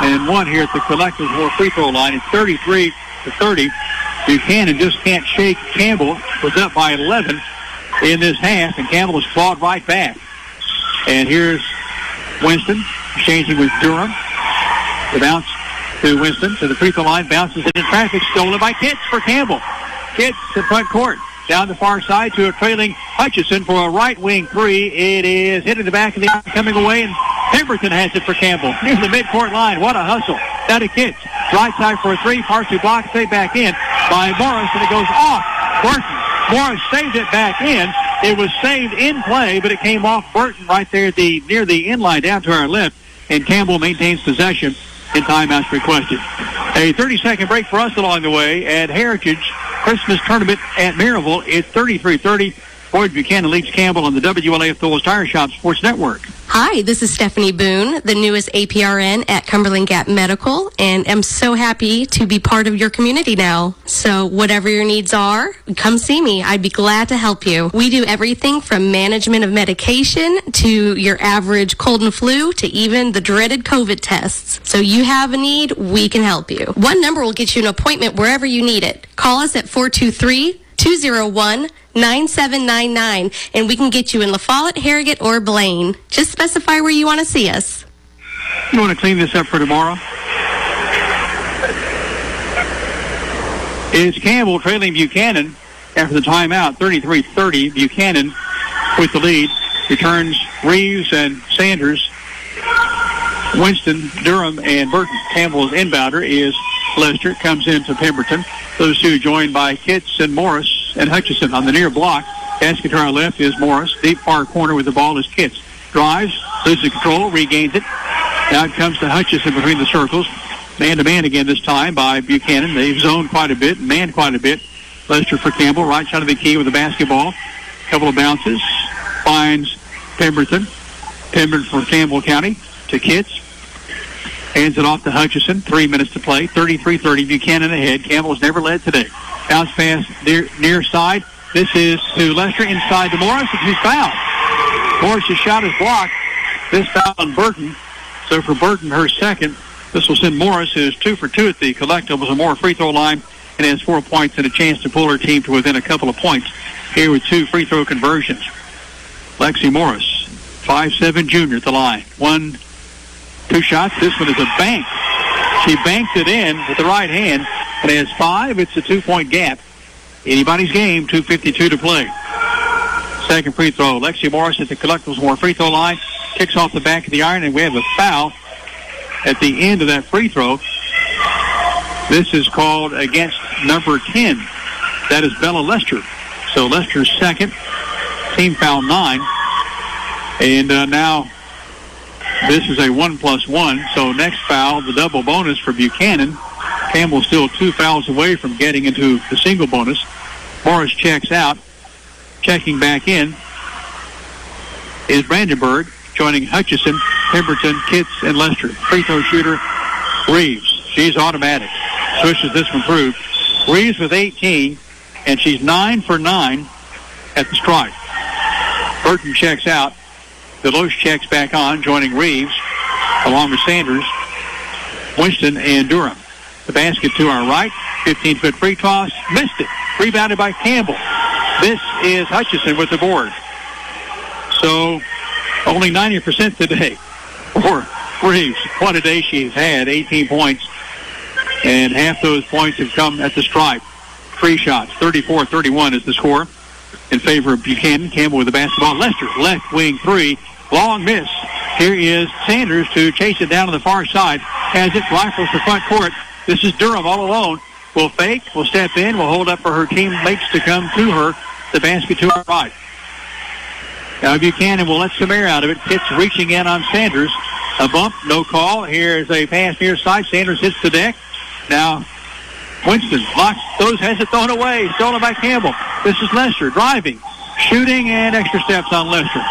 and 1 here at the Collectibles More free throw line. It's 33-30. Buchanan just can't shake Campbell. Was up by 11 in this half, and Campbell has clawed right back. And here's Winston changing with Durham. The bounce to Winston to the free throw line. Bounces it in traffic. Stolen by Kitts for Campbell. Kitts in front court. Down the far side to a trailing Hutchison for a right wing 3. It is hitting the back of the eye, coming away, and Pemberton has it for Campbell. Near the midcourt line. What a hustle. Down to Kitts. Right side for a 3. Partially blocked. Stay back in by Morris, and it goes off Burton. Morris saved it back in. It was saved in play, but it came off Burton right there at near the end line down to our left, and Campbell maintains possession and timeouts requested. A 30-second break for us along the way at Heritage Christmas Tournament at Maryville. It's 33-30. Boyd Buchanan leads Campbell on the WLAF Phillips Tire Shop Sports Network. Hi, this is Stephanie Boone, the newest APRN at Cumberland Gap Medical, and I'm so happy to be part of your community now. So whatever your needs are, come see me. I'd be glad to help you. We do everything from management of medication to your average cold and flu to even the dreaded COVID tests. So you have a need, we can help you. One number will get you an appointment wherever you need it. Call us at 423-201-9799, and we can get you in La Follette, Harrogate, or Blaine. Just specify where you want to see us. You want to clean this up for tomorrow? It's Campbell trailing Buchanan after the timeout, 33-30. Buchanan with the lead. Returns Reeves and Sanders Winston, Durham, and Burton. Campbell's inbounder is Lester. Comes into Pemberton. Those two joined by Kitts and Morris and Hutchison on the near block. Basket to our left is Morris. Deep far corner with the ball is Kitts. Drives, loses control, regains it. Now it comes to Hutchison between the circles. Man-to-man again this time by Buchanan. They've zoned quite a bit, manned quite a bit. Lester for Campbell, right side of the key with the basketball. Couple of bounces. Finds Pemberton. Pemberton for Campbell County to Kitts. Hands it off to Hutchison. 3 minutes to play. 33-30. Buchanan ahead. Campbell has never led today. Bounce pass near side. This is to Lester inside to Morris, and he's fouled. Morris' shot is blocked. This foul on Burton. So for Burton, her second. This will send Morris, who's 2 for 2 at the collectibles, a more free throw line, and has 4 points and a chance to pull her team to within a couple of points here with 2 free throw conversions. Lexi Morris, 5'7" junior at the line. 1-2 shots. This one is a bank. She banked it in with the right hand and has 5. It's a 2-point gap. Anybody's game, 2:52 to play. Second free throw. Lexi Morris at the collectibles more free throw line. Kicks off the back of the iron, and we have a foul at the end of that free throw. This is called against number 10. That is Bella Lester. So Lester's second. Team foul 9. And now this is a 1+1. So next foul, the double bonus for Buchanan. Campbell still 2 fouls away from getting into the single bonus. Morris checks out. Checking back in is Brandenburg, joining Hutchison, Pemberton, Kitts, and Lester. Free throw shooter, Reeves. She's automatic. Swishes this one through. Reeves with 18, and she's 9 for 9 at the stripe. Burton checks out. Deloche checks back on, joining Reeves, along with Sanders, Winston, and Durham. The basket to our right. 15-foot free toss. Missed it. Rebounded by Campbell. This is Hutchison with the board. So only 90% today for Reeves. What a day she's had. 18 points. And half those points have come at the stripe. 3 shots. 34-31 is the score in favor of Buchanan. Campbell with the basketball. Lester, left wing 3. Long miss. Here is Sanders to chase it down to the far side. Has it. Rifles the front court. This is Durham all alone. Will fake. Will step in. Will hold up for her teammates to come to her. The basket to our right. Now Buchanan will let some air out of it. Kitts reaching in on Sanders. A bump. No call. Here's a pass near side. Sanders hits the deck. Now Winston blocks. Has it thrown away. Stolen by Campbell. This is Lester driving. Shooting and extra steps on Lester.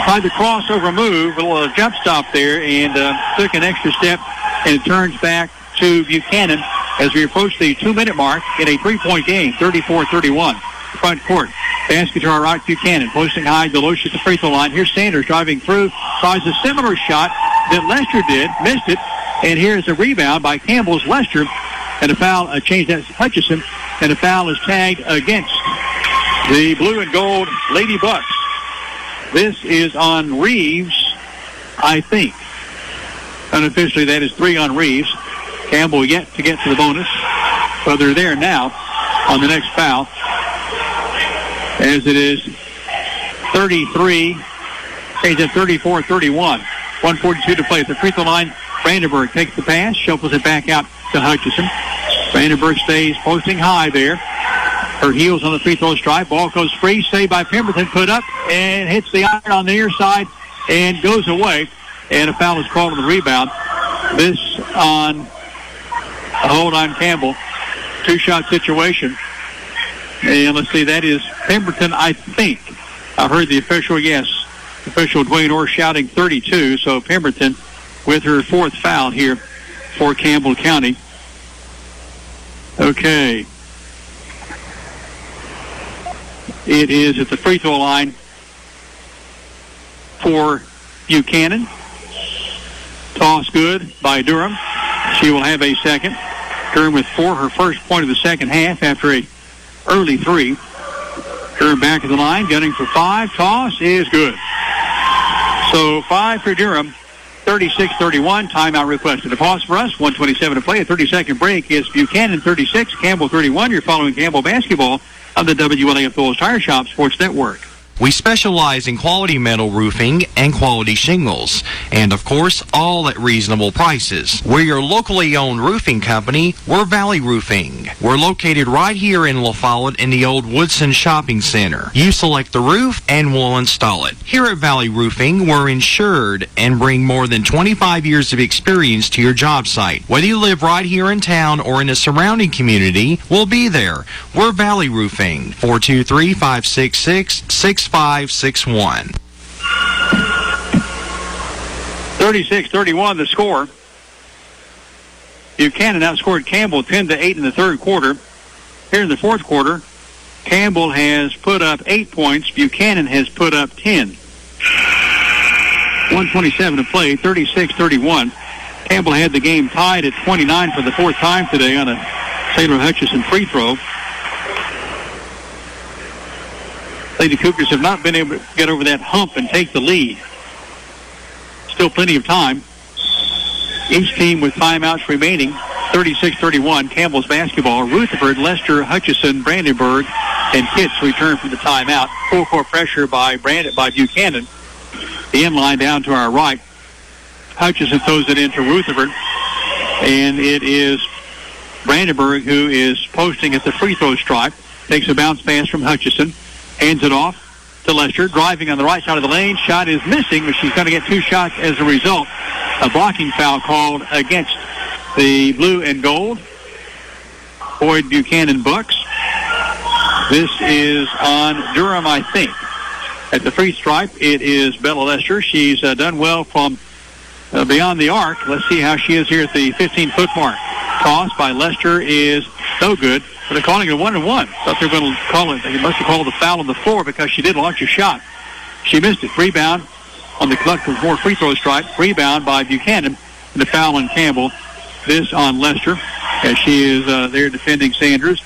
Tried the crossover move. A little jump stop there and took an extra step. And it turns back to Buchanan as we approach the 2-minute mark in a 3-point game, 34-31. Front court. Basket to our right, Buchanan. Posting high, Deloche at the free throw line. Here's Sanders driving through. Tries a similar shot that Lester did. Missed it. And here's a rebound by Campbell's Lester. And a foul, a change that's Hutchison. And a foul is tagged against the blue and gold Lady Bucs. This is on Reeves, I think. Unofficially, that is 3 on Reeves. Campbell yet to get to the bonus. But they're there now on the next foul. As it is 33, change at 34-31. 1:42 to play at the free throw line. Brandenburg takes the pass, shuffles it back out to Hutchison. Brandenburg stays posting high there. Her heels on the free throw stripe. Ball goes free, saved by Pemberton, put up, and hits the iron on the near side and goes away. And a foul is called on the rebound. This on a hold on Campbell. 2-shot situation. And let's see, that is Pemberton, I think. I heard the official, yes. Official Dwayne Orr shouting 32. So Pemberton with her 4th foul here for Campbell County. Okay. It is at the free throw line for Buchanan. Toss good by Durham. She will have a second. Durham with 4, her first point of the second half after a early 3. Durham back at the line, gunning for 5. Toss is good. So 5 for Durham, 36-31. Timeout requested. A pause for us. 1:27 to play. A 30-second break is Buchanan 36, Campbell 31. You're following Campbell basketball on the WLAF Tire Shop Sports Network. We specialize in quality metal roofing and quality shingles, and of course, all at reasonable prices. We're your locally owned roofing company. We're Valley Roofing. We're located right here in La Follette in the old Woodson Shopping Center. You select the roof and we'll install it. Here at Valley Roofing, we're insured and bring more than 25 years of experience to your job site. Whether you live right here in town or in the surrounding community, we'll be there. We're Valley Roofing. 423-566-6561. 36-31 the score. Buchanan outscored Campbell 10-8 in the third quarter. Here in the fourth quarter, Campbell has put up 8 points. Buchanan has put up 10. 1:27 to play, 36-31. Campbell had the game tied at 29 for the fourth time today on a Sailor Hutchison free throw. Lady Cougars have not been able to get over that hump and take the lead. Still plenty of time. Each team with timeouts remaining. 36-31, Campbell's basketball. Rutherford, Lester, Hutchison, Brandenburg, and Kitts return from the timeout. Full court pressure by Buchanan. The end line down to our right. Hutchison throws it into Rutherford, and it is Brandenburg who is posting at the free throw stripe. Takes a bounce pass from Hutchison. Hands it off to Lester, driving on the right side of the lane. Shot is missing, but she's going to get 2 shots as a result. A blocking foul called against the blue and gold. Boyd Buchanan Bucs. This is on Durham, I think. At the free stripe, it is Bella Lester. She's done well from beyond the arc. Let's see how she is here at the 15-foot mark. Toss by Lester is no good. But they're calling it a 1-and-1. Thought they were going to call it. They must have called the foul on the floor because she did launch a shot. She missed it. Rebound on the collective more free throw stripe. Rebound by Buchanan. And the foul on Campbell. This on Lester as she is there defending Sanders.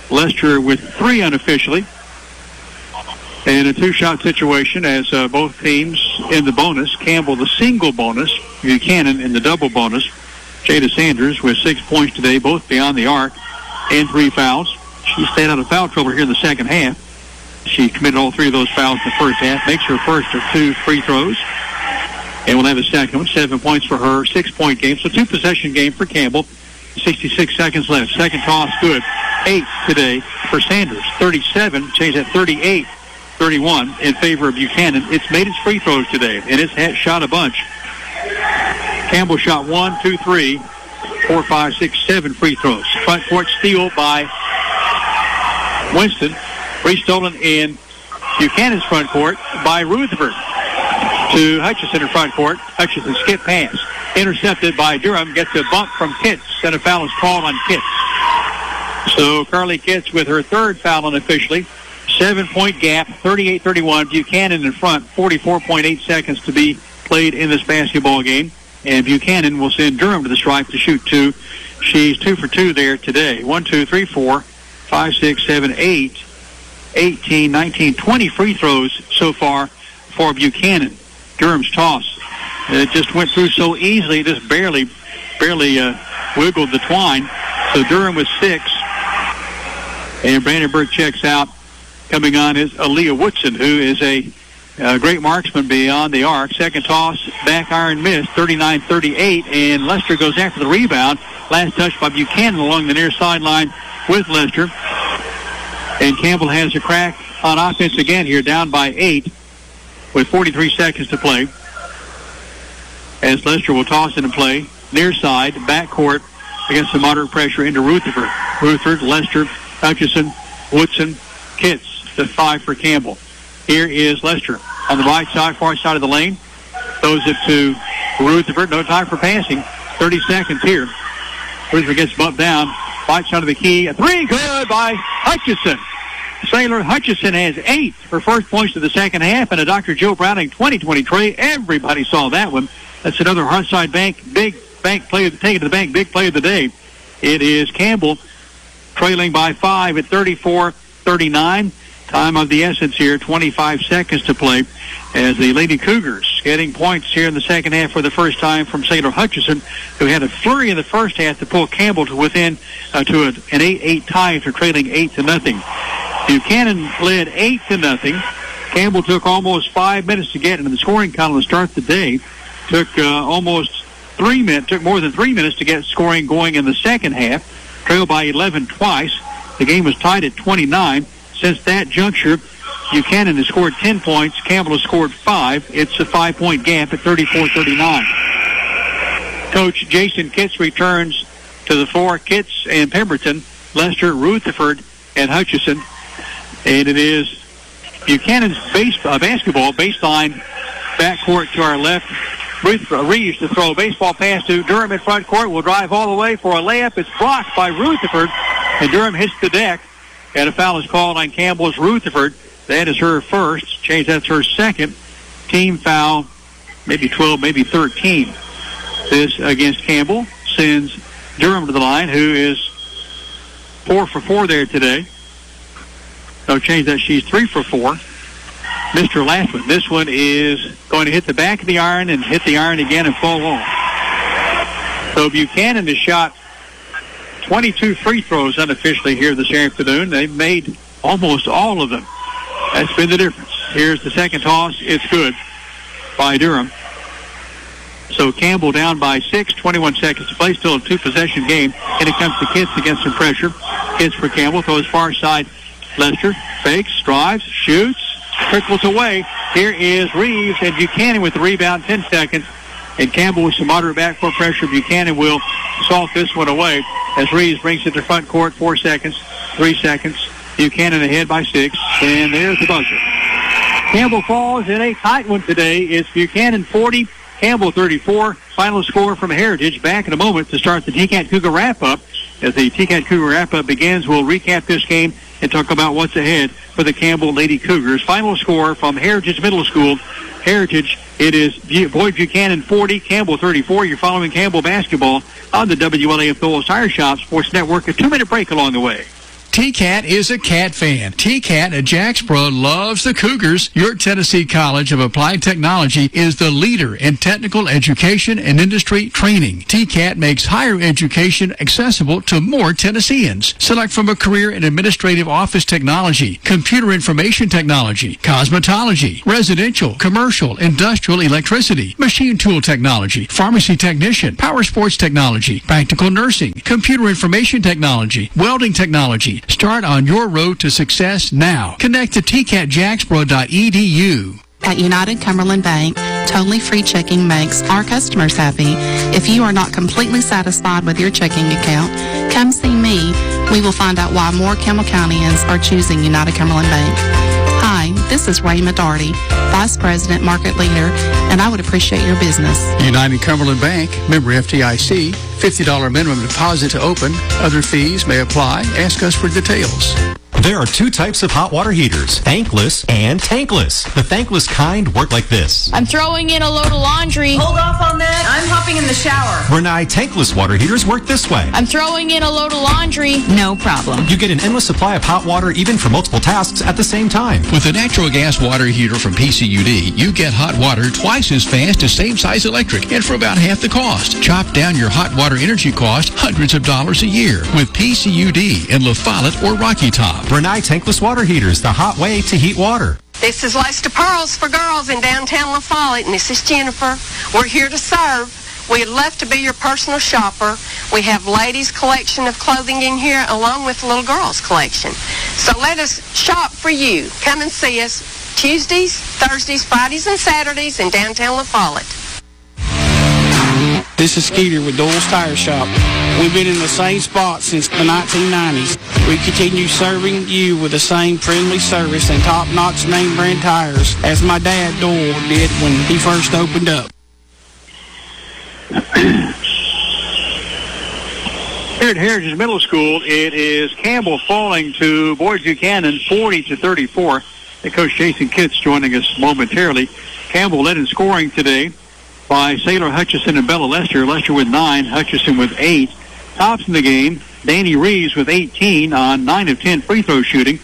Lester with 3 unofficially. And a 2-shot situation as both teams in the bonus. Campbell the single bonus. Buchanan in the double bonus. Jada Sanders with 6 points today, both beyond the arc. And 3 fouls. She stayed out of foul trouble here in the second half. She committed all 3 of those fouls in the first half. Makes her first of 2 free throws. And we'll have a second one. 7 points for her. 6-point game. So 2-possession game for Campbell. 66 seconds left. Second toss good. 8 today for Sanders. 37. Changed at 38-31 in favor of Buchanan. It's made its free throws today. And it's shot a bunch. Campbell shot 1, 2, 3. 4, 5, 6, 7 free throws. Front court steal by Winston. Re-stolen in Buchanan's front court by Rutherford to Hutchison in front court. Hutchison skip pass. Intercepted by Durham. Gets a bump from Kitts. And a foul is called on Kitts. So Carly Kitts with her 3rd foul unofficially. 7-point gap. 38-31. Buchanan in front. 44.8 seconds to be played in this basketball game. And Buchanan will send Durham to the stripe to shoot 2. She's 2 for 2 there today. 1, 2, 3, 4, 5, 6, 7, 8, 18, 19, 20 free throws so far for Buchanan. Durham's toss. It just went through so easily, it just barely wiggled the twine. So Durham with 6. And Brandenburg checks out. Coming on is Aaliyah Woodson, who is a great marksman beyond the arc. Second toss, back iron miss, 39-38, and Lester goes after the rebound. Last touch by Buchanan along the near sideline with Lester. And Campbell has a crack on offense again here, down by 8 with 43 seconds to play. As Lester will toss it in play, near side, backcourt against the moderate pressure into Rutherford. Rutherford, Lester, Hutchison, Woodson, Kitts, the 5 for Campbell. Here is Lester on the right side, far side of the lane. Throws it to Rutherford. No time for passing. 30 seconds here. Rutherford gets bumped down. Right side of the key. A 3 good by Hutchison. Sailor Hutchison has 8. Her first points of the second half, and a Dr. Joe Browning 2020 tray. Everybody saw that one. That's another hard side bank, big bank play, taking to the bank, big play of the day. It is Campbell trailing by 5 at 34-39. Time of the essence here, 25 seconds to play as the Lady Cougars getting points here in the second half for the first time from Sailor Hutchison, who had a flurry in the first half to pull Campbell to within to an 8-8 tie after trailing 8-0. Buchanan led 8-0. Campbell took almost 5 minutes to get into the scoring column to start the day. Took took more than 3 minutes to get scoring going in the second half. Trailed by 11 twice. The game was tied at 29. Since that juncture, Buchanan has scored 10 points. Campbell has scored 5. It's a 5-point gap at 34-39. Coach Jason Kitts returns to the floor. Kitts and Pemberton, Lester, Rutherford, and Hutchison. And it is Buchanan's basketball baseline backcourt to our left. Reeves to throw a baseball pass to Durham in front court. Will drive all the way for a layup. It's blocked by Rutherford, and Durham hits the deck. And a foul is called on Campbell's Rutherford. That is her first. That's her second. Team foul, maybe 12, maybe 13. This against Campbell sends Durham to the line, who is 4 for 4 there today. No, change that. She's 3 for 4. Mr. Lathman. This one is going to hit the back of the iron and hit the iron again and fall off. So Buchanan has shot 22 free throws unofficially here this afternoon. They've made almost all of them. That's been the difference. Here's the second toss. It's good by Durham. So Campbell down by 6, 21 seconds to play. Still a 2-possession game. And it comes to Kitts against some pressure. Kitts for Campbell. Throws far side. Lester fakes, drives, shoots, trickles away. Here is Reeves and Buchanan with the rebound, 10 seconds. And Campbell with some moderate backcourt pressure. Buchanan will salt this one away as Reeves brings it to front court. 4 seconds, 3 seconds. Buchanan ahead by 6. And there's the buzzer. Campbell falls in a tight one today. It's Buchanan 40, Campbell 34. Final score from Heritage. Back in a moment to start the TCAT Cougar wrap-up. As the TCAT Cougar wrap-up begins, we'll recap this game and talk about what's ahead for the Campbell Lady Cougars. Final score from Heritage Middle School. Heritage, it is Boyd Buchanan 40, Campbell 34. You're following Campbell basketball on the WLAF Phillips Tire Shop Sports Network. A 2-minute break along the way. TCAT is a Cat fan. TCAT at Jacksboro loves the Cougars. Your Tennessee College of Applied Technology is the leader in technical education and industry training. TCAT makes higher education accessible to more Tennesseans. Select from a career in administrative office technology, computer information technology, cosmetology, residential, commercial, industrial electricity, machine tool technology, pharmacy technician, power sports technology, practical nursing, computer information technology, welding technology. Start on your road to success now. Connect to tcatjacksboro.edu. At United Cumberland Bank, totally free checking makes our customers happy. If you are not completely satisfied with your checking account, come see me. We will find out why more Campbell Countyans are choosing United Cumberland Bank. Hi, this is Ray Medarty, Vice President, Market Leader, and I would appreciate your business. United Cumberland Bank, member FDIC, $50 minimum deposit to open. Other fees may apply. Ask us for details. There are 2 types of hot water heaters, tankless and tankless. The tankless kind work like this. I'm throwing in a load of laundry. Hold off on that. I'm hopping in the shower. Rinnai tankless water heaters work this way. I'm throwing in a load of laundry. No problem. You get an endless supply of hot water even for multiple tasks at the same time. With a natural gas water heater from PCUD, you get hot water twice as fast as same size electric and for about half the cost. Chop down your hot water energy cost hundreds of dollars a year with PCUD in La Follette or Rocky Top. Rinnai tankless water heaters, the hot way to heat water. This is Lester Pearls for Girls in downtown La Follette, and this is Jennifer. We're here to serve. We'd love to be your personal shopper. We have ladies' collection of clothing in here along with little girls' collection. So let us shop for you. Come and see us Tuesdays, Thursdays, Fridays, and Saturdays in downtown La Follette. This is Skeeter with Doyle's Tire Shop. We've been in the same spot since the 1990s. We continue serving you with the same friendly service and top-notch name brand tires as my dad Doyle did when he first opened up. Here at Heritage Middle School, it is Campbell falling to Boyd Buchanan 40-34. And Coach Jason Kitts joining us momentarily. Campbell led in scoring today by Sailor Hutchison and Bella Lester. Lester with 9, Hutchison with 8. Tops in the game, Danny Reeves with 18 on 9 of 10 free throw shooting.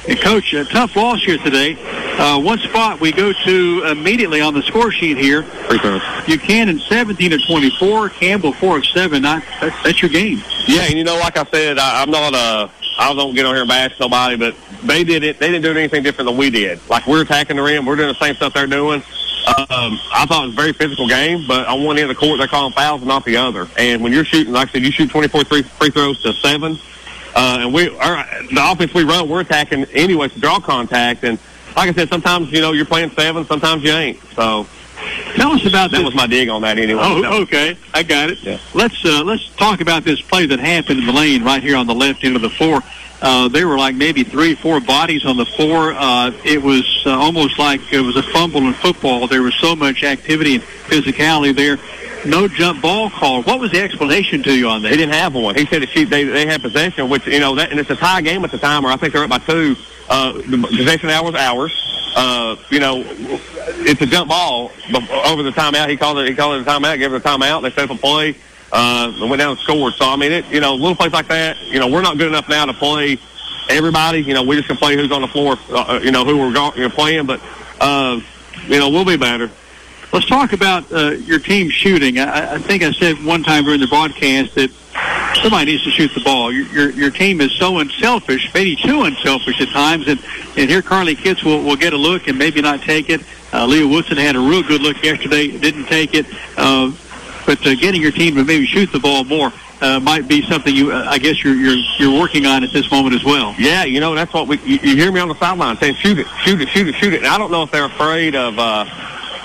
And Coach, a tough loss here today. One spot we go to immediately on the score sheet here. Free throws. Buchanan 17 of 24, Campbell 4 of 7. That's your game. Yeah, and like I said, I'm not I don't get on here and bash nobody, but they did it. They didn't do anything different than we did. Like, we're attacking the rim. We're doing the same stuff they're doing. I thought it was a very physical game, but on one end of the court, they're calling fouls and not the other. And when you're shooting, like I said, you shoot 24 free throws to 7. And the offense we run, we're attacking anyway to draw contact. And like I said, sometimes, you're playing 7, sometimes you ain't. So tell us about that was my dig on that anyway. Oh, okay. I got it. Yeah. Let's talk about this play that happened in the lane right here on the left end of the floor. There were like maybe 3 or 4 bodies on the floor. It was almost like it was a fumble in football. There was so much activity and physicality there. No jump ball call. What was the explanation to you on that? They didn't have one. He said they had possession, which, and it's a tie game at the time, or I think they're up by 2. The possession hour was ours. It's a jump ball over the timeout. He called it a timeout, gave it a timeout. They set up a play, and went down and scored. So, I mean, little plays like that, we're not good enough now to play everybody. We just can play who's on the floor, who we're playing. But, we'll be better. Let's talk about your team shooting. I think I said one time during the broadcast that somebody needs to shoot the ball. Your team is so unselfish, maybe too unselfish at times, and here Carly Kitts will get a look and maybe not take it. Leah Woodson had a real good look yesterday, didn't take it. But getting your team to maybe shoot the ball more might be something I guess you're working on at this moment as well. Yeah, that's what you hear me on the sideline saying, shoot it. And I don't know if they're afraid of.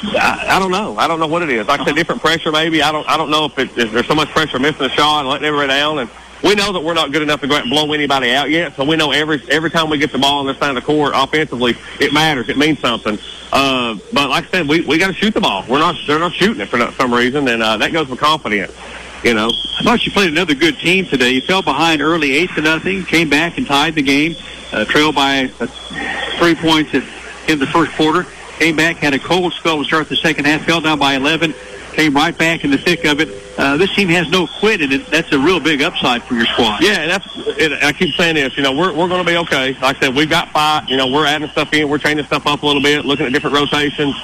I don't know. I don't know what it is. Like I said, different pressure maybe. I don't know if there's so much pressure missing a shot and letting everybody down. And we know that we're not good enough to go out and blow anybody out yet. So we know every time we get the ball on this side of the court offensively, it matters. It means something. But like I said, we got to shoot the ball. They're not shooting it for some reason, and that goes with confidence. I thought you played another good team today. You fell behind early 8-0, came back and tied the game, trailed by 3 points in the first quarter. Came back, had a cold spell to start the second half, fell down by 11, came right back in the thick of it. This team has no quit in it. That's a real big upside for your squad. Yeah, I keep saying this. We're going to be okay. Like I said, we've got fight. We're adding stuff in. We're changing stuff up a little bit, looking at different rotations,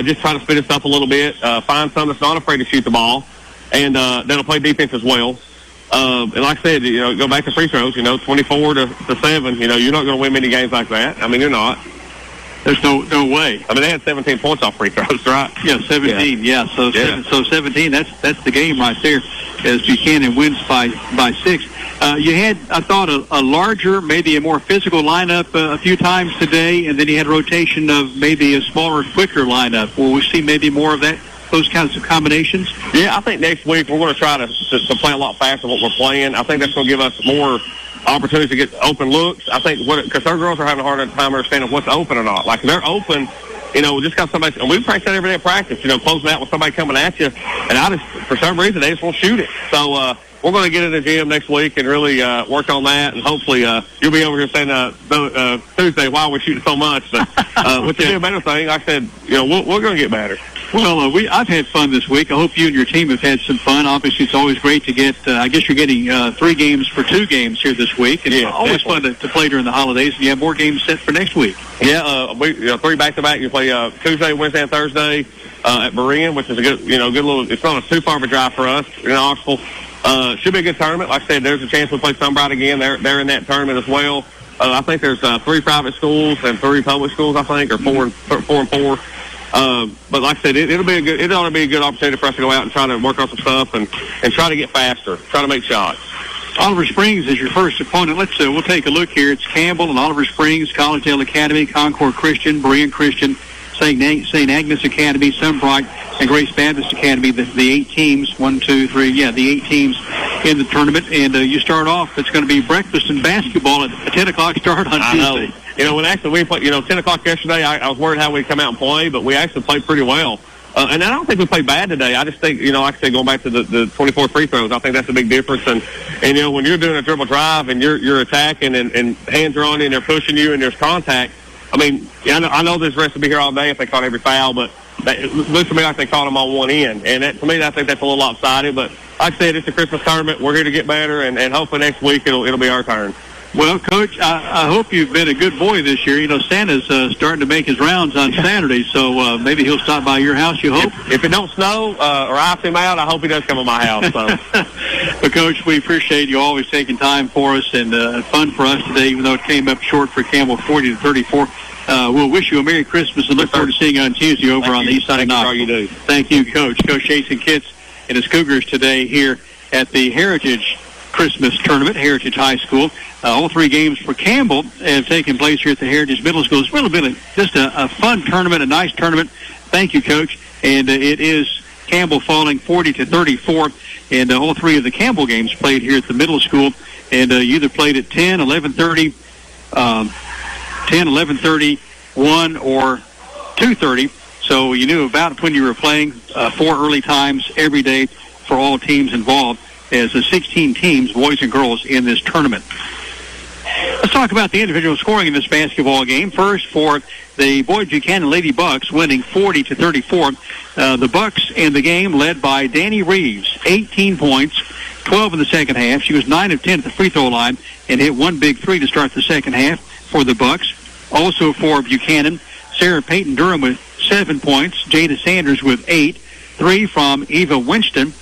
just trying to speed us up a little bit, find some that's not afraid to shoot the ball, and that'll play defense as well. And like I said, go back to free throws, 24 to 7. You're not going to win many games like that. I mean, you're not. There's no way. I mean, they had 17 points off free throws, right? Yeah, 17. Yeah. So 17. That's the game right there. As Buchanan wins by 6. You had, I thought, a larger, maybe a more physical lineup a few times today, and then you had a rotation of maybe a smaller, quicker lineup. Will we see maybe more of that? Those kinds of combinations? Yeah, I think next week we're going to try to play a lot faster than what we're playing. I think that's going to give us more opportunities to get open looks. I think because our girls are having a hard time understanding what's open or not. Like, they're open, just got somebody, and we practice that every day in practice, closing out with somebody coming at you, and for some reason, they just won't shoot it. So, we're going to get in the gym next week and really work on that, and hopefully you'll be over here saying Tuesday why we're shooting so much. But which is a better thing. Like I said, we're going to get better. Well, I've had fun this week. I hope you and your team have had some fun. Obviously, it's always great to get, I guess you're getting 3 games for 2 games here this week. And it's always fun to play during the holidays, and you have more games set for next week. Yeah, 3 back-to-back. You play Tuesday, Wednesday, and Thursday at Berean, which is a good little, it's not too far of a drive for us in Knoxville. Should be a good tournament. Like I said, there's a chance we'll play Sunbright again. They're in that tournament as well. I think there's 3 private schools and 3 public schools, I think, or 4 and 4. But like I said, it ought to be a good opportunity for us to go out and try to work on some stuff and try to get faster, try to make shots. Oliver Springs is your first opponent. We'll take a look here. It's Campbell and Oliver Springs, Collegedale Academy, Concord Christian, Berean Christian, St. Agnes Academy, Sunbright, and Grace Baptist Academy. The 8 teams, 1, 2, 3, the 8 teams in the tournament. And you start off, it's going to be breakfast and basketball at a 10 o'clock start on Tuesday. When actually we played, 10 o'clock yesterday, I was worried how we'd come out and play, but we actually played pretty well. And I don't think we played bad today. I just think, like I said, going back to the 24 free throws, I think that's a big difference. And when you're doing a dribble drive and you're attacking and hands are on you and they're pushing you and there's contact, I mean, I know this rest will be here all day if they caught every foul, but it looks to me like they caught them on one end. And to me, I think that's a little lopsided. But like I said, it's a Christmas tournament. We're here to get better, and hopefully next week it'll be our turn. Well, Coach, I hope you've been a good boy this year. Santa's starting to make his rounds on Saturday, so maybe he'll stop by your house, you hope? If it don't snow or ice him out, I hope he does come to my house. So. But, Coach, we appreciate you always taking time for us and fun for us today, even though it came up short for Campbell 40-34. We'll wish you a Merry Christmas and look forward to seeing you on Tuesday over on the east side of Knoxville. Thank you, Coach. Coach Jason Kitts and his Cougars today here at the Heritage Christmas Tournament, Heritage High School. All three games for Campbell have taken place here at the Heritage Middle School. It's really been just a fun tournament, a nice tournament. Thank you, Coach. And it is Campbell falling 40-34. And all three of the Campbell games played here at the middle school. And you either played at 10, 11:30, 10, 11:30, 1, or 2:30. So you knew about when you were playing 4 early times every day for all teams involved, as 16 teams, boys and girls, in this tournament. Let's talk about the individual scoring in this basketball game. First, for the Boyd Buchanan Lady Bucs, winning 40-34. The Bucs in the game led by Danny Reeves, 18 points, 12 in the second half. She was 9 of 10 at the free throw line and hit one big three to start the second half for the Bucs. Also for Buchanan, Sarah Payton Durham with 7 points, Jada Sanders with 8, 3 from Eva Winston.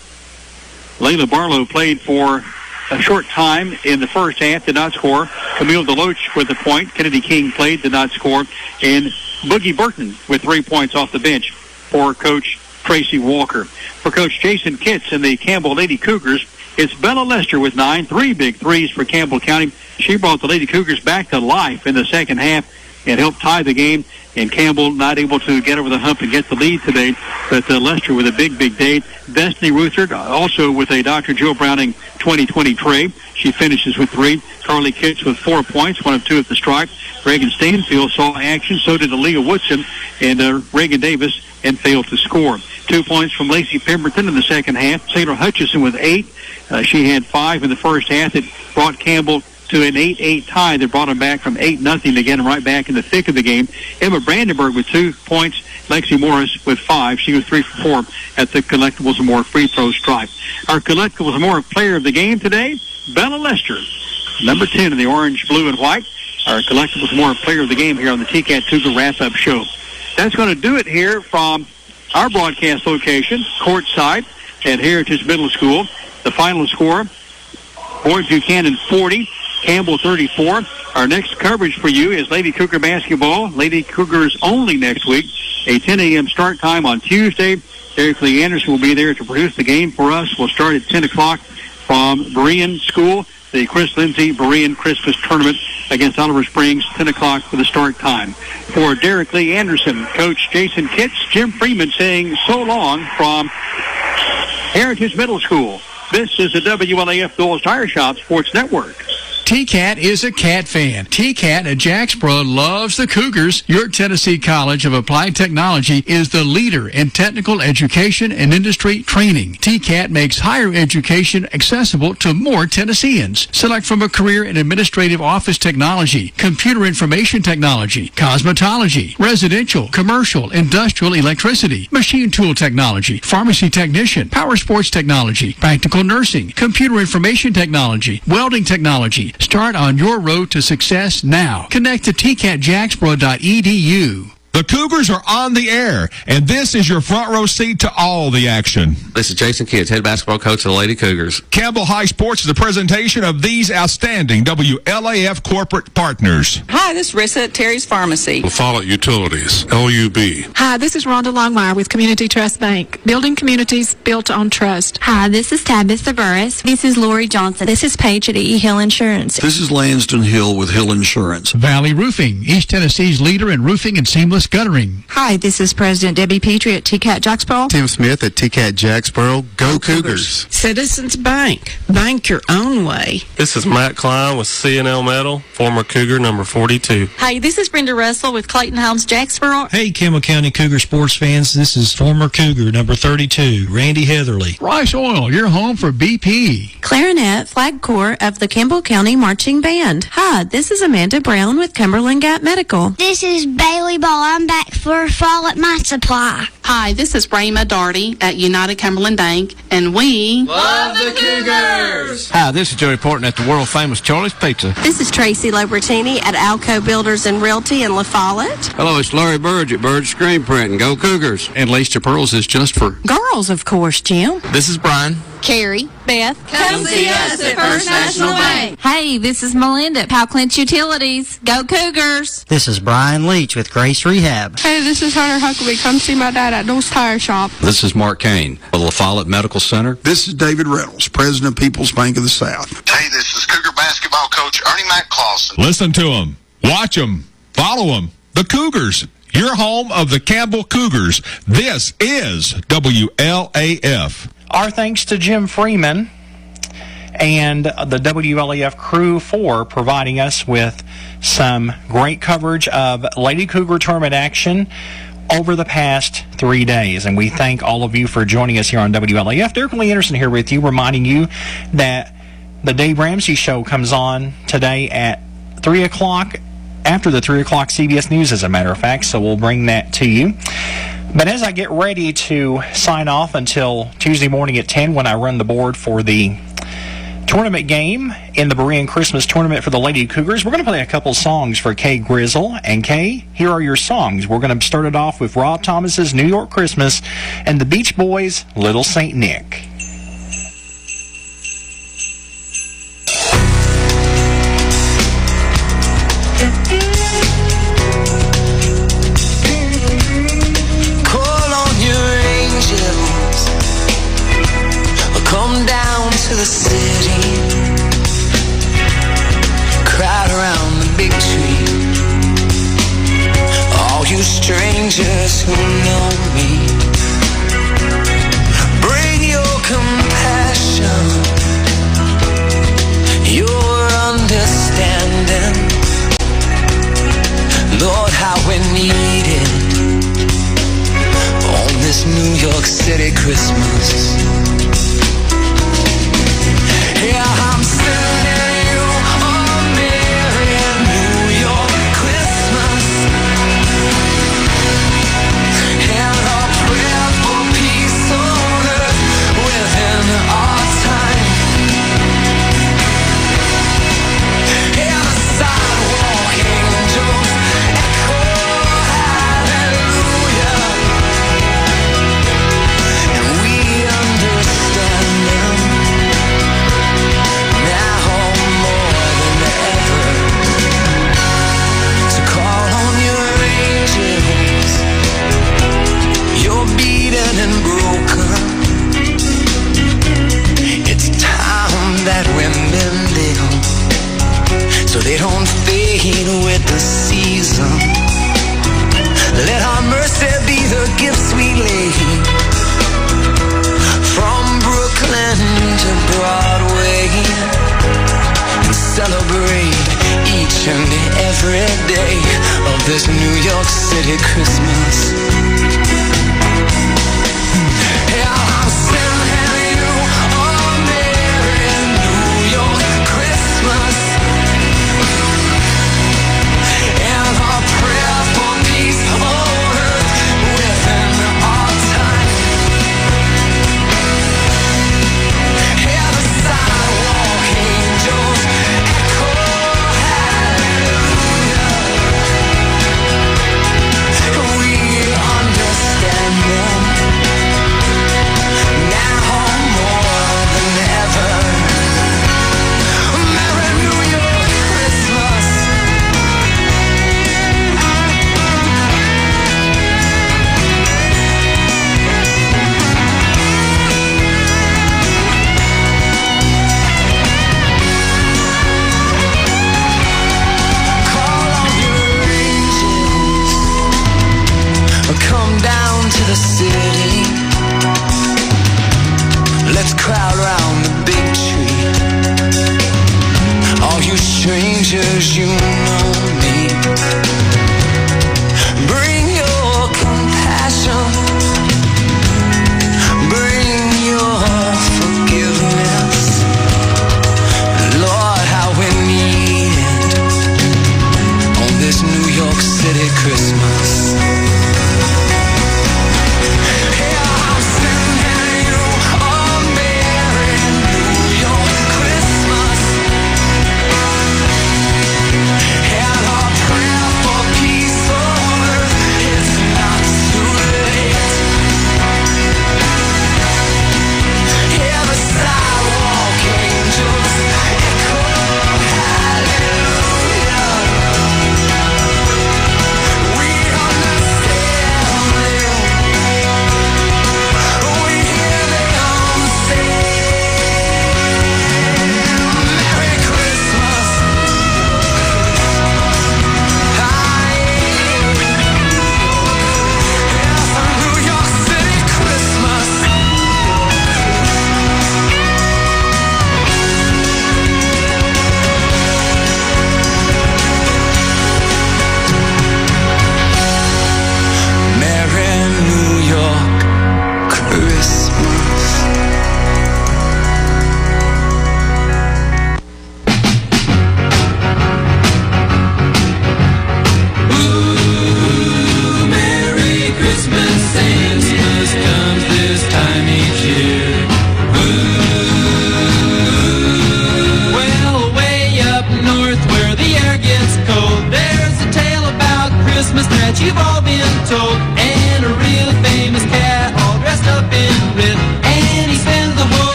Layla Barlow played for a short time in the first half, did not score. Camille Deloach with a point. Kennedy King played, did not score. And Boogie Burton with 3 points off the bench for Coach Tracy Walker. For Coach Jason Kitts and the Campbell Lady Cougars, it's Bella Lester with 9, 3 big threes for Campbell County. She brought the Lady Cougars back to life in the second half and helped tie the game. And Campbell not able to get over the hump and get the lead today, but Lester with a big day. Destiny Ruthard also with a Dr. Joe Browning 2020 tray. She finishes with 3. Carly Kitts with 4 points, 1 of 2 at the stripe. Reagan Stanfield saw action, so did Aaliyah Woodson, and Reagan Davis, and failed to score. 2 points from Lacey Pemberton in the second half. Taylor Hutchison with 8. She had 5 in the first half. It brought Campbell to an 8-8 tie that brought them back from 8-0 again, right back in the thick of the game. Emma Brandenburg with 2 points. Lexi Morris with 5. She was 3 for 4 at the Collectibles and More free throw stripe. Our Collectibles and More player of the game today, Bella Lester, number 10 in the orange, blue, and white. Our Collectibles and More player of the game here on the TCAT Cougar Wrap-Up Show. That's going to do it here from our broadcast location, courtside at Heritage Middle School. The final score, Boyd Buchanan 40, Campbell 34. Our next coverage for you is Lady Cougar basketball. Lady Cougars only next week. A 10 a.m. start time on Tuesday. Derek Lee Anderson will be there to produce the game for us. We'll start at 10 o'clock from Berean School. The Chris Lindsay Berean Christmas Tournament against Oliver Springs, 10 o'clock for the start time. For Derek Lee Anderson, Coach Jason Kitts, Jim Freeman saying so long from Heritage Middle School. This is the WLAF Doyle's Tire Shop Sports Network. TCAT is a Cat fan. TCAT at Jacksboro loves the Cougars. Your Tennessee College of Applied Technology is the leader in technical education and industry training. TCAT makes higher education accessible to more Tennesseans. Select from a career in administrative office technology, computer information technology, cosmetology, residential, commercial, industrial electricity, machine tool technology, pharmacy technician, power sports technology, practical nursing, computer information technology, welding technology. Start on your road to success now. Connect to tcatjacksboro.edu. The Cougars are on the air, and this is your front row seat to all the action. This is Jason Kitts, head basketball coach of the Lady Cougars. Campbell High Sports is a presentation of these outstanding WLAF corporate partners. Hi, this is Rissa at Terry's Pharmacy. LaFollette Utilities, LUB. Hi, this is Rhonda Longmire with Community Trust Bank. Building communities built on trust. Hi, this is Tabitha Burris. This is Lori Johnson. This is Paige at E. Hill Insurance. This is Lansden Hill with Hill Insurance. Valley Roofing, East Tennessee's leader in roofing and seamless guttering. Hi, this is President Debbie Petrie at TCAT Jacksboro. Tim Smith at TCAT Jacksboro. Go Cougars. Citizens Bank. Bank your own way. This is Matt Klein with C&L Metal, former Cougar number 42. Hi, this is Brenda Russell with Clayton Homes Jacksboro. Hey, Campbell County Cougar sports fans. This is former Cougar number 32, Randy Heatherly. Rice Oil, your home for BP. Clarinet, Flag Corps of the Campbell County Marching Band. Hi, this is Amanda Brown with Cumberland Gap Medical. This is Bailey Ball. I'm back for Fall at My Supply. Hi, this is Rayma Darty at United Cumberland Bank, and we love the Cougars! Hi, this is Joey Portman at the world-famous Charlie's Pizza. This is Tracy Lobertini at Alco Builders and Realty in La Follette. Hello, it's Larry Burge at Burge Screen Print, and go Cougars. And Laced to Pearls is just for girls, of course, Jim. This is Brian Carrie, Beth. Come see us at First National Bank. Hey, this is Melinda at Powell Clinch Utilities. Go Cougars. This is Brian Leach with Grace Rehab. Hey, this is Hunter Huckabee. Come see my dad at Dole's Tire Shop. This is Mark Kane of La Follette Medical Center. This is David Reynolds, President of People's Bank of the South. Hey, this is Cougar basketball coach Ernie McClawson. Listen to them, watch them, follow them. The Cougars, your home of the Campbell Cougars. This is WLAF. Our thanks to Jim Freeman and the WLAF crew for providing us with some great coverage of Lady Cougar tournament action over the past 3 days. And we thank all of you for joining us here on WLAF. Derek Lee Anderson here with you, reminding you that the Dave Ramsey Show comes on today at 3 o'clock, after the 3 o'clock CBS News, as a matter of fact, so we'll bring that to you. But as I get ready to sign off until Tuesday morning at 10 when I run the board for the tournament game in the Berean Christmas Tournament for the Lady Cougars, we're going to play a couple songs for Kay Grizzle. And Kay, here are your songs. We're going to start it off with Rob Thomas's New York Christmas and the Beach Boys' Little Saint Nick. Come down to the city, crowd around the big tree. All you strangers who know me, bring your compassion, your understanding. Lord, how we need it on this New York City Christmas. Yeah, I'm sending you a merry New York Christmas and a prayer for peace on earth within our time. Yeah, the sidewalk angels echo hallelujah, and we understand them now more than ever, to call on your angels. You're beaten and broken. It's time that we mend them so they don't fade with the season. Let our mercy be the gifts we lay from Brooklyn to Broadway, and celebrate each and every day of this New York City Christmas. Yeah, I'm sending you a merry New York Christmas and a prayer for peace on earth within our time. Yeah, the sidewalk angels echo hallelujah. We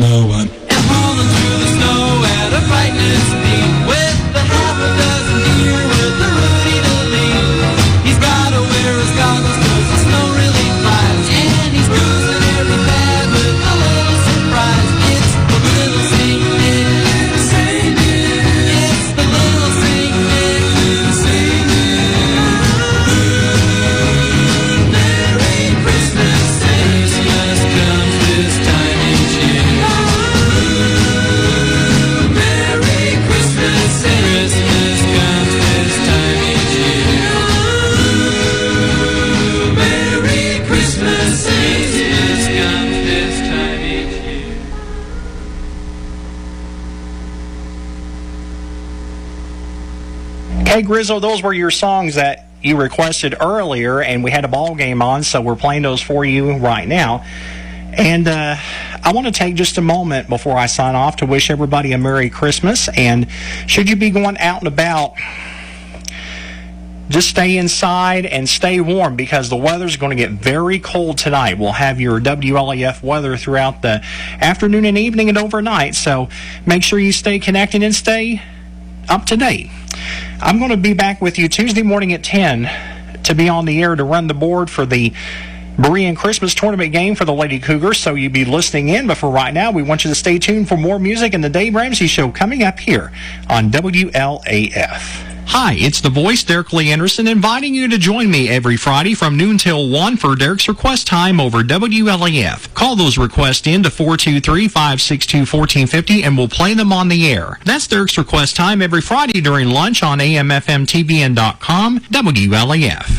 no one. And rolling through the snow at a frightening speed with the half a dozen deer with the Rudy-to-lead. He's gotta wear his goggles 'cause the snow really flies, and he's cruising every pad with a little surprise. It's the little Saint Nick, Saint Nick. It's the little Saint Nick, Saint Nick. Merry Christmas, Christmas comes this time each year. Merry Christmas, Christmas comes this time each year. Merry Christmas, Christmas comes this time each year. Hey, Grizzle, those were your songs that you requested earlier, and we had a ball game on, so we're playing those for you right now. And I want to take just a moment before I sign off to wish everybody a Merry Christmas. And should you be going out and about, just stay inside and stay warm because the weather's going to get very cold tonight. We'll have your WLAF weather throughout the afternoon and evening and overnight, so make sure you stay connected and stay up to date. I'm going to be back with you Tuesday morning at 10 to be on the air to run the board for the Berean Christmas tournament game for the Lady Cougars, so you'll be listening in. But for right now, we want you to stay tuned for more music in the Dave Ramsey Show coming up here on WLAF. Hi, it's the voice, Derek Lee Anderson, inviting you to join me every Friday from noon till 1 for Derek's request time over WLAF. Call those requests in to 423-562-1450 and we'll play them on the air. That's Derek's request time every Friday during lunch on AMFMTVN.com, WLAF.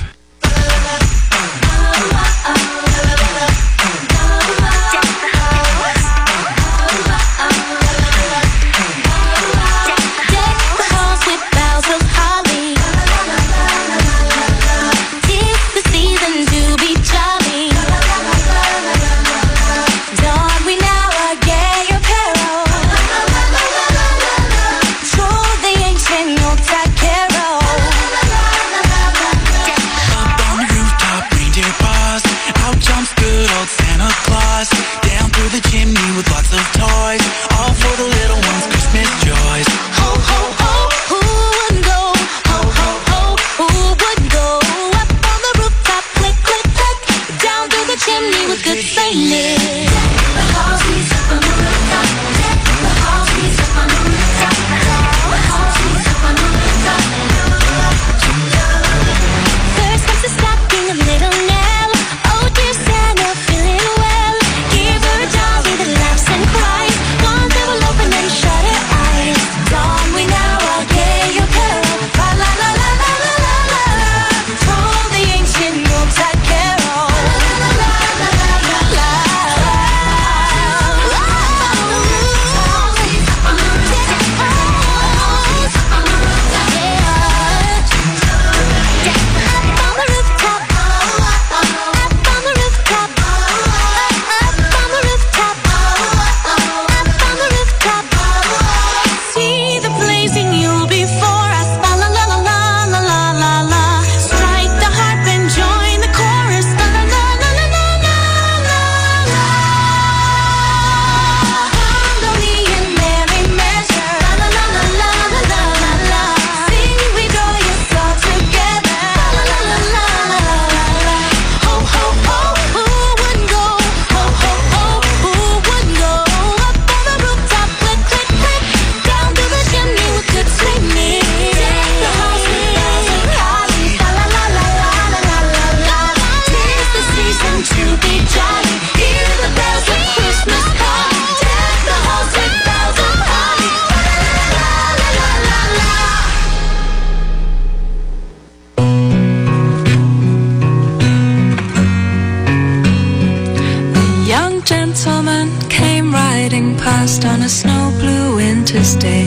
On a snow blue winter's day,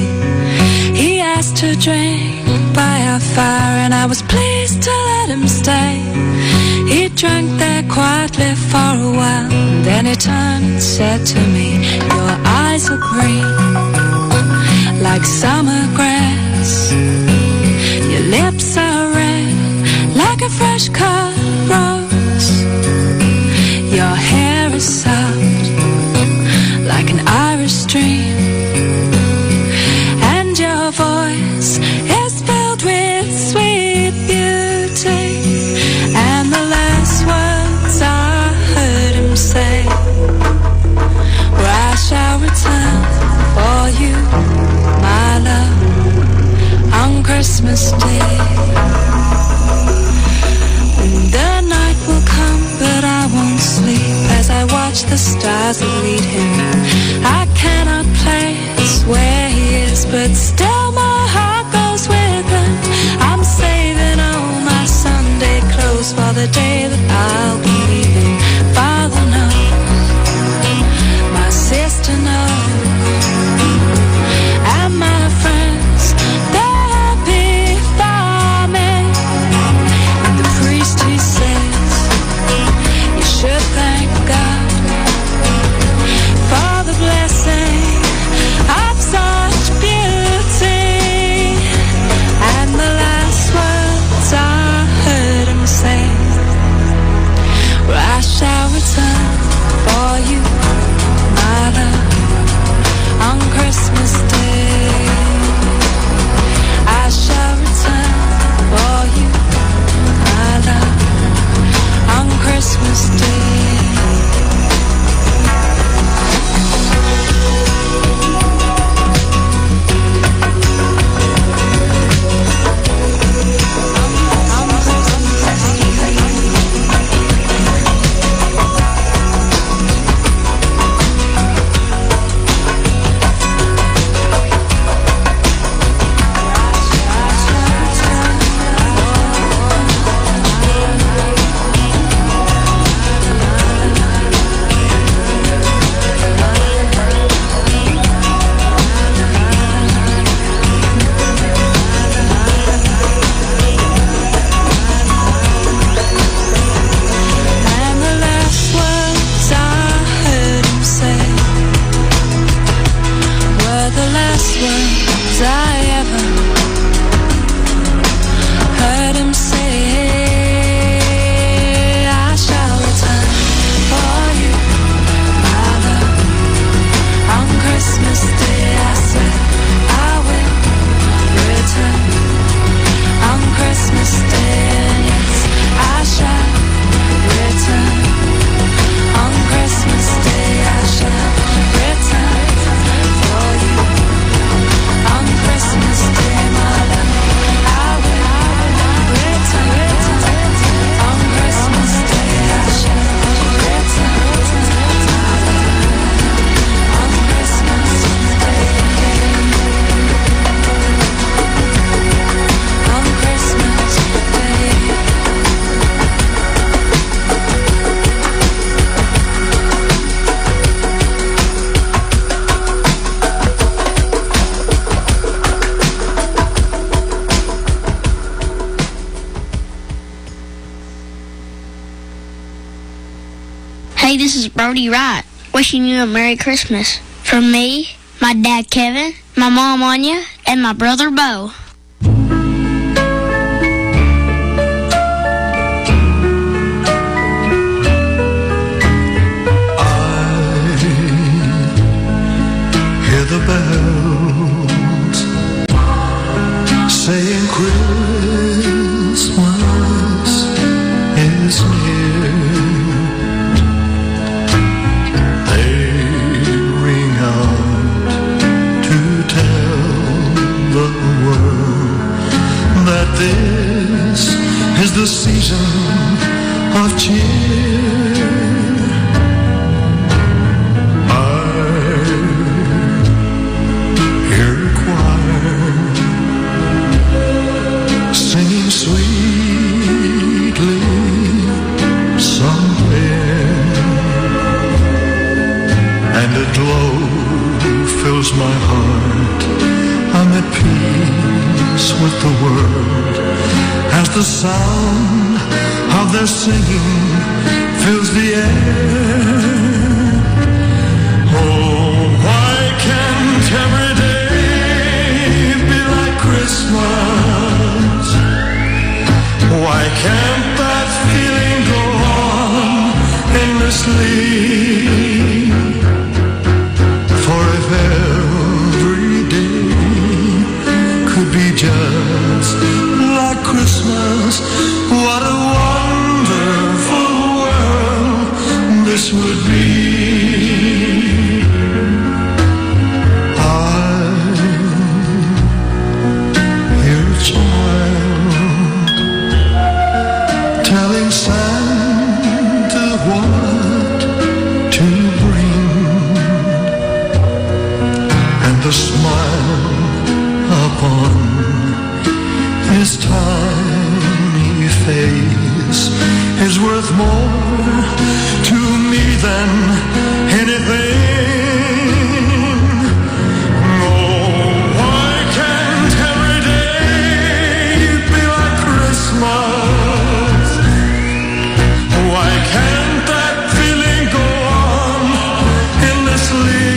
he asked to drink by our fire, and I was pleased to let him stay. He drank there quietly for a while, then he turned and said to me, your eyes are green like summer grass, your lips are red like a fresh cut rose, your hair is soft like an iris Christmas Day. The night will come, but I won't sleep as I watch the stars that lead him. I cannot place where he is, but still my heart goes with him. I'm saving all my Sunday clothes for the day that I'll be leaving. Father knows, my sister knows, and my friends, they're happy for me. And the priest, he says, you should thank God for the blessing of such beauty. And the last words I heard him say were, I shall return for you, my love, on Christmas Day. I shall return for you, my love, on Christmas Day. And the last words I heard him say were the last words I ever heard him say. I shall return for you, my love, on Christmas Day. I said I will return on Christmas Day. Yes, I shall return on Christmas Day. I shall return for you on Christmas Day, my love. I will return on Christmas Day. I shall return on Christmas Day. On Christmas Day. Hey, this is Brody Wright, wishing you a Merry Christmas. From me, my dad Kevin, my mom Anya, and my brother Bo. Hear the bells saying Christmas is near. They ring out to tell the world that this is the season of cheer. Singing sweetly somewhere, and a glow fills my heart. I'm at peace with the world as the sound of their singing fills the air. Oh, why can't every day be like Christmas? Why can't that feeling go on endlessly? For if every day could be just like Christmas, what a wonderful world this would be. I hear a child is worth more to me than anything. Oh, why can't every day be like Christmas? Why can't that feeling go on endlessly?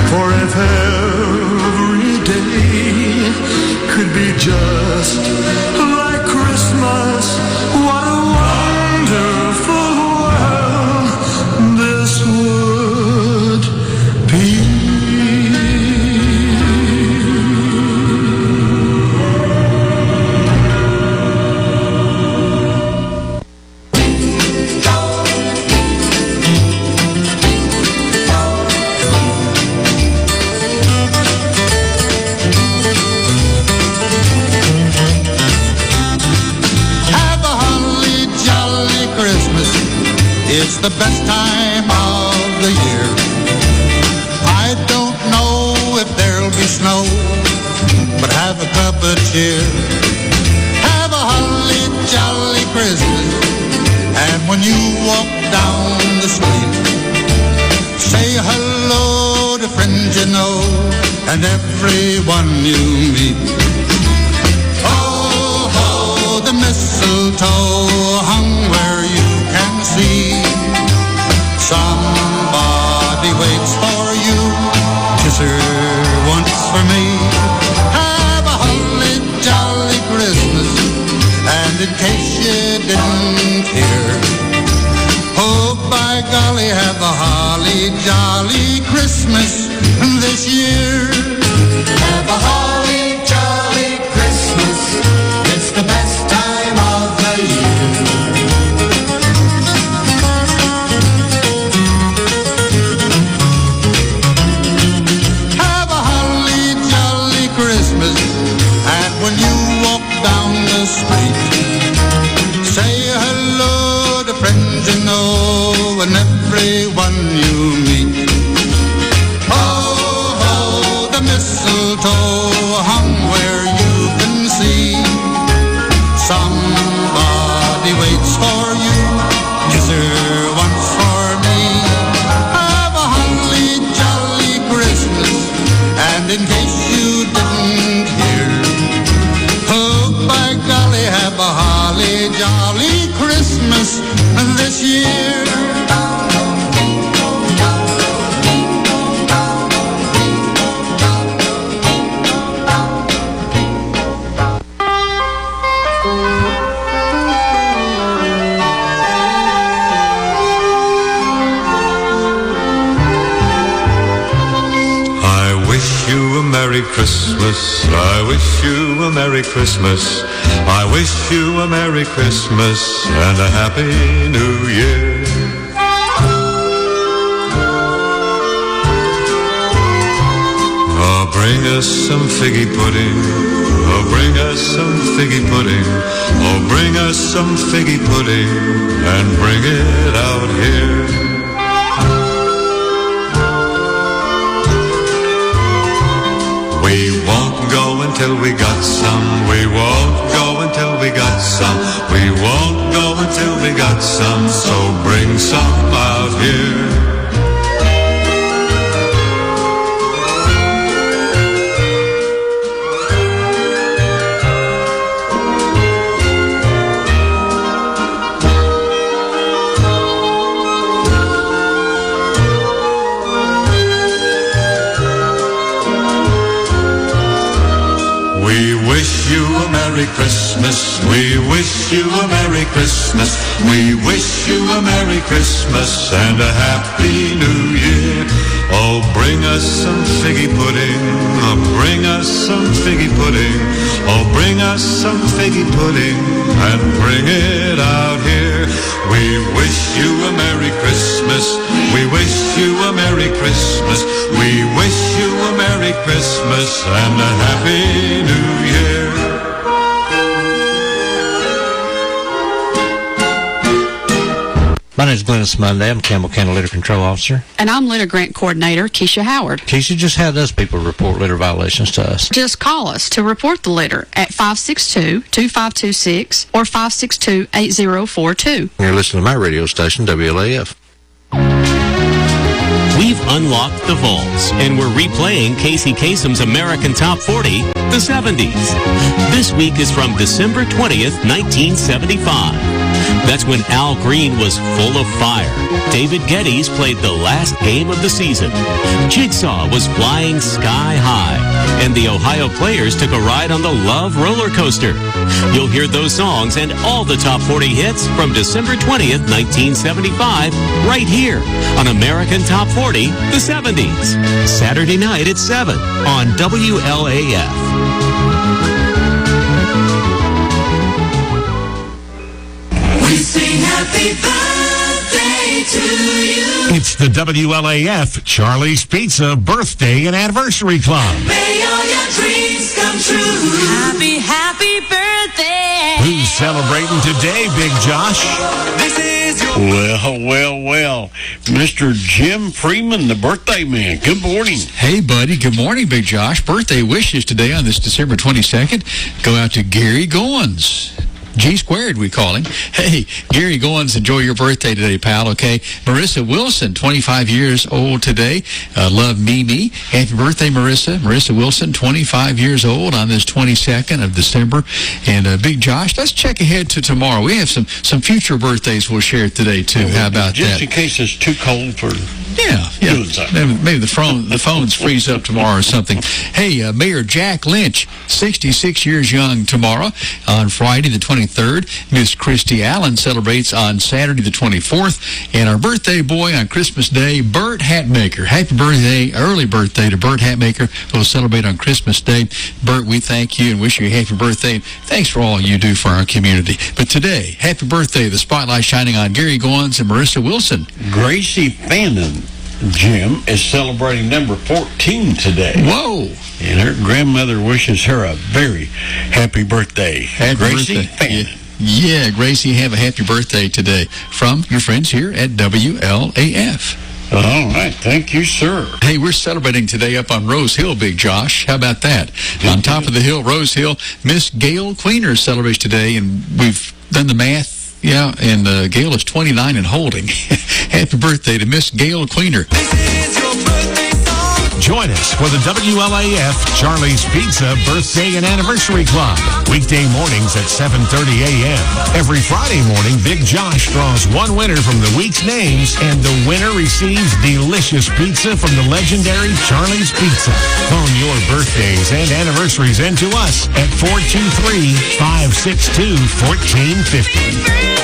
For if every day could be just like Christmas, what a wonderful world this would be. It's the best time of the year. I don't know if there'll be snow, but have a cup of cheer. Have a holly jolly Christmas, and when you walk down the street, say hello to friends you know and everyone you meet. Oh, ho, the mistletoe hung where you can see. Somebody waits for you, kiss her once for me. Have a holly jolly Christmas, and in case you didn't hear, oh by golly, have a holly jolly Christmas this year. Have a holly jolly Christmas, it's the best time of the year. When you walk down the street, say hello to friends you know and everyone you meet. Oh, oh, the mistletoe hung where you can see. Somebody waits for you, kiss her once for me. Have a holly jolly Christmas, and in case you didn't hear, by golly, have a holly jolly Christmas this year. I wish you a Merry Christmas. I wish you a Merry Christmas. I wish you a Merry Christmas and a Happy New Year. Oh, bring us some figgy pudding. Oh, bring us some figgy pudding. Oh, bring us some figgy pudding and bring it out here. We won't go until we got some. We won't go until we got some. We won't go until we got some. So bring some out here. We wish you a Merry Christmas. We wish you a Merry Christmas. We wish you a Merry Christmas and a Happy New Year. Oh, bring us some figgy pudding. Oh, bring us some figgy pudding. Oh, bring us some figgy pudding and bring it out here. We wish you a Merry Christmas. We wish you a Merry Christmas. We wish you a Merry Christmas and a Happy New Year. My name is Glennis Monday. I'm Campbell County Litter Control Officer. And I'm Litter Grant Coordinator, Keisha Howard. Keisha, just how does people report litter violations to us? Just call us to report the litter at 562-2526 or 562-8042. You're listening to my radio station, WLAF. We've unlocked the vaults, and we're replaying Casey Kasem's American Top 40, the 70s. This week is from December 20th, 1975. That's when Al Green was full of fire. David Geddes played the last game of the season. Jigsaw was flying sky high, and the Ohio Players took a ride on the Love roller coaster. You'll hear those songs and all the top 40 hits from December 20th, 1975, right here on American Top 40, the 70s. Saturday night at 7 on WLAF. We sing happy birthday to you. It's the WLAF Charlie's Pizza Birthday and Anniversary Club. May all your dreams come true. Happy, happy birthday. Who's celebrating today, Big Josh? This is your Well. Mr. Jim Freeman, the birthday man. Good morning. Hey, buddy. Good morning, Big Josh. Birthday wishes today on this December 22nd go out to Gary Goins. G squared, we call him. Hey, Gary Goins, enjoy your birthday today, pal, okay? Marissa Wilson, 25 years old today. Love Mimi. Happy birthday, Marissa. Marissa Wilson, 25 years old on this 22nd of December. And Big Josh, let's check ahead to tomorrow. We have some future birthdays we'll share today, too. How about just that? Just in case it's too cold for... Yeah. Maybe the phones freeze up tomorrow or something. Hey, Mayor Jack Lynch, 66 years young tomorrow. On Friday the 23rd, Miss Christy Allen celebrates on Saturday the 24th. And our birthday boy on Christmas Day, Bert Hatmaker. Happy birthday, early birthday to Bert Hatmaker. We'll celebrate on Christmas Day. Bert, we thank you and wish you a happy birthday. Thanks for all you do for our community. But today, happy birthday, the spotlight shining on Gary Goins and Marissa Wilson. Gracie Fannin, Jim, is celebrating number 14 today. Whoa. And her grandmother wishes her a very happy birthday. Gracie Fannin. Yeah, Gracie, have a happy birthday today from your friends here at WLAF. All right. Thank you, sir. Hey, we're celebrating today up on Rose Hill, Big Josh. How about that? On top of the hill, Rose Hill, Miss Gail Queener celebrates today, and we've done the math. Yeah, and Gail is 29 and holding. Happy birthday to Miss Gail Queener. Join us for the WLAF Charlie's Pizza Birthday and Anniversary Club. Weekday mornings at 7:30 a.m. Every Friday morning, Big Josh draws one winner from the week's names, and the winner receives delicious pizza from the legendary Charlie's Pizza. Phone your birthdays and anniversaries into us at 423-562-1450.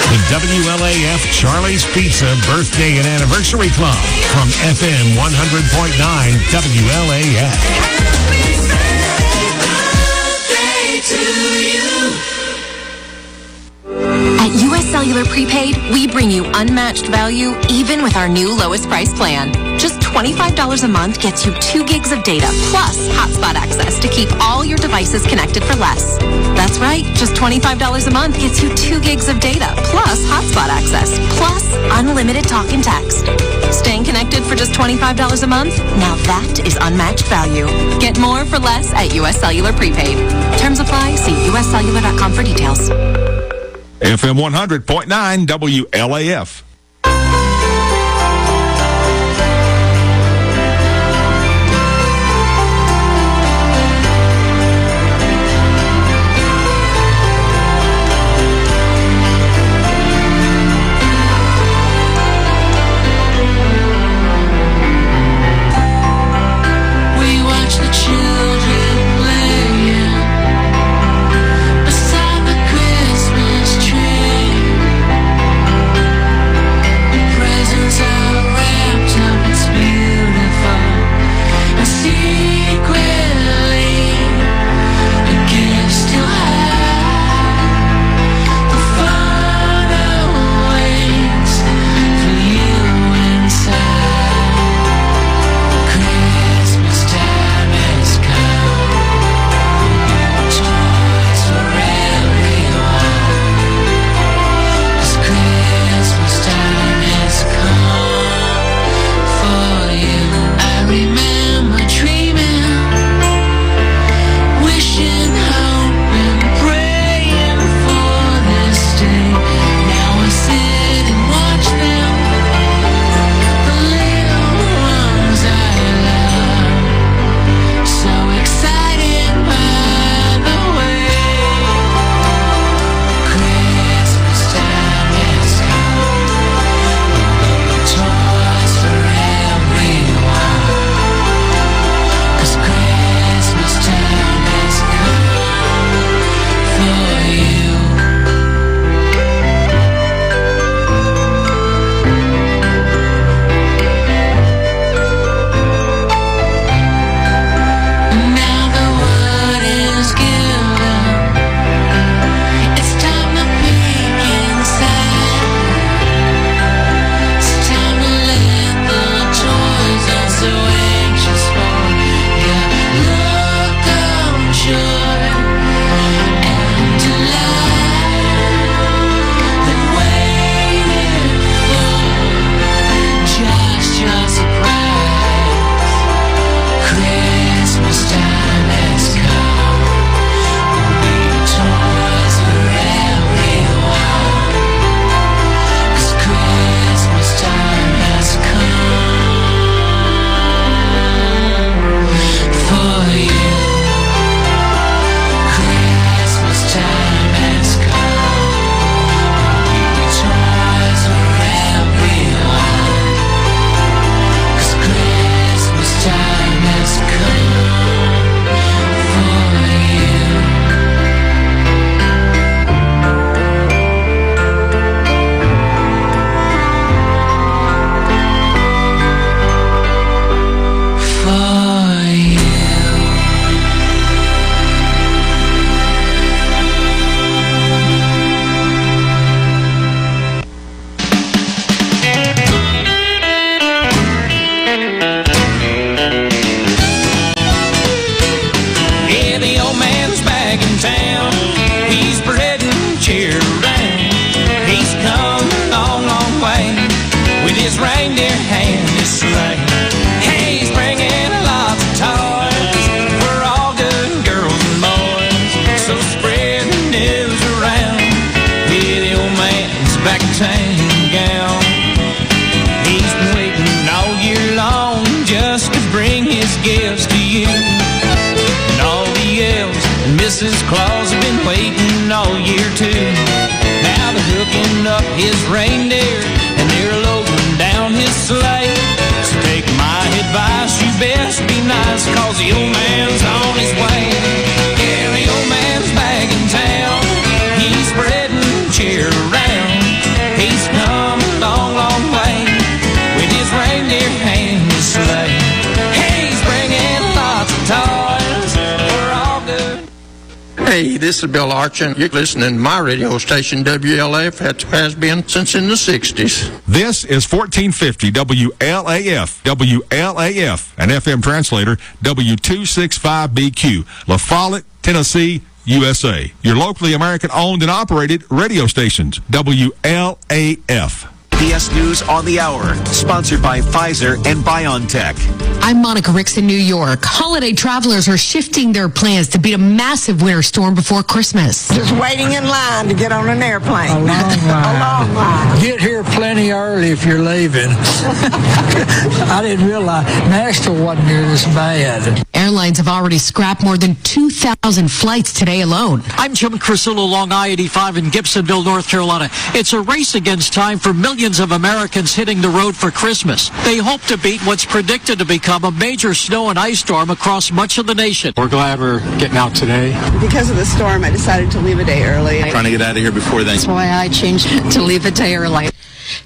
The WLAF Charlie's Pizza Birthday and Anniversary Club from FM 100.9 WLAF. At U.S. Cellular Prepaid, we bring you unmatched value even with our new lowest price plan. Just $25 a month gets you 2 gigs of data plus hotspot access to keep all your devices connected for less. That's right, just $25 a month gets you 2 gigs of data plus hotspot access plus unlimited talk and text. Staying connected for just $25 a month? Now that is unmatched value. Get more for less at U.S. Cellular Prepaid. Terms apply. See uscellular.com for details. FM 100.9 WLAF. We watch the children playing beside the Christmas tree. back in town, gal. He's been waiting all year long just to bring his gifts to you. And all the elves and Mrs. Claus have been waiting all year too. Now they're hooking up his reindeer and they're loading down his sleigh. So take my advice, you best be nice, cause the old man's on his way. Yeah, the old man's back in town. He's spreading cheer around. He's come a long, long way with his reindeer and his sleigh. He's bringing lots of toys for all good. Hey, this is Bill Archin. You're listening to my radio station, WLAF. That has been since in the 60s. This is 1450 WLAF. WLAF, an FM translator, W265BQ, La Follette, Tennessee, USA. Your locally American-owned and operated radio stations, WLAF. CBS News on the Hour, sponsored by Pfizer and BioNTech. I'm Monica Ricks in New York. Holiday travelers are shifting their plans to beat a massive winter storm before Christmas. Just waiting in line to get on an airplane. A long line. A long line. Get here plenty early if you're leaving. I didn't realize Nashville wasn't near this bad. Airlines have already scrapped more than 2,000 flights today alone. I'm Jim Crusillo along I-85 in Gibsonville, North Carolina. It's a race against time for millions of Americans hitting the road for Christmas. They hope to beat what's predicted to become a major snow and ice storm across much of the nation. We're glad we're getting out today. Because of the storm, I decided to leave a day early. Trying to get out of here before then. That's why I changed to leave a day early.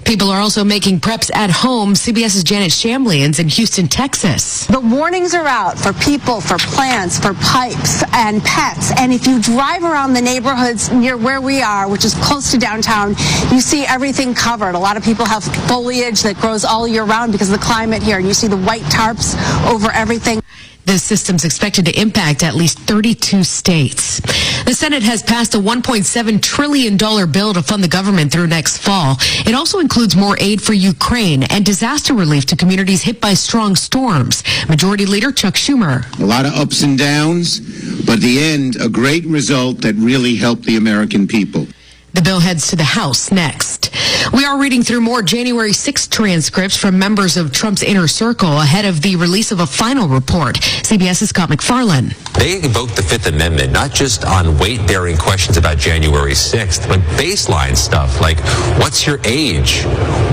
People are also making preps at home. CBS's Janet Shamlian's in Houston, Texas. The warnings are out for people, for plants, for pipes, and pets. And if you drive around the neighborhoods near where we are, which is close to downtown, you see everything covered. A lot of people have foliage that grows all year round because of the climate here. And you see the white tarps over everything. The system's expected to impact at least 32 states. The Senate has passed a $1.7 trillion bill to fund the government through next fall. It also includes more aid for Ukraine and disaster relief to communities hit by strong storms. Majority Leader Chuck Schumer. A lot of ups and downs, but at the end, a great result that really helped the American people. The bill heads to the House next. We are reading through more January 6th transcripts from members of Trump's inner circle ahead of the release of a final report. CBS's Scott McFarlane. They invoked the Fifth Amendment, not just on weight-bearing questions about January 6th, but baseline stuff like, what's your age?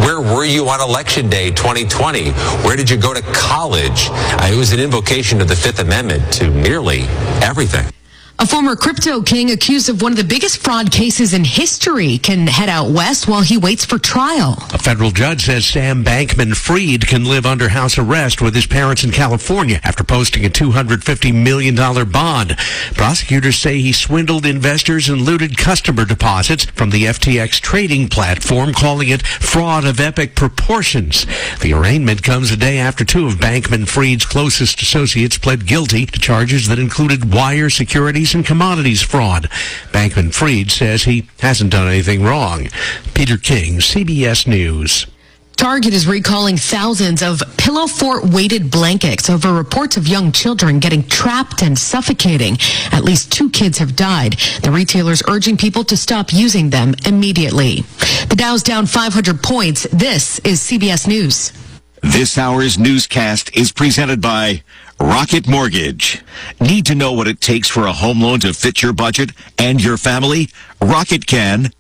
Where were you on Election Day 2020? Where did you go to college? It was an invocation of the Fifth Amendment to nearly everything. A former crypto king accused of one of the biggest fraud cases in history can head out west while he waits for trial. A federal judge says Sam Bankman-Fried can live under house arrest with his parents in California after posting a $250 million bond. Prosecutors say he swindled investors and looted customer deposits from the FTX trading platform, calling it fraud of epic proportions. The arraignment comes a day after two of Bankman-Fried's closest associates pled guilty to charges that included wire securities and commodities fraud. Bankman-Fried says he hasn't done anything wrong. Peter King, CBS News. Target is recalling thousands of pillow fort weighted blankets over reports of young children getting trapped and suffocating. At least 2 kids have died. The retailer's urging people to stop using them immediately. The Dow's down 500 points. This is CBS News. This hour's newscast is presented by Rocket Mortgage. Need to know what it takes for a home loan to fit your budget and your family? Rocket can.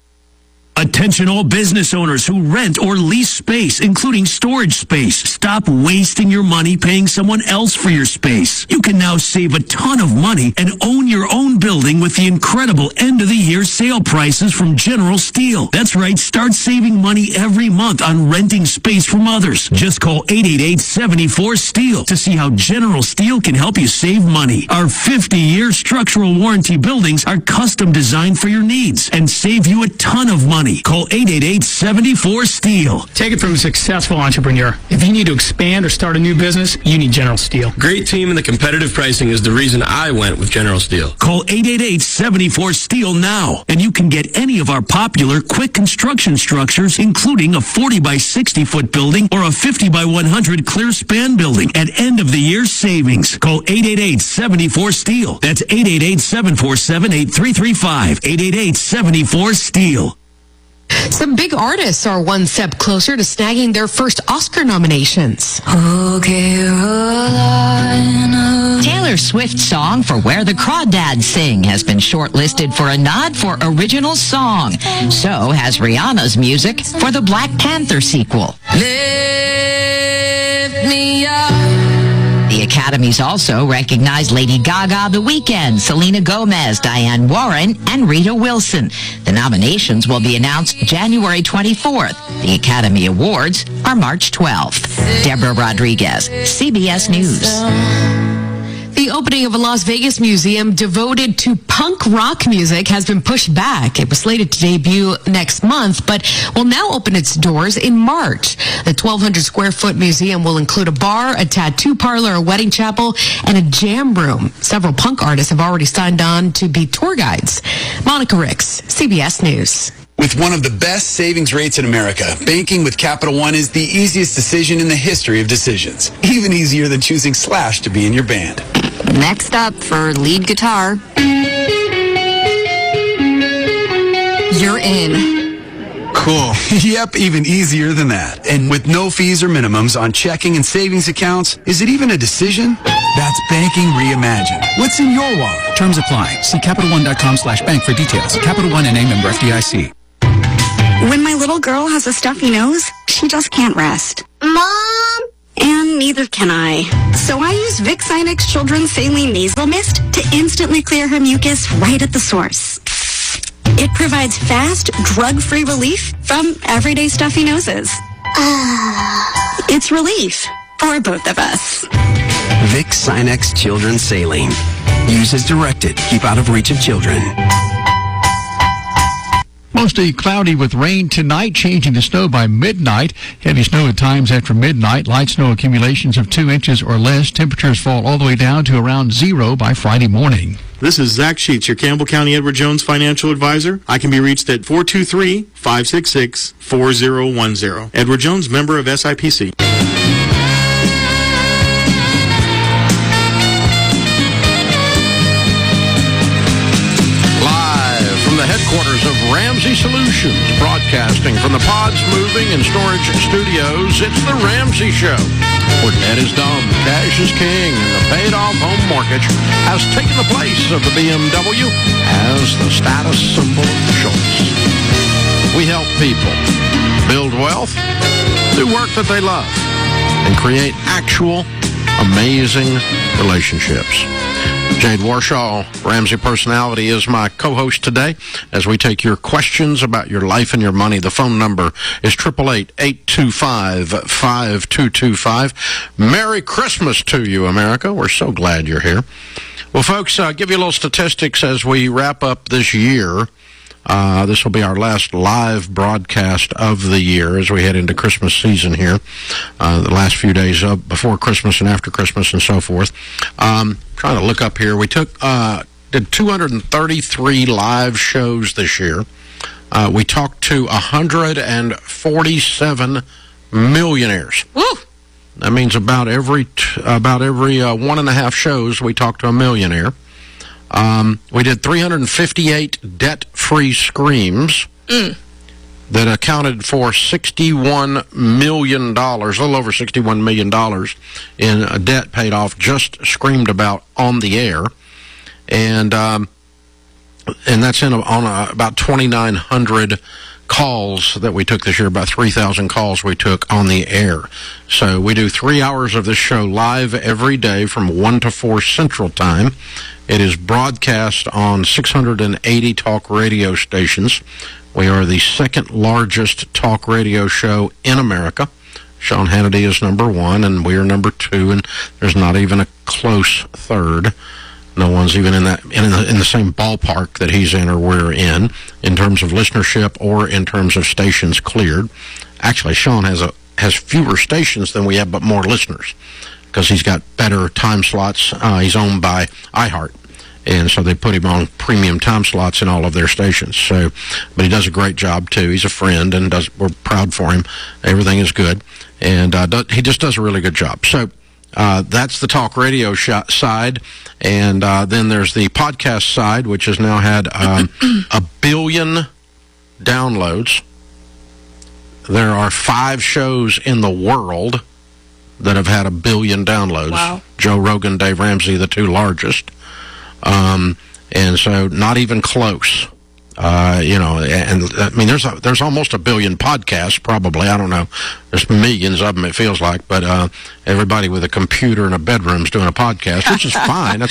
Attention all business owners who rent or lease space, including storage space. Stop wasting your money paying someone else for your space. You can now save a ton of money and own your own building with the incredible end-of-the-year sale prices from General Steel. That's right, start saving money every month on renting space from others. Just call 888-74-STEEL to see how General Steel can help you save money. Our 50-year structural warranty buildings are custom designed for your needs and save you a ton of money. Call 888-74-STEEL. Take it from a successful entrepreneur. If you need to expand or start a new business, you need General Steel. Great team and the competitive pricing is the reason I went with General Steel. Call 888-74-STEEL now, and you can get any of our popular quick construction structures, including a 40 by 60 foot building or a 50 by 100 clear span building at end of the year savings. Call 888-74-STEEL. That's 888-747-8335. 888-74-STEEL. Some big artists are one step closer to snagging their first Oscar nominations. Oh, Carolina. Taylor Swift's song for Where the Crawdads Sing has been shortlisted for a nod for original song. So has Rihanna's music for the Black Panther sequel. Lift me up. The Academies also recognized Lady Gaga, The Weeknd, Selena Gomez, Diane Warren, and Rita Wilson. The nominations will be announced January 24th. The Academy Awards are March 12th. Deborah Rodriguez, CBS News. The opening of a Las Vegas museum devoted to punk rock music has been pushed back. It was slated to debut next month, but will now open its doors in March. The 1,200 square foot museum will include a bar, a tattoo parlor, a wedding chapel, and a jam room. Several punk artists have already signed on to be tour guides. Monica Ricks, CBS News. With one of the best savings rates in America, banking with Capital One is the easiest decision in the history of decisions. Even easier than choosing Slash to be in your band. Next up for lead guitar. You're in. Cool. Yep, even easier than that. And with no fees or minimums on checking and savings accounts, is it even a decision? That's banking reimagined. What's in your wallet? Terms apply. See CapitalOne.com/bank for details. Capital One NA member FDIC. When my little girl has a stuffy nose, she just can't rest. Mom! And neither can I. So I use Vicks Sinex Children's Saline Nasal Mist to instantly clear her mucus right at the source. It provides fast, drug-free relief from everyday stuffy noses. It's relief for both of us. Vicks Sinex Children's Saline. Use as directed. Keep out of reach of children. Mostly cloudy with rain tonight, changing to snow by midnight. Heavy snow at times after midnight. Light snow accumulations of 2 inches or less. Temperatures fall all the way down to around 0 by Friday morning. This is Zach Sheets, your Campbell County Edward Jones financial advisor. I can be reached at 423-566-4010. Edward Jones, member of SIPC. Headquarters of Ramsey Solutions, broadcasting from the Pods Moving and Storage Studios. It's the Ramsey Show, where debt is dumb, cash is king, and the paid-off home mortgage has taken the place of the BMW as the status symbol of choice. We help people build wealth, do work that they love, and create actual amazing relationships. Jade Warshaw, Ramsey Personality, is my co-host today as we take your questions about your life and your money. The phone number is 888-825-5225. Merry Christmas to you, America. We're so glad you're here. Well, folks, give you a little statistics as we wrap up this year. This will be our last live broadcast of the year as we head into Christmas season here. The last few days before Christmas and after Christmas and so forth. Trying to look up here. We did 233 live shows this year. We talked to 147 millionaires. Woo! That means about every 1.5 shows we talked to a millionaire. We did 358 debt-free screams that accounted for $61 million, a little over $61 million in debt paid off, just screamed about on the air. And that's on about 2,900 calls that we took this year, about 3,000 calls we took on the air. So we do 3 hours of this show live every day from 1 to 4 Central Time. It is broadcast on 680 talk radio stations. We are the second largest talk radio show in America. Sean Hannity is number 1, and we are number 2, and there's not even a close third. No one's even in the same ballpark that he's in or we're in terms of listenership or in terms of stations cleared. Actually, Sean has fewer stations than we have, but more listeners, because he's got better time slots. He's owned by iHeart, and so they put him on premium time slots in all of their stations. So, but he does a great job too. He's a friend, and we're proud for him. Everything is good, and he just does a really good job. So that's the talk radio side, and then there's the podcast side, which has now had 1 billion downloads. there are 5 shows in the world that have had 1 billion downloads. Wow. Joe Rogan, Dave Ramsey, the 2 largest. And so not even close. And I mean, there's almost 1 billion podcasts, probably. I don't know. There's millions of them, it feels like. But everybody with a computer in a bedroom's doing a podcast, which is fine.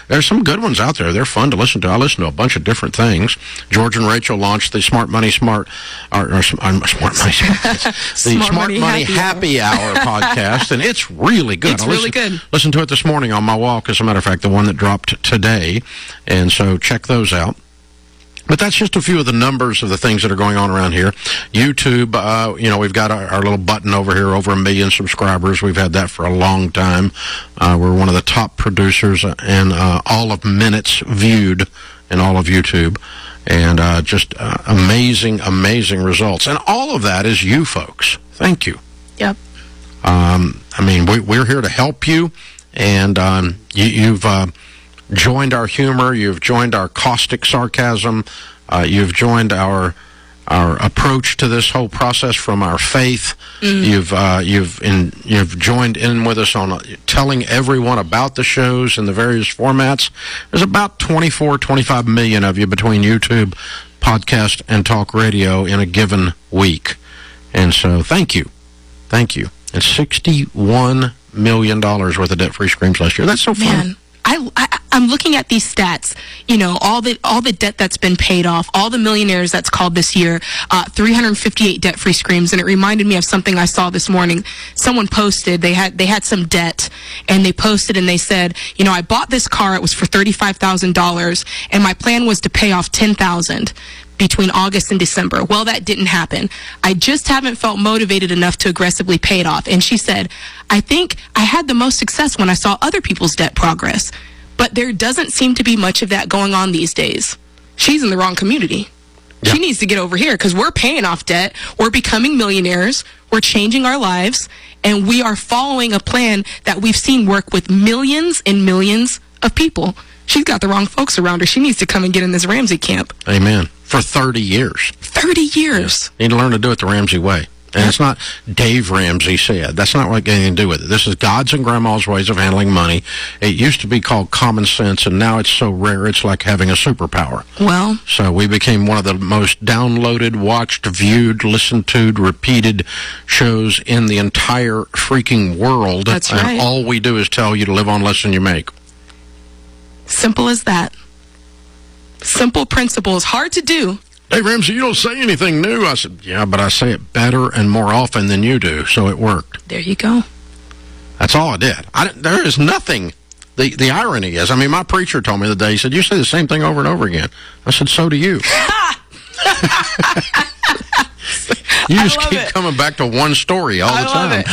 There's some good ones out there. They're fun to listen to. I listen to a bunch of different things. George and Rachel launched the Smart Money Happy Hour podcast, and it's really good. It's really good. Listen to it this morning on my walk, as a matter of fact, the one that dropped today. And so check those out. But that's just a few of the numbers of the things that are going on around here. YouTube, we've got our little button over here, over 1 million subscribers. We've had that for a long time. We're one of the top producers in all of minutes viewed in all of YouTube. And just amazing, amazing results. And all of that is you folks. Thank you. Yep. We're here to help you. And you've joined our humor, you've joined our caustic sarcasm, you've joined our approach to this whole process from our faith. You've joined in with us on telling everyone about the shows and the various formats. There's about 25 million of you between YouTube, podcast, and talk radio in a given week. And so thank you. And $61 million worth of debt-free screams last year. That's so fun. Man. I'm looking at these stats, all the debt that's been paid off, all the millionaires that's called this year, 358 debt-free screams, and it reminded me of something I saw this morning. Someone posted, they had some debt, and they posted and they said, I bought this car, it was for $35,000, and my plan was to pay off $10,000 between August and December. Well, that didn't happen. I just haven't felt motivated enough to aggressively pay it off. And she said, I think I had the most success when I saw other people's debt progress. But there doesn't seem to be much of that going on these days. She's in the wrong community. Yeah. She needs to get over here because we're paying off debt. We're becoming millionaires. We're changing our lives. And we are following a plan that we've seen work with millions and millions of people. She's got the wrong folks around her. She needs to come and get in this Ramsey camp. Amen. For 30 years. 30 years. Yeah. Need to learn to do it the Ramsey way. And it's not Dave Ramsey said. That's not what it got anything to do with it. This is God's and Grandma's ways of handling money. It used to be called common sense, and now it's so rare it's like having a superpower. Well. So we became one of the most downloaded, watched, viewed, listened to, repeated shows in the entire freaking world. That's right. And all we do is tell you to live on less than you make. Simple as that. Simple principles. Hard to do. Hey, Ramsey, you don't say anything new. I said, yeah, but I say it better and more often than you do, so it worked. There you go. That's all I did. There is nothing. The irony is, my preacher told me the day, he said, you say the same thing over and over again. I said, so do you. You just keep coming back to one story all the time.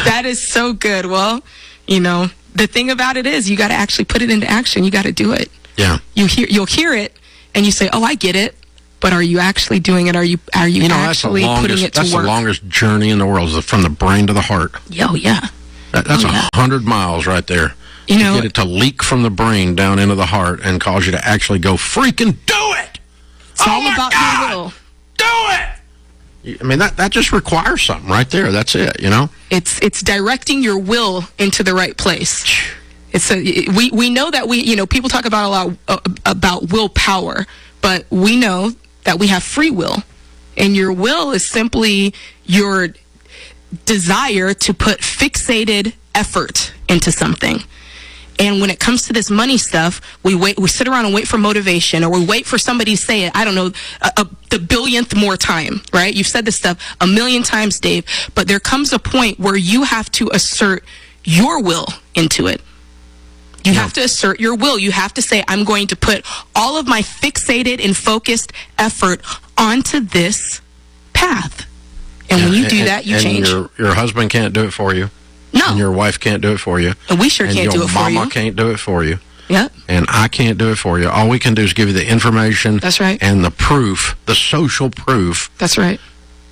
That is so good. Well, the thing about it is you got to actually put it into action. You got to do it. Yeah. You'll hear it and you say, "Oh, I get it," but are you actually doing it? Are you actually putting it to work? That's the longest journey in the world, is from the brain to the heart. Oh, yeah. That's 100 miles right there. You get it to leak from the brain down into the heart and cause you to actually go freaking do it. It's all about your will. Do it. That just requires something right there. That's it, It's directing your will into the right place. We know that people talk about a lot about willpower, but we know that we have free will, and your will is simply your desire to put fixated effort into something. And when it comes to this money stuff, we sit around and wait for motivation, or we wait for somebody to say it, I don't know, the billionth more time, right? You've said this stuff 1 million times, Dave, but there comes a point where you have to assert your will into it. You have to assert your will. You have to say, I'm going to put all of my fixated and focused effort onto this path. And when you do that, you change. Your husband can't do it for you. No. And your wife can't do it for you. And we sure can't do it for you. And your mama can't do it for you. Yep. And I can't do it for you. All we can do is give you the information. That's right. And the proof, the social proof. That's right.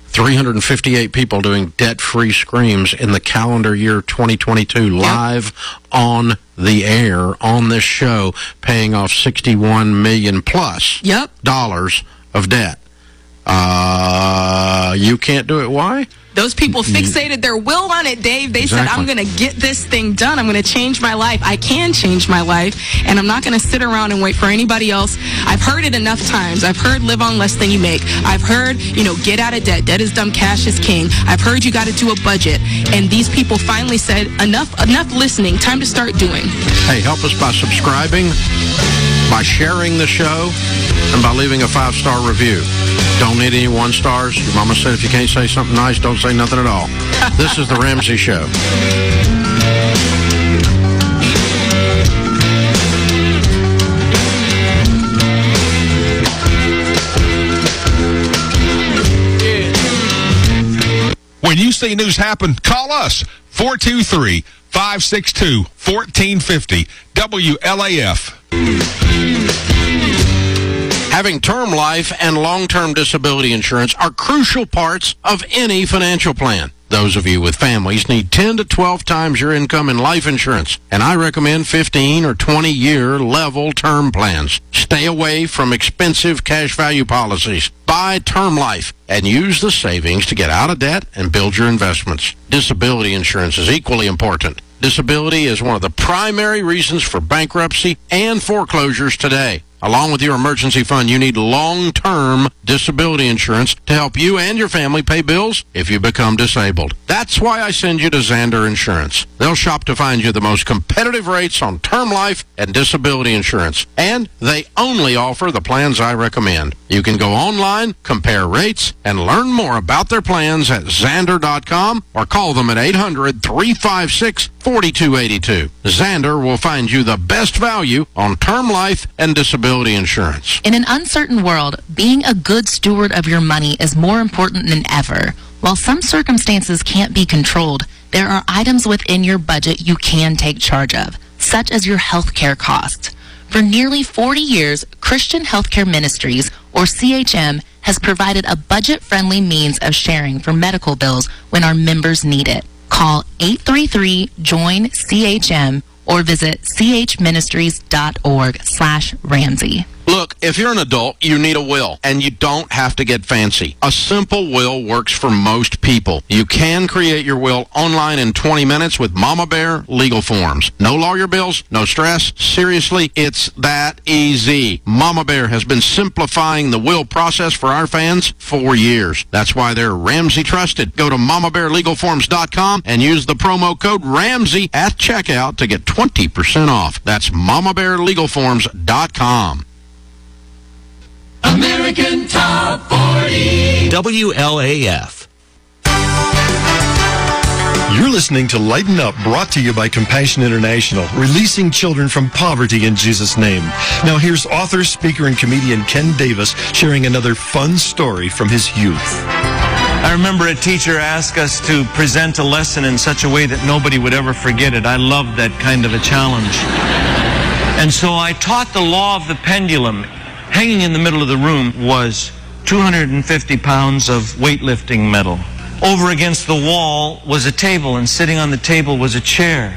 358 people doing debt-free screams in the calendar year 2022, live on the air on this show, paying off $61 million plus dollars of debt. You can't do it. Why? Those people fixated their will on it, Dave. They said, I'm going to get this thing done. I'm going to change my life. I can change my life, and I'm not going to sit around and wait for anybody else. I've heard it enough times. I've heard live on less than you make. I've heard, get out of debt. Debt is dumb, cash is king. I've heard you got to do a budget. And these people finally said, enough listening. Time to start doing. Hey, help us by subscribing, by sharing the show, and by leaving a 5-star review. Don't need any 1 stars. Your mama said if you can't say something nice, don't say nothing at all. This is The Ramsey Show. When you see news happen, call us. 423-562-1450. WLAF. Having term life and long-term disability insurance are crucial parts of any financial plan. Those of you with families need 10 to 12 times your income in life insurance, and I recommend 15 or 20-year level term plans. Stay away from expensive cash value policies. Buy term life and use the savings to get out of debt and build your investments. Disability insurance is equally important. Disability is one of the primary reasons for bankruptcy and foreclosures today. Along with your emergency fund, you need long-term disability insurance to help you and your family pay bills if you become disabled. That's why I send you to Xander Insurance. They'll shop to find you the most competitive rates on term life and disability insurance. And they only offer the plans I recommend. You can go online, compare rates, and learn more about their plans at Xander.com or call them at 800-356-4282. Xander will find you the best value on term life and disability insurance. In an uncertain world, being a good steward of your money is more important than ever. While some circumstances can't be controlled, there are items within your budget you can take charge of, such as your health care costs. For nearly 40 years, Christian Healthcare Ministries, or CHM, has provided a budget-friendly means of sharing for medical bills when our members need it. Call 833-JOIN-CHM or visit chministries.org/Ramsey. Look, if you're an adult, you need a will, and you don't have to get fancy. A simple will works for most people. You can create your will online in 20 minutes with Mama Bear Legal Forms. No lawyer bills, no stress. Seriously, it's that easy. Mama Bear has been simplifying the will process for our fans for years. That's why they're Ramsey trusted. Go to MamaBearLegalForms.com and use the promo code Ramsey at checkout to get 20% off. That's MamaBearLegalForms.com. American Top 40 WLAF. You're listening to Lighten Up, brought to you by Compassion International, releasing children from poverty in Jesus' name. Now here's author, speaker, and comedian Ken Davis sharing another fun story from his youth. I remember a teacher asked us to present a lesson in such a way that nobody would ever forget it. I loved that kind of a challenge. And so I taught the law of the pendulum. Hanging in the middle of the room was 250 pounds of weightlifting metal. Over against the wall was a table, and sitting on the table was a chair.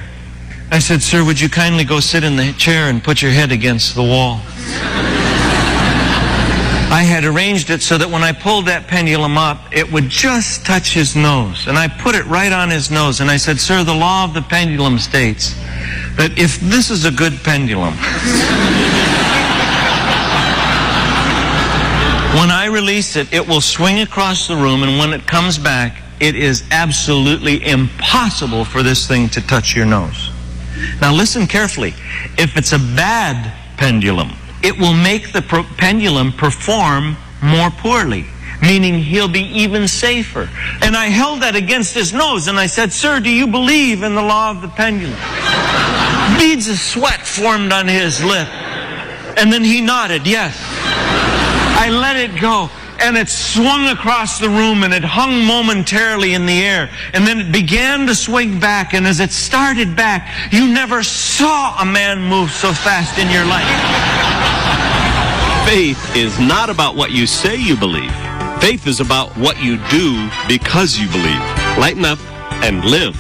I said, "Sir, would you kindly go sit in the chair and put your head against the wall?" I had arranged it so that when I pulled that pendulum up, it would just touch his nose. And I put it right on his nose, and I said, "Sir, the law of the pendulum states that if this is a good pendulum, when I release it, it will swing across the room, and when it comes back, it is absolutely impossible for this thing to touch your nose." Now listen carefully. If it's a bad pendulum, it will make the pendulum perform more poorly, meaning he'll be even safer. And I held that against his nose, and I said, "Sir, do you believe in the law of the pendulum?" Beads of sweat formed on his lip, and then he nodded, "Yes." I let it go, and it swung across the room, and it hung momentarily in the air, and then it began to swing back, and as it started back, you never saw a man move so fast in your life. Faith is not about what you say you believe. Faith is about what you do because you believe. Lighten up and live.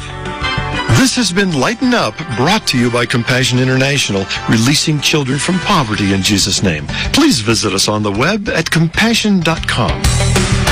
This has been Lighten Up, brought to you by Compassion International, releasing children from poverty in Jesus' name. Please visit us on the web at compassion.com.